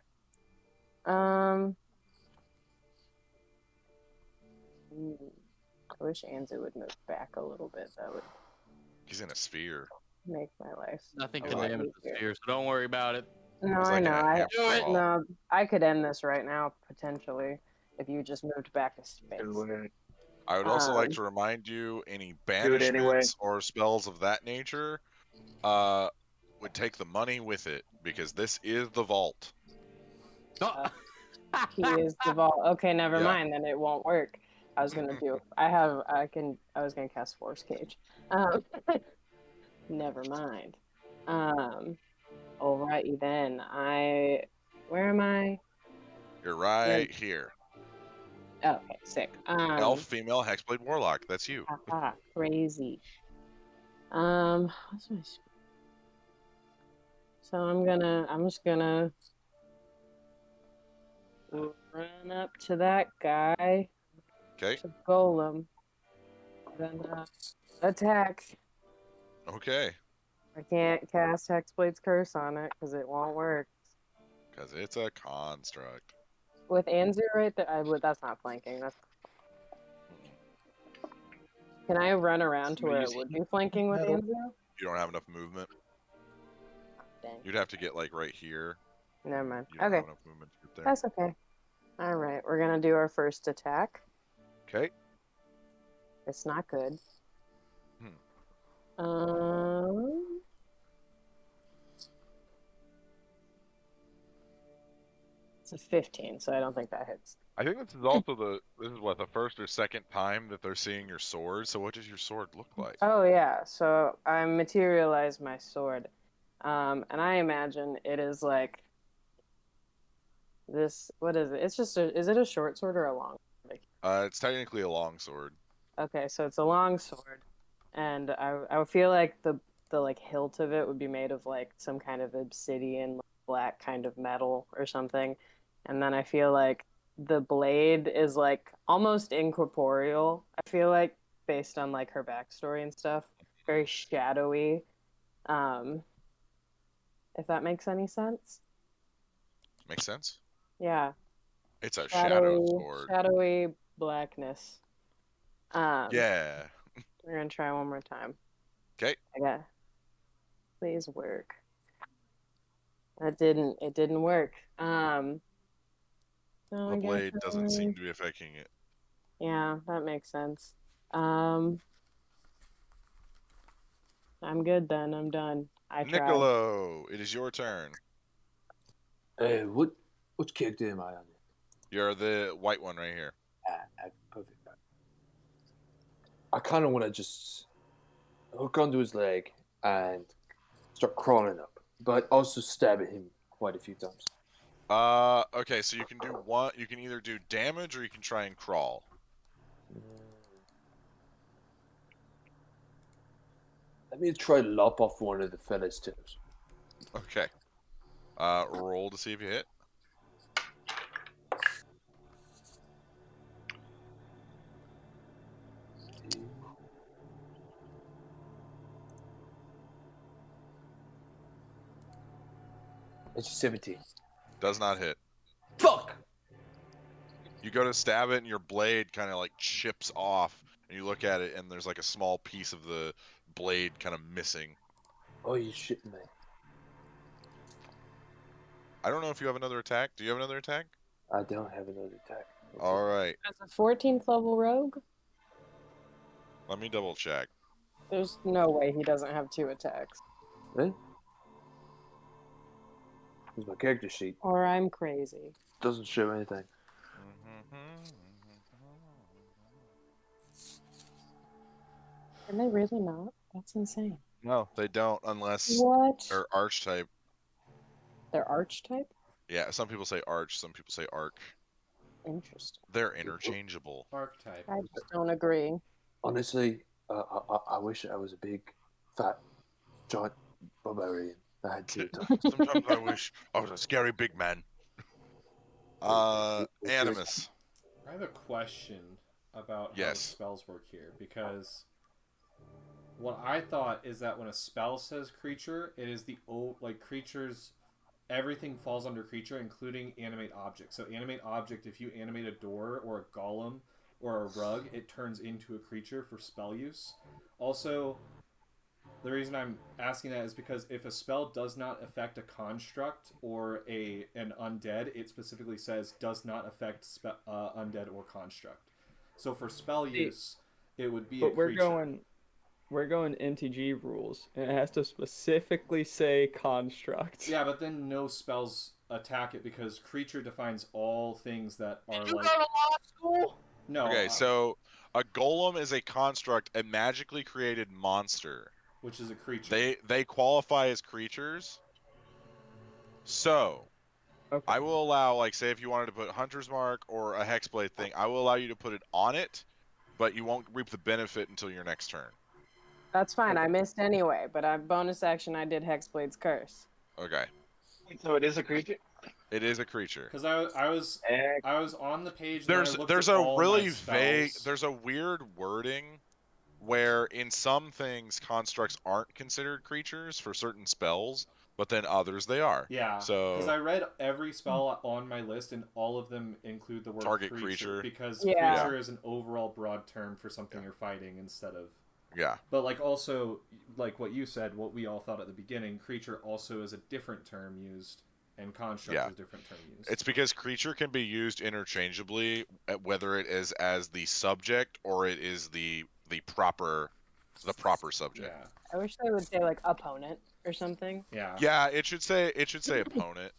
I wish Anzu would move back a little bit. That would He's in a sphere. make my life Nothing a can lot damage the easier. sphere, so don't worry about it. No, He's I like in know. a half Do it. ball. No, I could end this right now potentially if you just moved back a space. I would also like to remind you, any it banishments anyway. or spells of that nature would take the money with it, because this is the vault. He is the vault. Okay, never Yeah. mind. Then it won't work. I was gonna do. I was gonna cast Force Cage. Never mind. Alrighty then. Where am I? You're right here. Okay, sick. Elf, female, hexblade, warlock. That's you. Haha, crazy. What's my So I'm just gonna run up to that guy. Okay. To golem. Gonna attack. Okay. I can't cast Hexblade's Curse on it because it won't work. Because it's a construct. With Anzu right there, that's not flanking. Can I run around to where it would be flanking with Anzu? You don't have enough movement. Dang. You'd have to get like right here. Never mind. You don't Okay. have enough movement to get there. That's okay. Alright, we're gonna do our first attack. Okay. It's not good. It's a 15, so I don't think that hits. I think this is also this is what, the first or second time that they're seeing your sword. So what does your sword look like? Oh yeah, so I materialized my sword. And I imagine it is like this. What is it? It's just is it a short sword or a long sword? It's technically a long sword. Okay, so it's a long sword, and I would feel like the like hilt of it would be made of like some kind of obsidian, black kind of metal or something, and then I feel like the blade is like almost incorporeal. I feel like based on like her backstory and stuff, very shadowy. If that makes any sense. Makes sense? Yeah. It's a shadow sword. Shadowy blackness. Yeah. We're gonna try one more time. Okay. I got. Please work. It didn't work. So The I guess, blade doesn't seem to be affecting it. yeah, that makes sense. I'm good then. I'm done. I tried. Niccolo, it is your turn. Hey, which character am I on? You're the white one right here. Perfect. I kind of want to just hook onto his leg and start crawling up, but also stabbing him quite a few times. Okay, so you can do one. You can either do damage or you can try and crawl. Let me try to lop off one of the fella's toes. Okay. Roll to see if you hit. It's 17. Does not hit. Fuck! You go to stab it and your blade kind of like chips off, and you look at it and there's like a small piece of the blade kind of missing. Oh, you shitting me. I don't know if you have another attack. Do you have another attack? I don't have another attack. All right. As a 14th level rogue, Let me double check. there's no way he doesn't have 2 attacks. Eh? Here's my character sheet. Or I'm crazy. Doesn't show anything. Can they really not? That's insane. No, they don't unless What? they're archetype. They're archetype? Yeah, some people say arch, some people say arc. Interesting. They're interchangeable. Archetype. I just don't agree. Honestly, I wish I was a big, fat, giant barbarian that had 2 attacks. Sometimes I wish I was a scary big man. Animus. I have a question about how the Yes. spells work here, because what I thought is that when a spell says creature, it is the old, like, creatures, everything falls under creature, including animate object. So animate object, if you animate a door or a golem or a rug, it turns into a creature for spell use. Also, the reason I'm asking that is because if a spell does not affect a construct or an undead, it specifically says does not affect undead or construct. So for spell use, it would be a But creature. we're going MTG rules, and it has to specifically say construct. Yeah, but then no spells attack it because creature defines all things that are You like. go to law school? No. Okay, so a golem is a construct, a magically created monster. Which is a creature. They qualify as creatures. So, Okay. I will allow, like, say if you wanted to put Hunter's Mark or a Hexblade thing, I will allow you to put it on it, but you won't reap the benefit until your next turn. That's fine. I missed anyway, but I bonus action I did Hexblade's Curse. Okay. So it is a creature. It is a creature. Because I was on the page. There's and I looked there's at a all really my vague, spells. there's a weird wording where in some things constructs aren't considered creatures for certain spells, but then others they are. Yeah. So because I read every spell on my list, and all of them include the word Target creature. because Yeah. creature is an overall broad term for something you're fighting instead of. yeah. But like also like what you said, what we all thought at the beginning, creature also is a different term used, and construct Yeah. is a different term used. It's because creature can be used interchangeably, whether it is as the subject or it is the proper subject. Yeah. I wish they would say like opponent or something. Yeah. Yeah, it should say opponent.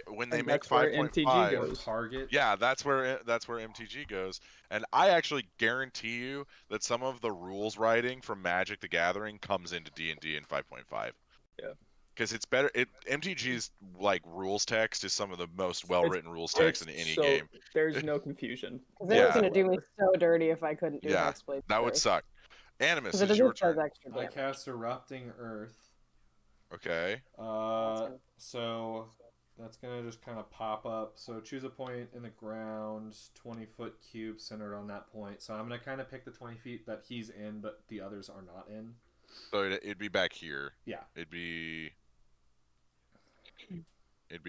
When they And make that's where 5.5, MTG Or goes. target. yeah, that's where MTG goes. And I actually guarantee you that some of the rules writing from Magic the Gathering comes into D&D in 5.5. Yeah. Because it's better. MTG's like rules text is some of the most well-written rules text in any so, game. There's no confusion. 'Cause it Yeah. was gonna do me so dirty if I couldn't do Yeah, Hexblade's that would Curse. suck. Animus, Because it's it your just does turn. extra I damage. cast Erupting Earth. Okay. So that's gonna just kind of pop up. So choose a point in the ground, 20-foot cube centered on that point. So I'm gonna kind of pick the 20 feet that he's in, but the others are not in. So it'd be back here. Yeah. It'd be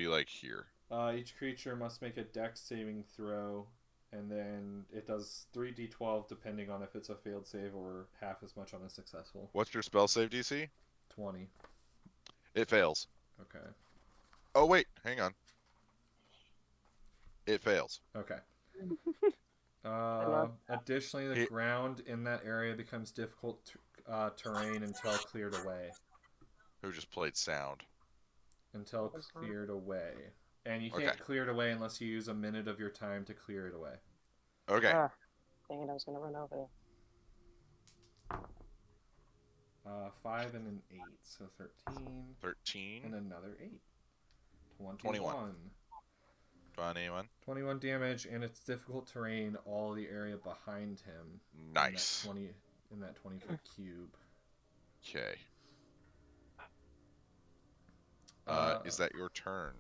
like here. Each creature must make a dex saving throw and then it does 3d12 depending on if it's a failed save or half as much on a successful. What's your spell save DC? 20. It fails. Okay. Oh wait, hang on. It fails. Okay. Additionally, the ground in that area becomes difficult terrain until cleared away. Who just played sound? Until cleared away. And you can't clear it away unless you use a minute of your time to clear it away. Okay. Dang it, I was going to run over. 5 and an 8, so 13. 13. And another 8. 21. 21 damage, and it's difficult terrain, all the area behind him. Nice. In that 20-foot cube. Okay. Is that your turn?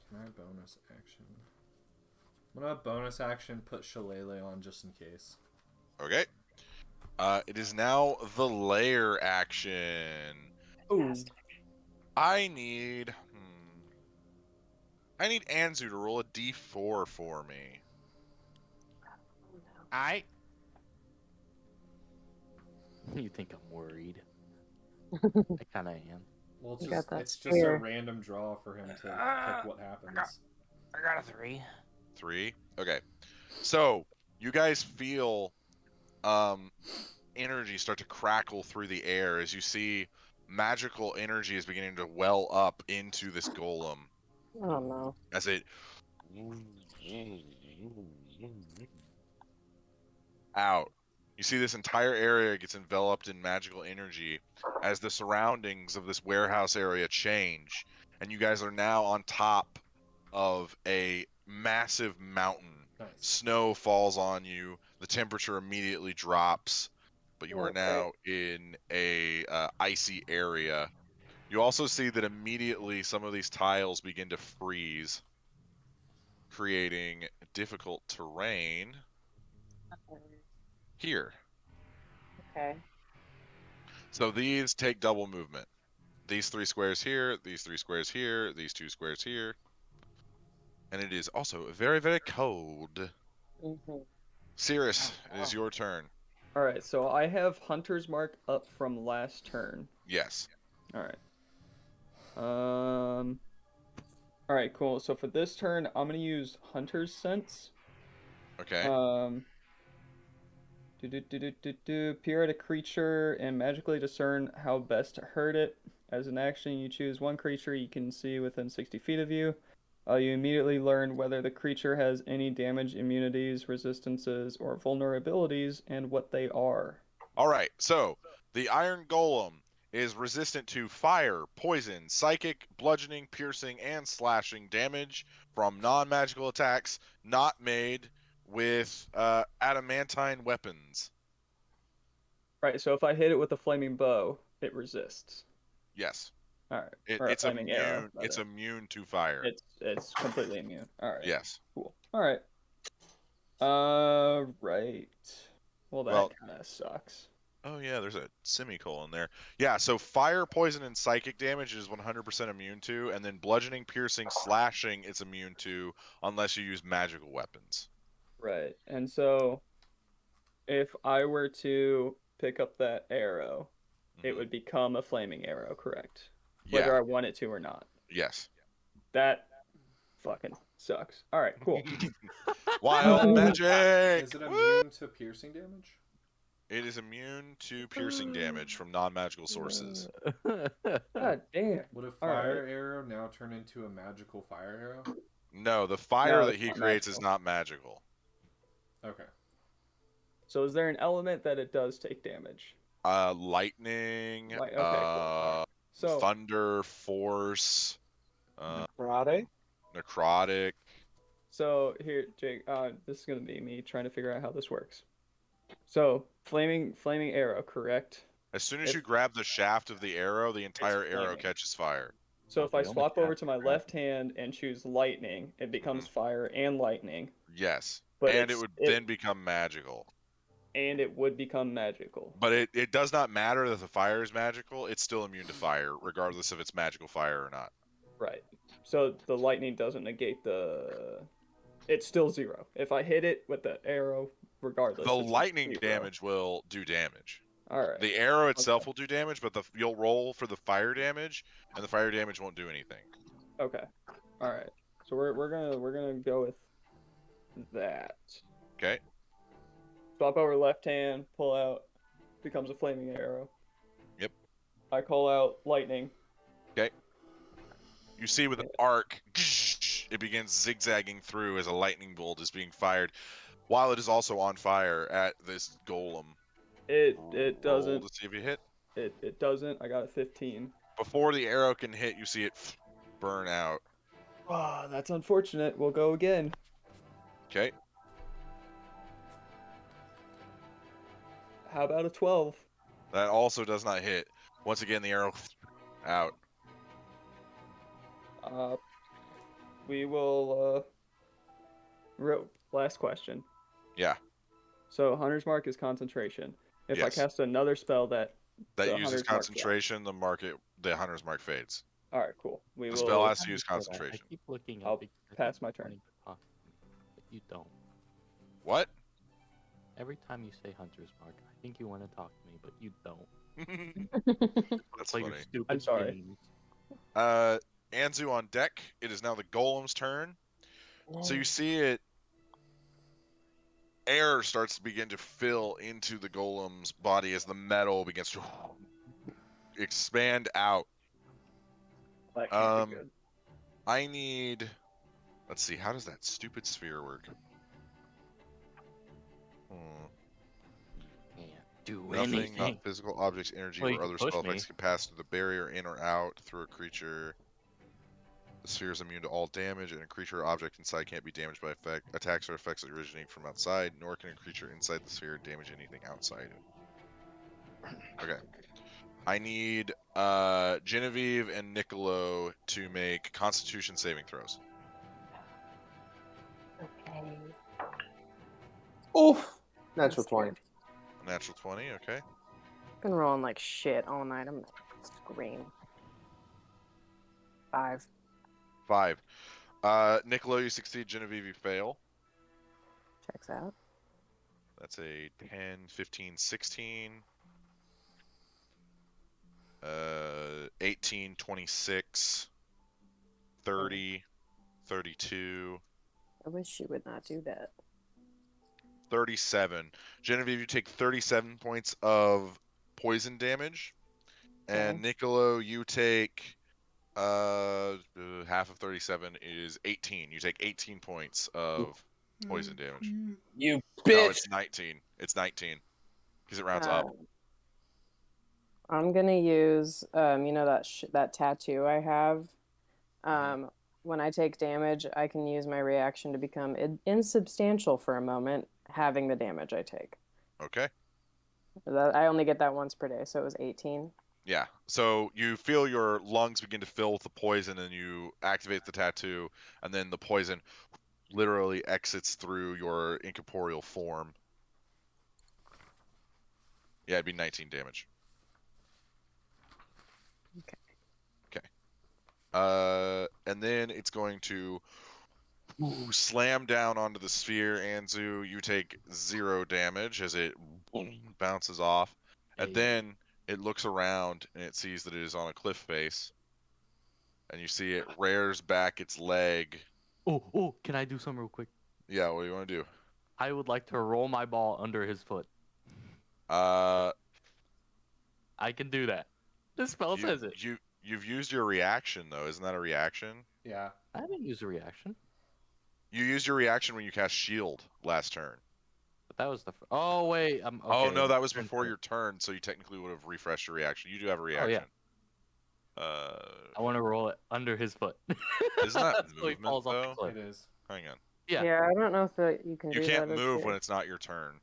Can I bonus action? I'm gonna bonus action put Shillelagh on just in case. Okay. It is now the lair action. Ooh. I need Anzu to roll a d4 for me. You think I'm worried? I kind of am. Well, it's just a random draw for him to pick what happens. I got a 3. 3? Okay. So, you guys feel energy start to crackle through the air as you see magical energy is beginning to well up into this golem. Oh no. As it out. You see this entire area gets enveloped in magical energy as the surroundings of this warehouse area change. And you guys are now on top of a massive mountain. Nice. Snow falls on you. The temperature immediately drops. But you are now in a icy area. You also see that immediately some of these tiles begin to freeze, creating difficult terrain here. Okay. So these take double movement. These 3 squares here, these 3 squares here, these 2 squares here. And it is also very, very cold. Cirrus, it is your turn. Alright, so I have Hunter's Mark up from last turn. Yes. Alright. Alright, cool. So for this turn, I'm gonna use Hunter's Sense. Okay. Peer at a creature and magically discern how best to hurt it. As an action, you choose one creature you can see within 60 feet of you. You immediately learn whether the creature has any damage, immunities, resistances, or vulnerabilities, and what they are. Alright, so the Iron Golem is resistant to fire, poison, psychic, bludgeoning, piercing, and slashing damage from non-magical attacks not made with adamantine weapons. Right, so if I hit it with a flaming bow, it resists. Yes. Alright. It's immune. Arrow, it's immune to fire. It's completely immune. Alright. Yes. Cool. Alright. Right. Well, that kind of sucks. Oh yeah, there's a semicolon there. Yeah, so fire, poison, and psychic damage is 100% immune to, and then bludgeoning, piercing, slashing it's immune to unless you use magical weapons. Right. And so if I were to pick up that arrow, it would become a flaming arrow, correct? Yeah. Whether I want it to or not. Yes. That fucking sucks. Alright, cool. Wild magic! Is it immune to piercing damage? It is immune to piercing damage from non-magical sources. God damn. Would a fire arrow now turn into a magical fire arrow? No, the fire that he creates is not magical. Okay. So is there an element that it does take damage? Lightning, Okay, cool. So thunder, force, necrotic. So here, Jake, this is gonna be me trying to figure out how this works. So flaming arrow, correct? As soon as you grab the shaft of the arrow, the entire arrow catches fire. So if I swap over to my left hand and choose lightning, it becomes fire and lightning. Yes, but and it would then become magical. And it would become magical. But it does not matter that the fire is magical. It's still immune to fire, regardless if it's magical fire or not. Right. So the lightning doesn't negate the it's still 0. If I hit it with the arrow, regardless. The it's lightning 0. damage will do damage. All right. The arrow itself will do damage, but you'll roll for the fire damage, and the fire damage won't do anything. Okay. All right. So we're gonna go with that. Okay. Swap over left hand, pull out, becomes a flaming arrow. Yep. I call out lightning. Okay. You see with an arc, it begins zigzagging through as a lightning bolt is being fired, while it is also on fire at this golem. It doesn't. Roll to see if you hit. It doesn't. I got a 15. Before the arrow can hit, you see it burn out. Ah, that's unfortunate. We'll go again. Okay. How about a 12? That also does not hit. Once again, the arrow out. We will. Last question. Yeah. So Hunter's Mark is concentration. If I Yes. cast another spell that the That uses Hunter's Mark concentration, the Hunter's Mark fades. all right, cool. We The will. spell has to use I concentration. keep looking I'll up because I pass keep my turn. wanting to talk to you, but you don't. What? Every time you say Hunter's Mark, I think you want to talk to me, but you don't. That's Play your funny. stupid I'm sorry. games. Anzu on deck. It is now the golem's turn. So you see it. Air starts to begin to fill into the golem's body as the metal begins to expand out. That can't be good. I need. Let's see. How does that stupid sphere work? Can't do Nothing, anything. not physical objects, energy, Well, you or can other push spell me. effects can pass through the barrier in or out through a creature. The sphere is immune to all damage, and a creature or object inside can't be damaged by attacks or effects originating from outside, nor can a creature inside the sphere damage anything outside. Okay. I need Genevieve and Niccolo to make Constitution saving throws. Okay. Oof. Natural 20. Natural 20, okay. Been rolling like shit all night. I'm gonna scream. 5. 5. Niccolo, you succeed. Genevieve, you fail. Checks out. That's a 10, 15, 16. 18, 26, 30, 32, I wish she would not do that. 37. Genevieve, you take 37 points of poison damage. And Okay. Niccolo, you take half of 37 is 18. You take 18 points of poison damage. You No, bitch. it's 19. It's 19. Because it rounds up. I'm gonna use, you know that tattoo I have. When I take damage, I can use my reaction to become insubstantial for a moment, having the damage I take. Okay. I only get that once per day, so it was 18. Yeah. So you feel your lungs begin to fill with the poison, and you activate the tattoo, and then the poison literally exits through your incorporeal form. Yeah, it'd be 19 damage. Okay. And then it's going to slam down onto the sphere. Anzu, you take 0 damage as it bounces off. And then it looks around and it sees that it is on a cliff face. And you see it rears back its leg. Oh, can I do something real quick? Yeah, what do you want to do? I would like to roll my ball under his foot. Uh, I can do that. This spell says it. You've used your reaction, though. Isn't that a reaction? Yeah. I didn't use a reaction. You used your reaction when you cast shield last turn. But that was the... Oh, wait. Okay. Oh, no, that was before your turn, so you technically would have refreshed your reaction. You do have a reaction. I want to roll it under his foot. Isn't that So he movement, falls off the though? cliff. It is. Hang on. Yeah. I don't know if you can You do can't that. move when it's not your turn.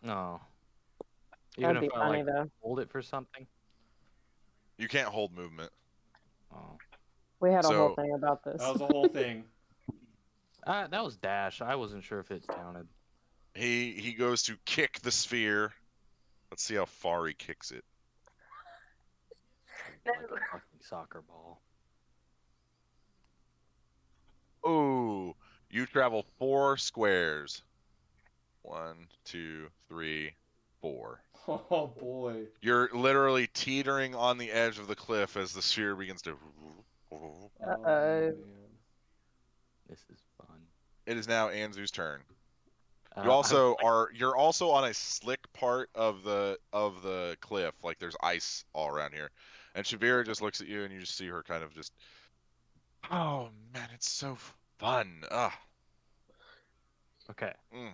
No. That'd Even be if I funny, though. hold it for something. You can't hold movement. Oh. We had a whole So- thing about this. That was the whole thing. That was dash. I wasn't sure if it counted. He goes to kick the sphere. Let's see how far he kicks it. Like a fucking soccer ball. Oh, You travel 4 squares. 1, 2, 3, 4. Oh boy. You're literally teetering on the edge of the cliff as the sphere begins to. Oh, Uh-oh. man. This is fun. It is now Anzu's turn. Uh, You also are. You're also on a slick part of the cliff. Like there's ice all around here, and Shavira just looks at you, and you just see her kind of just. Oh man, it's so fun. Okay. Mm.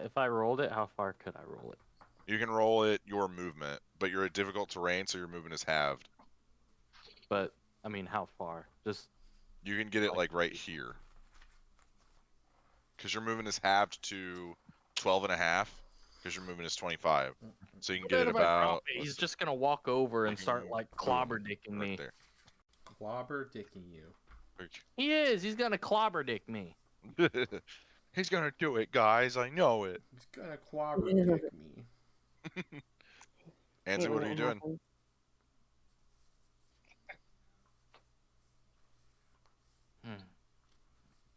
If I rolled it, how far could I roll it? You can roll it your movement, but you're at difficult terrain, so your movement is halved. But I mean, how far? Just You can get it like right here. Because your movement is halved to 12 and a half, because your movement is 25. So you can get it What if I drop about. it? He's just gonna walk over and start like clobber dicking right me. there. Clobber dicking you. He is. He's gonna clobber dick me. He's gonna do it, guys. I know it. He's gonna clobber dick me. Anzu, what are you doing?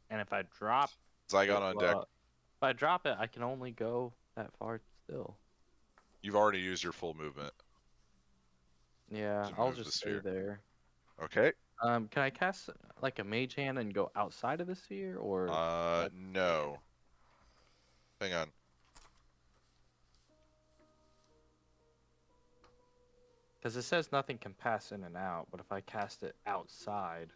And if I drop Zygon on deck. If I drop it, I can only go that far still. You've already used your full movement. Yeah, To I'll move the just stay sphere. there. Okay. Can I cast like a mage hand and go outside of the sphere, or? No. Hang on. Because it says nothing can pass in and out, but if I cast it outside.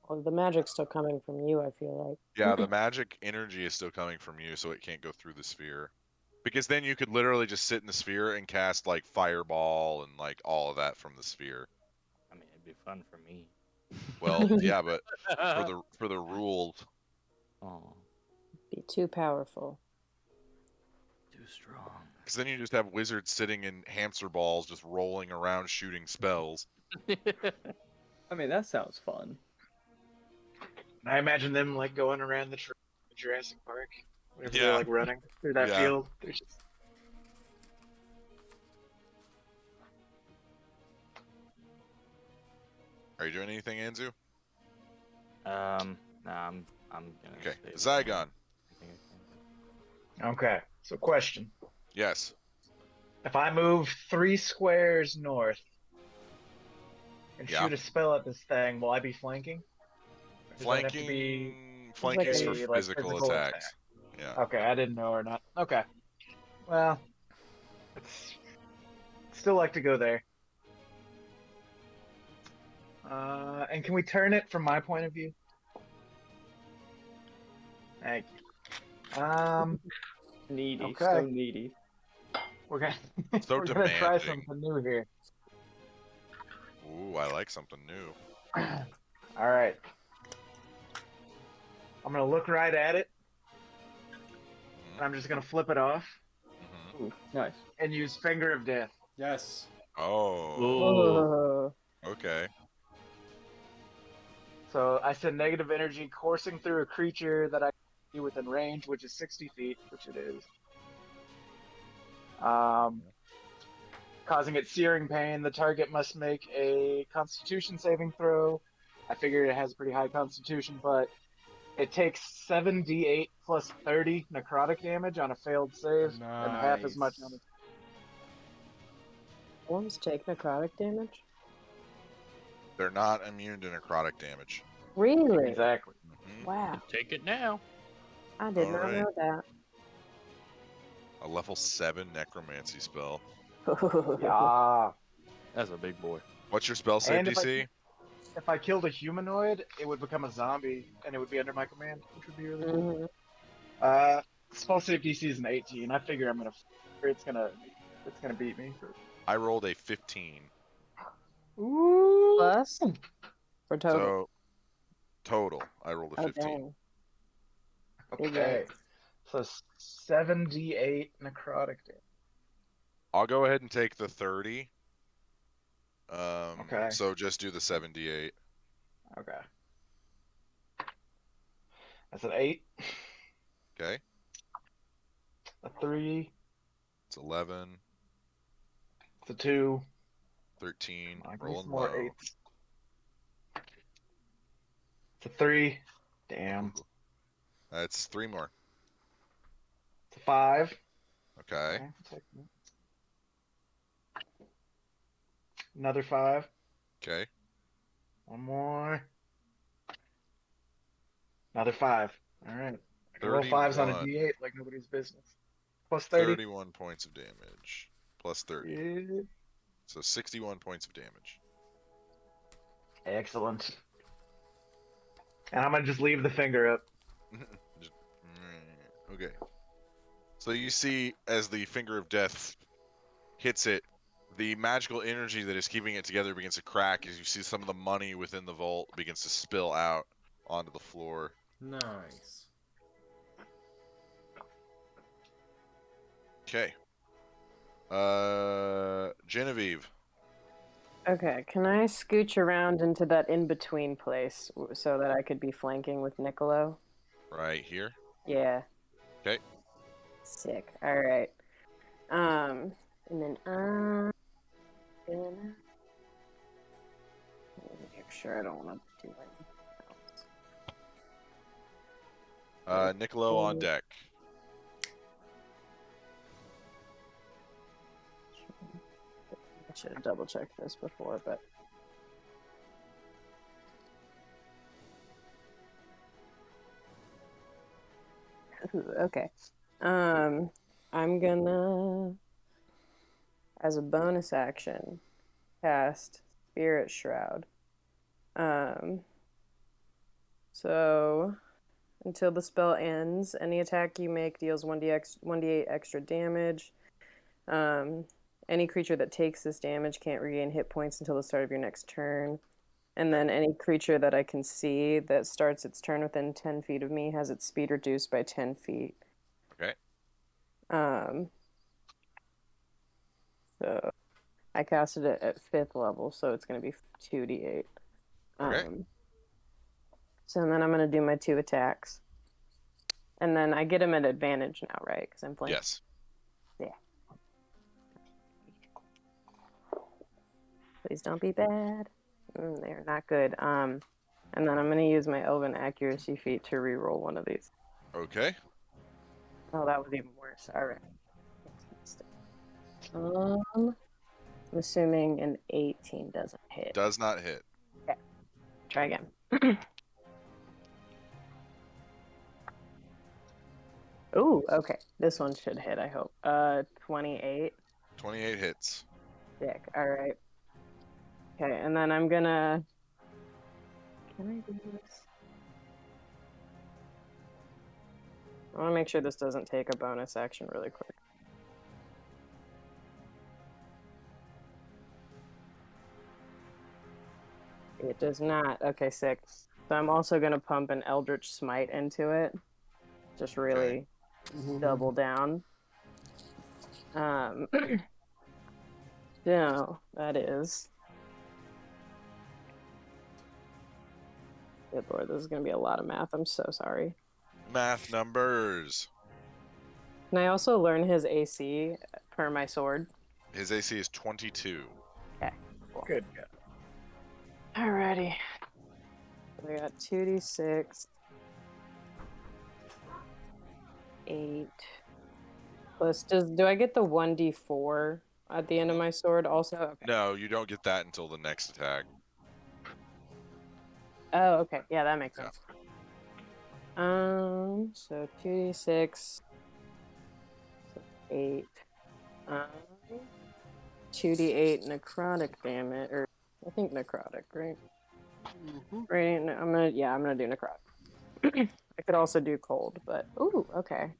Well, the magic's still coming from you, I feel like. Yeah, the magic energy is still coming from you, so it can't go through the sphere. Because then you could literally just sit in the sphere and cast like fireball and like all of that from the sphere. I mean, it'd be fun for me. Well, yeah, but for the rules. Oh, Be too powerful. too strong. Because then you just have wizards sitting in hamster balls, just rolling around shooting spells. I mean, that sounds fun. I imagine them like going around the Jurassic Park. Whenever Yeah. they're like running through that Yeah. field. They're just... Are you doing anything, Anzu? Nah, I'm gonna. Okay. stay Zygon. Okay, so question. Yes. If I move 3 squares north and Yeah. shoot a spell at this thing, will I be flanking? Or does that have to be Flanking is for a, like, physical attack? attacks. Yeah. Okay, I didn't know or not. Okay. Well, it's still like to go there. And can we turn it from my point of view? Thank you. Needy, Okay. so needy. We're gonna So we're gonna try demanding. something new here. Ooh, I like something new. All right. I'm gonna look right at it, and I'm just gonna flip it off Mhm. Ooh, nice. and use Finger of Death. Yes. Oh. Oh. Okay. So I send negative energy coursing through a creature that I see within range, which is 60 feet, which it is. Causing it searing pain. The target must make a Constitution saving throw. I figure it has pretty high Constitution, but it takes 7d8 plus 30 necrotic damage on a failed save, and half as much on a... Worms take necrotic damage? They're not immune to necrotic damage. Really? Exactly. Mhm. Wow. Take it now. I did not Alright. know that. A level 7 necromancy spell. Yeah. That's a big boy. What's your spell save And DC? If I killed a humanoid, it would become a zombie, and it would be under my command, which would be really cool. Mhm. Spell save DC is an 18. I figure I'm gonna, or it's gonna beat me. I rolled a 15. Ooh. Plus? For total. So total, I rolled a Oh, 15. dang. Big Okay. So 7d8 necrotic damage. I'll go ahead and take the 30. Okay. So just do the 78. Okay. That's an 8, Okay. a 3, It's 11, it's a 2. 13. I need Rolling some more low. 8s. It's a 3, Damn. Ooh. That's 3 more. It's a 5. Okay. Okay. Another 5. Okay. One more. Another 5. All right. I can roll 5s on a 31. D8 like nobody's business. Plus 30. 31 points of damage. Plus 30. Yeah. So 61 points of damage. Excellent. And I'm gonna just leave the finger up. Okay. So you see, as the finger of death hits it, the magical energy that is keeping it together begins to crack as you see some of the money within the vault begins to spill out onto the floor. Nice. Okay. Genevieve. Okay, can I scooch around into that in-between place so that I could be flanking with Niccolo? Right here. Yeah. Okay. Sick. All right. And then gonna make sure I don't want to do anything else. Niccolo on deck. I should have double checked this before, but okay. I'm gonna, as a bonus action, cast Spirit Shroud. So until the spell ends, any attack you make deals 1d8 extra damage. Any creature that takes this damage can't regain hit points until the start of your next turn. And then any creature that I can see that starts its turn within 10 feet of me has its speed reduced by 10 feet. Okay. So I casted it at 5th level, so it's going to be 2d8. Okay. So then I'm going to do my 2 attacks. And then I get him at advantage now, right? Because I'm playing. Yes. Yeah. Please don't be bad. They're not good. And then I'm going to use my Elven Accuracy feat to reroll one of these. Okay. Oh, that was even worse. All right. I'm assuming an 18 doesn't hit. Does not hit. Okay. Try again. Ooh, okay. This one should hit, I hope. 28. 28 hits. Sick. All right. Okay, and then I'm gonna... Can I do this? I want to make sure this doesn't take a bonus action really quick. It does not. Okay, sick. So I'm also going to pump an Eldritch Smite into it. Just really double down. No, that is... Good lord, this is going to be a lot of math. I'm so sorry. Math numbers. Can I also learn his AC per my sword? His AC is 22. Okay, cool. Good. Alrighty. We got 2d6. 8. Plus, do I get the 1d4 at the end of my sword also? Okay. No, you don't get that until the next attack. Oh, okay. Yeah, that makes sense. So 2d6. 8. 2d8 necrotic damage, or I think necrotic, right? Right. I'm gonna do necrotic. I could also do cold, but ooh, okay.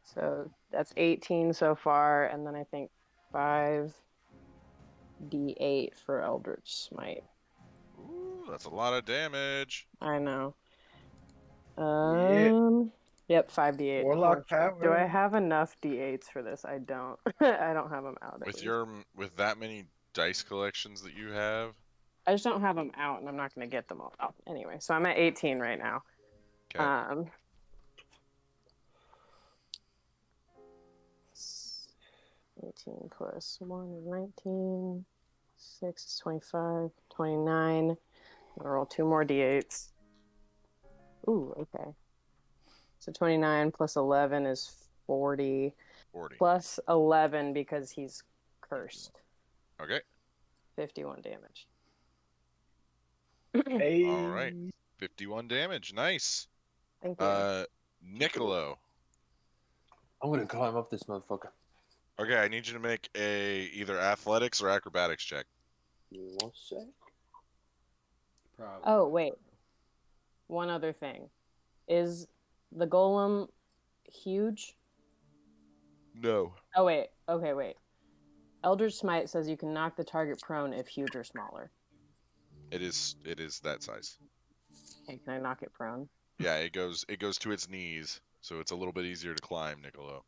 So that's 18 so far, and then I think 5d8 for Eldritch Smite. Ooh, that's a lot of damage. I know. Yeah. Yep, 5d8. Warlock power. Do I have enough d8s for this? I don't. I don't have them out. With that many dice collections that you have. I just don't have them out, and I'm not going to get them all out anyway. So I'm at 18 right now. Okay. 18 plus 1 is 19. 6 is 25. 29. I'm going to roll 2 more d8s. Ooh, okay. So 29 plus 11 is 40. 40. Plus 11 because he's cursed. Okay. 51 damage. Hey. All right. 51 damage. Nice. Thank you. Niccolo. I'm gonna climb up this motherfucker. Okay, I need you to make a either athletics or acrobatics check. One sec. Probably. Oh, wait. One other thing. Is the golem huge? No. Oh, wait. Okay, wait. Eldritch Smite says you can knock the target prone if huge or smaller. It is that size. Okay, can I knock it prone? Yeah, it goes to its knees, so it's a little bit easier to climb, Niccolo.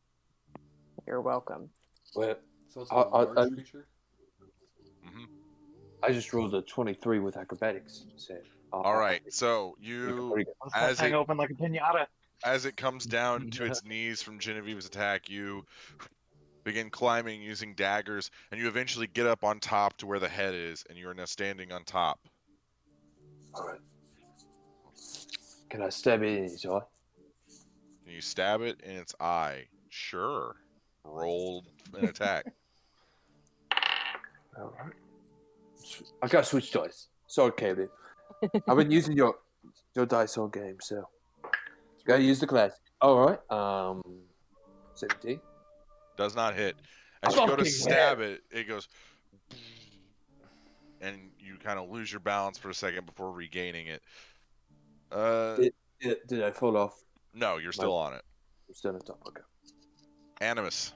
You're welcome. Well, So it's a large creature? Mm-hmm. I just rolled a 23 with acrobatics. So, all right, so you Let's hang open like a pinata. As it comes down to its knees from Genevieve's attack, you begin climbing using daggers, and you eventually get up on top to where the head is, and you are now standing on top. All right. Can I stab it in his eye? Can you stab it in its eye? Sure. Roll an attack. All right. I got to switch dice. Sorry, Caleb. I've been using your dice all game, so gotta use the classic. All right. 17. Does not hit. As you go to stab it, it goes, and you kind of lose your balance for a second before regaining it. Did I fall off? No, you're still on it. I'm still on top. Okay. Animus.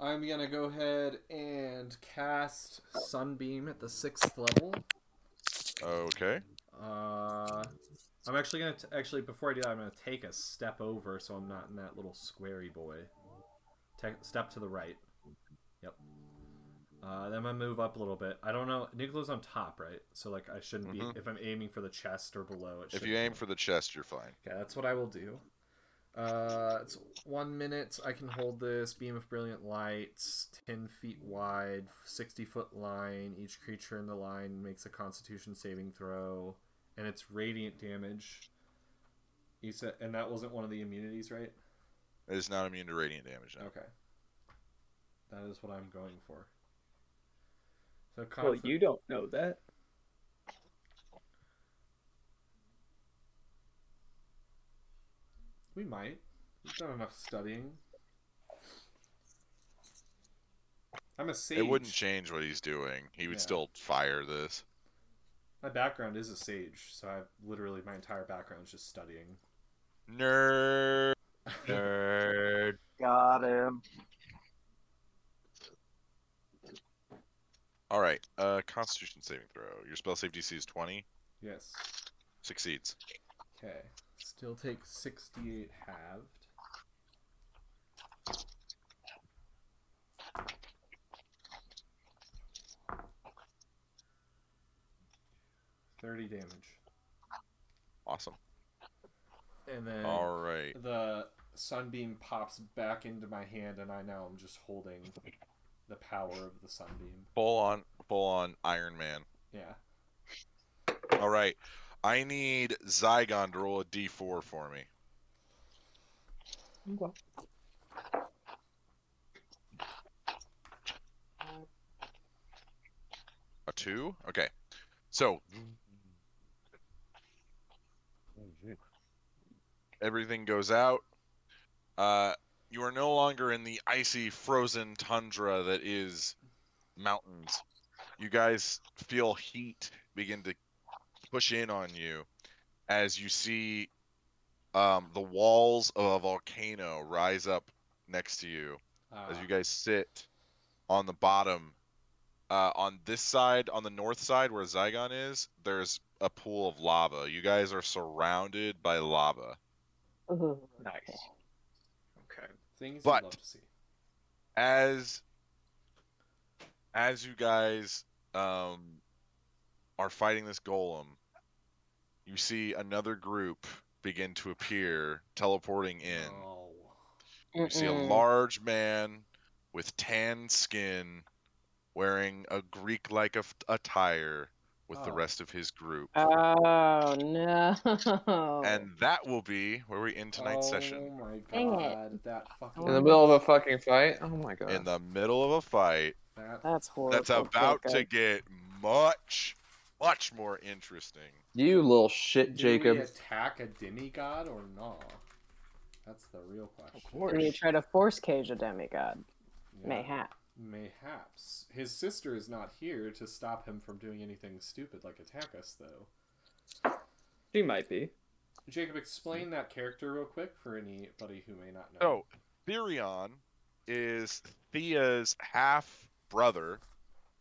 I'm gonna go ahead and cast Sunbeam at the 6th level. Okay. I'm actually gonna actually before I do that, I'm gonna take a step over so I'm not in that little squarey boy. Step to the right. Yep. Then I'm gonna move up a little bit. I don't know. Nicolo's on top, right? So like I shouldn't be if I'm aiming for the chest or below. If you aim for the chest, you're fine. Okay, that's what I will do. It's 1 minute. I can hold this beam of brilliant light, 10 feet wide, 60-foot line. Each creature in the line makes a Constitution saving throw, and it's radiant damage. You said, and that wasn't one of the immunities, right? It is not immune to radiant damage. No. Okay, that is what I'm going for. So well, you don't know that. We might. We've done enough studying. I'm a sage. It wouldn't change what he's doing. He would still fire this. My background is a sage, so I've literally my entire background is just studying. Nerd. Nerd. Got him. All right. Constitution saving throw. Your spell save DC is 20. Yes. Succeeds. Okay. Still take 68 halved. $30 damage. Awesome. And then all right, the sunbeam pops back into my hand, and I now am just holding the power of the sunbeam. Full on Iron Man. Yeah. All right. I need Zygon to roll a d4 for me. Okay. A 2? Okay. So everything goes out. You are no longer in the icy, frozen tundra that is mountains. You guys feel heat begin to push in on you as you see the walls of a volcano rise up next to you as you guys sit on the bottom. On this side, on the north side where Zygon is, there's a pool of lava. You guys are surrounded by lava. Nice. Okay. Things But you'd love to see. As you guys are fighting this golem, you see another group begin to appear, teleporting in. Oh. You see a large man with tan skin, wearing a Greek-like attire, with the rest of his group. Oh no! And that will be where we end tonight's session. Oh my Dang it. god, that fucking. In the middle of a fucking fight? Oh my god. In the middle of a fight That's horrible. that's about to get much more interesting. You little shit, Jacob. Do we attack a demigod or not? That's the real question. Can you try to force cage a demigod? Yeah, Mayhap. Mayhaps. His sister is not here to stop him from doing anything stupid like attack us, though. She might be. Jacob, explain that character real quick for anybody who may not know. So, Therion is Thea's half-brother,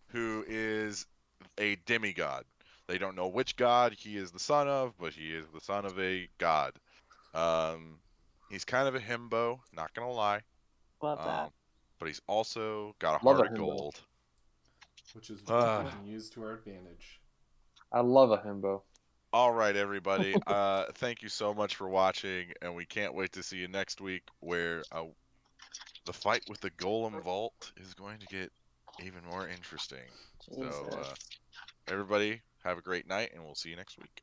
who is a demigod. They don't know which god he is the son of, but he is the son of a god. He's kind of a himbo, not gonna lie. Love that. But he's also got a Love heart a of himbo. gold. Which is what we can use to our advantage. I love a himbo. All right, everybody. Thank you so much for watching, and we can't wait to see you next week, where the fight with the Golem Vault is going to get even more interesting. Jesus. So, everybody, have a great night, and we'll see you next week.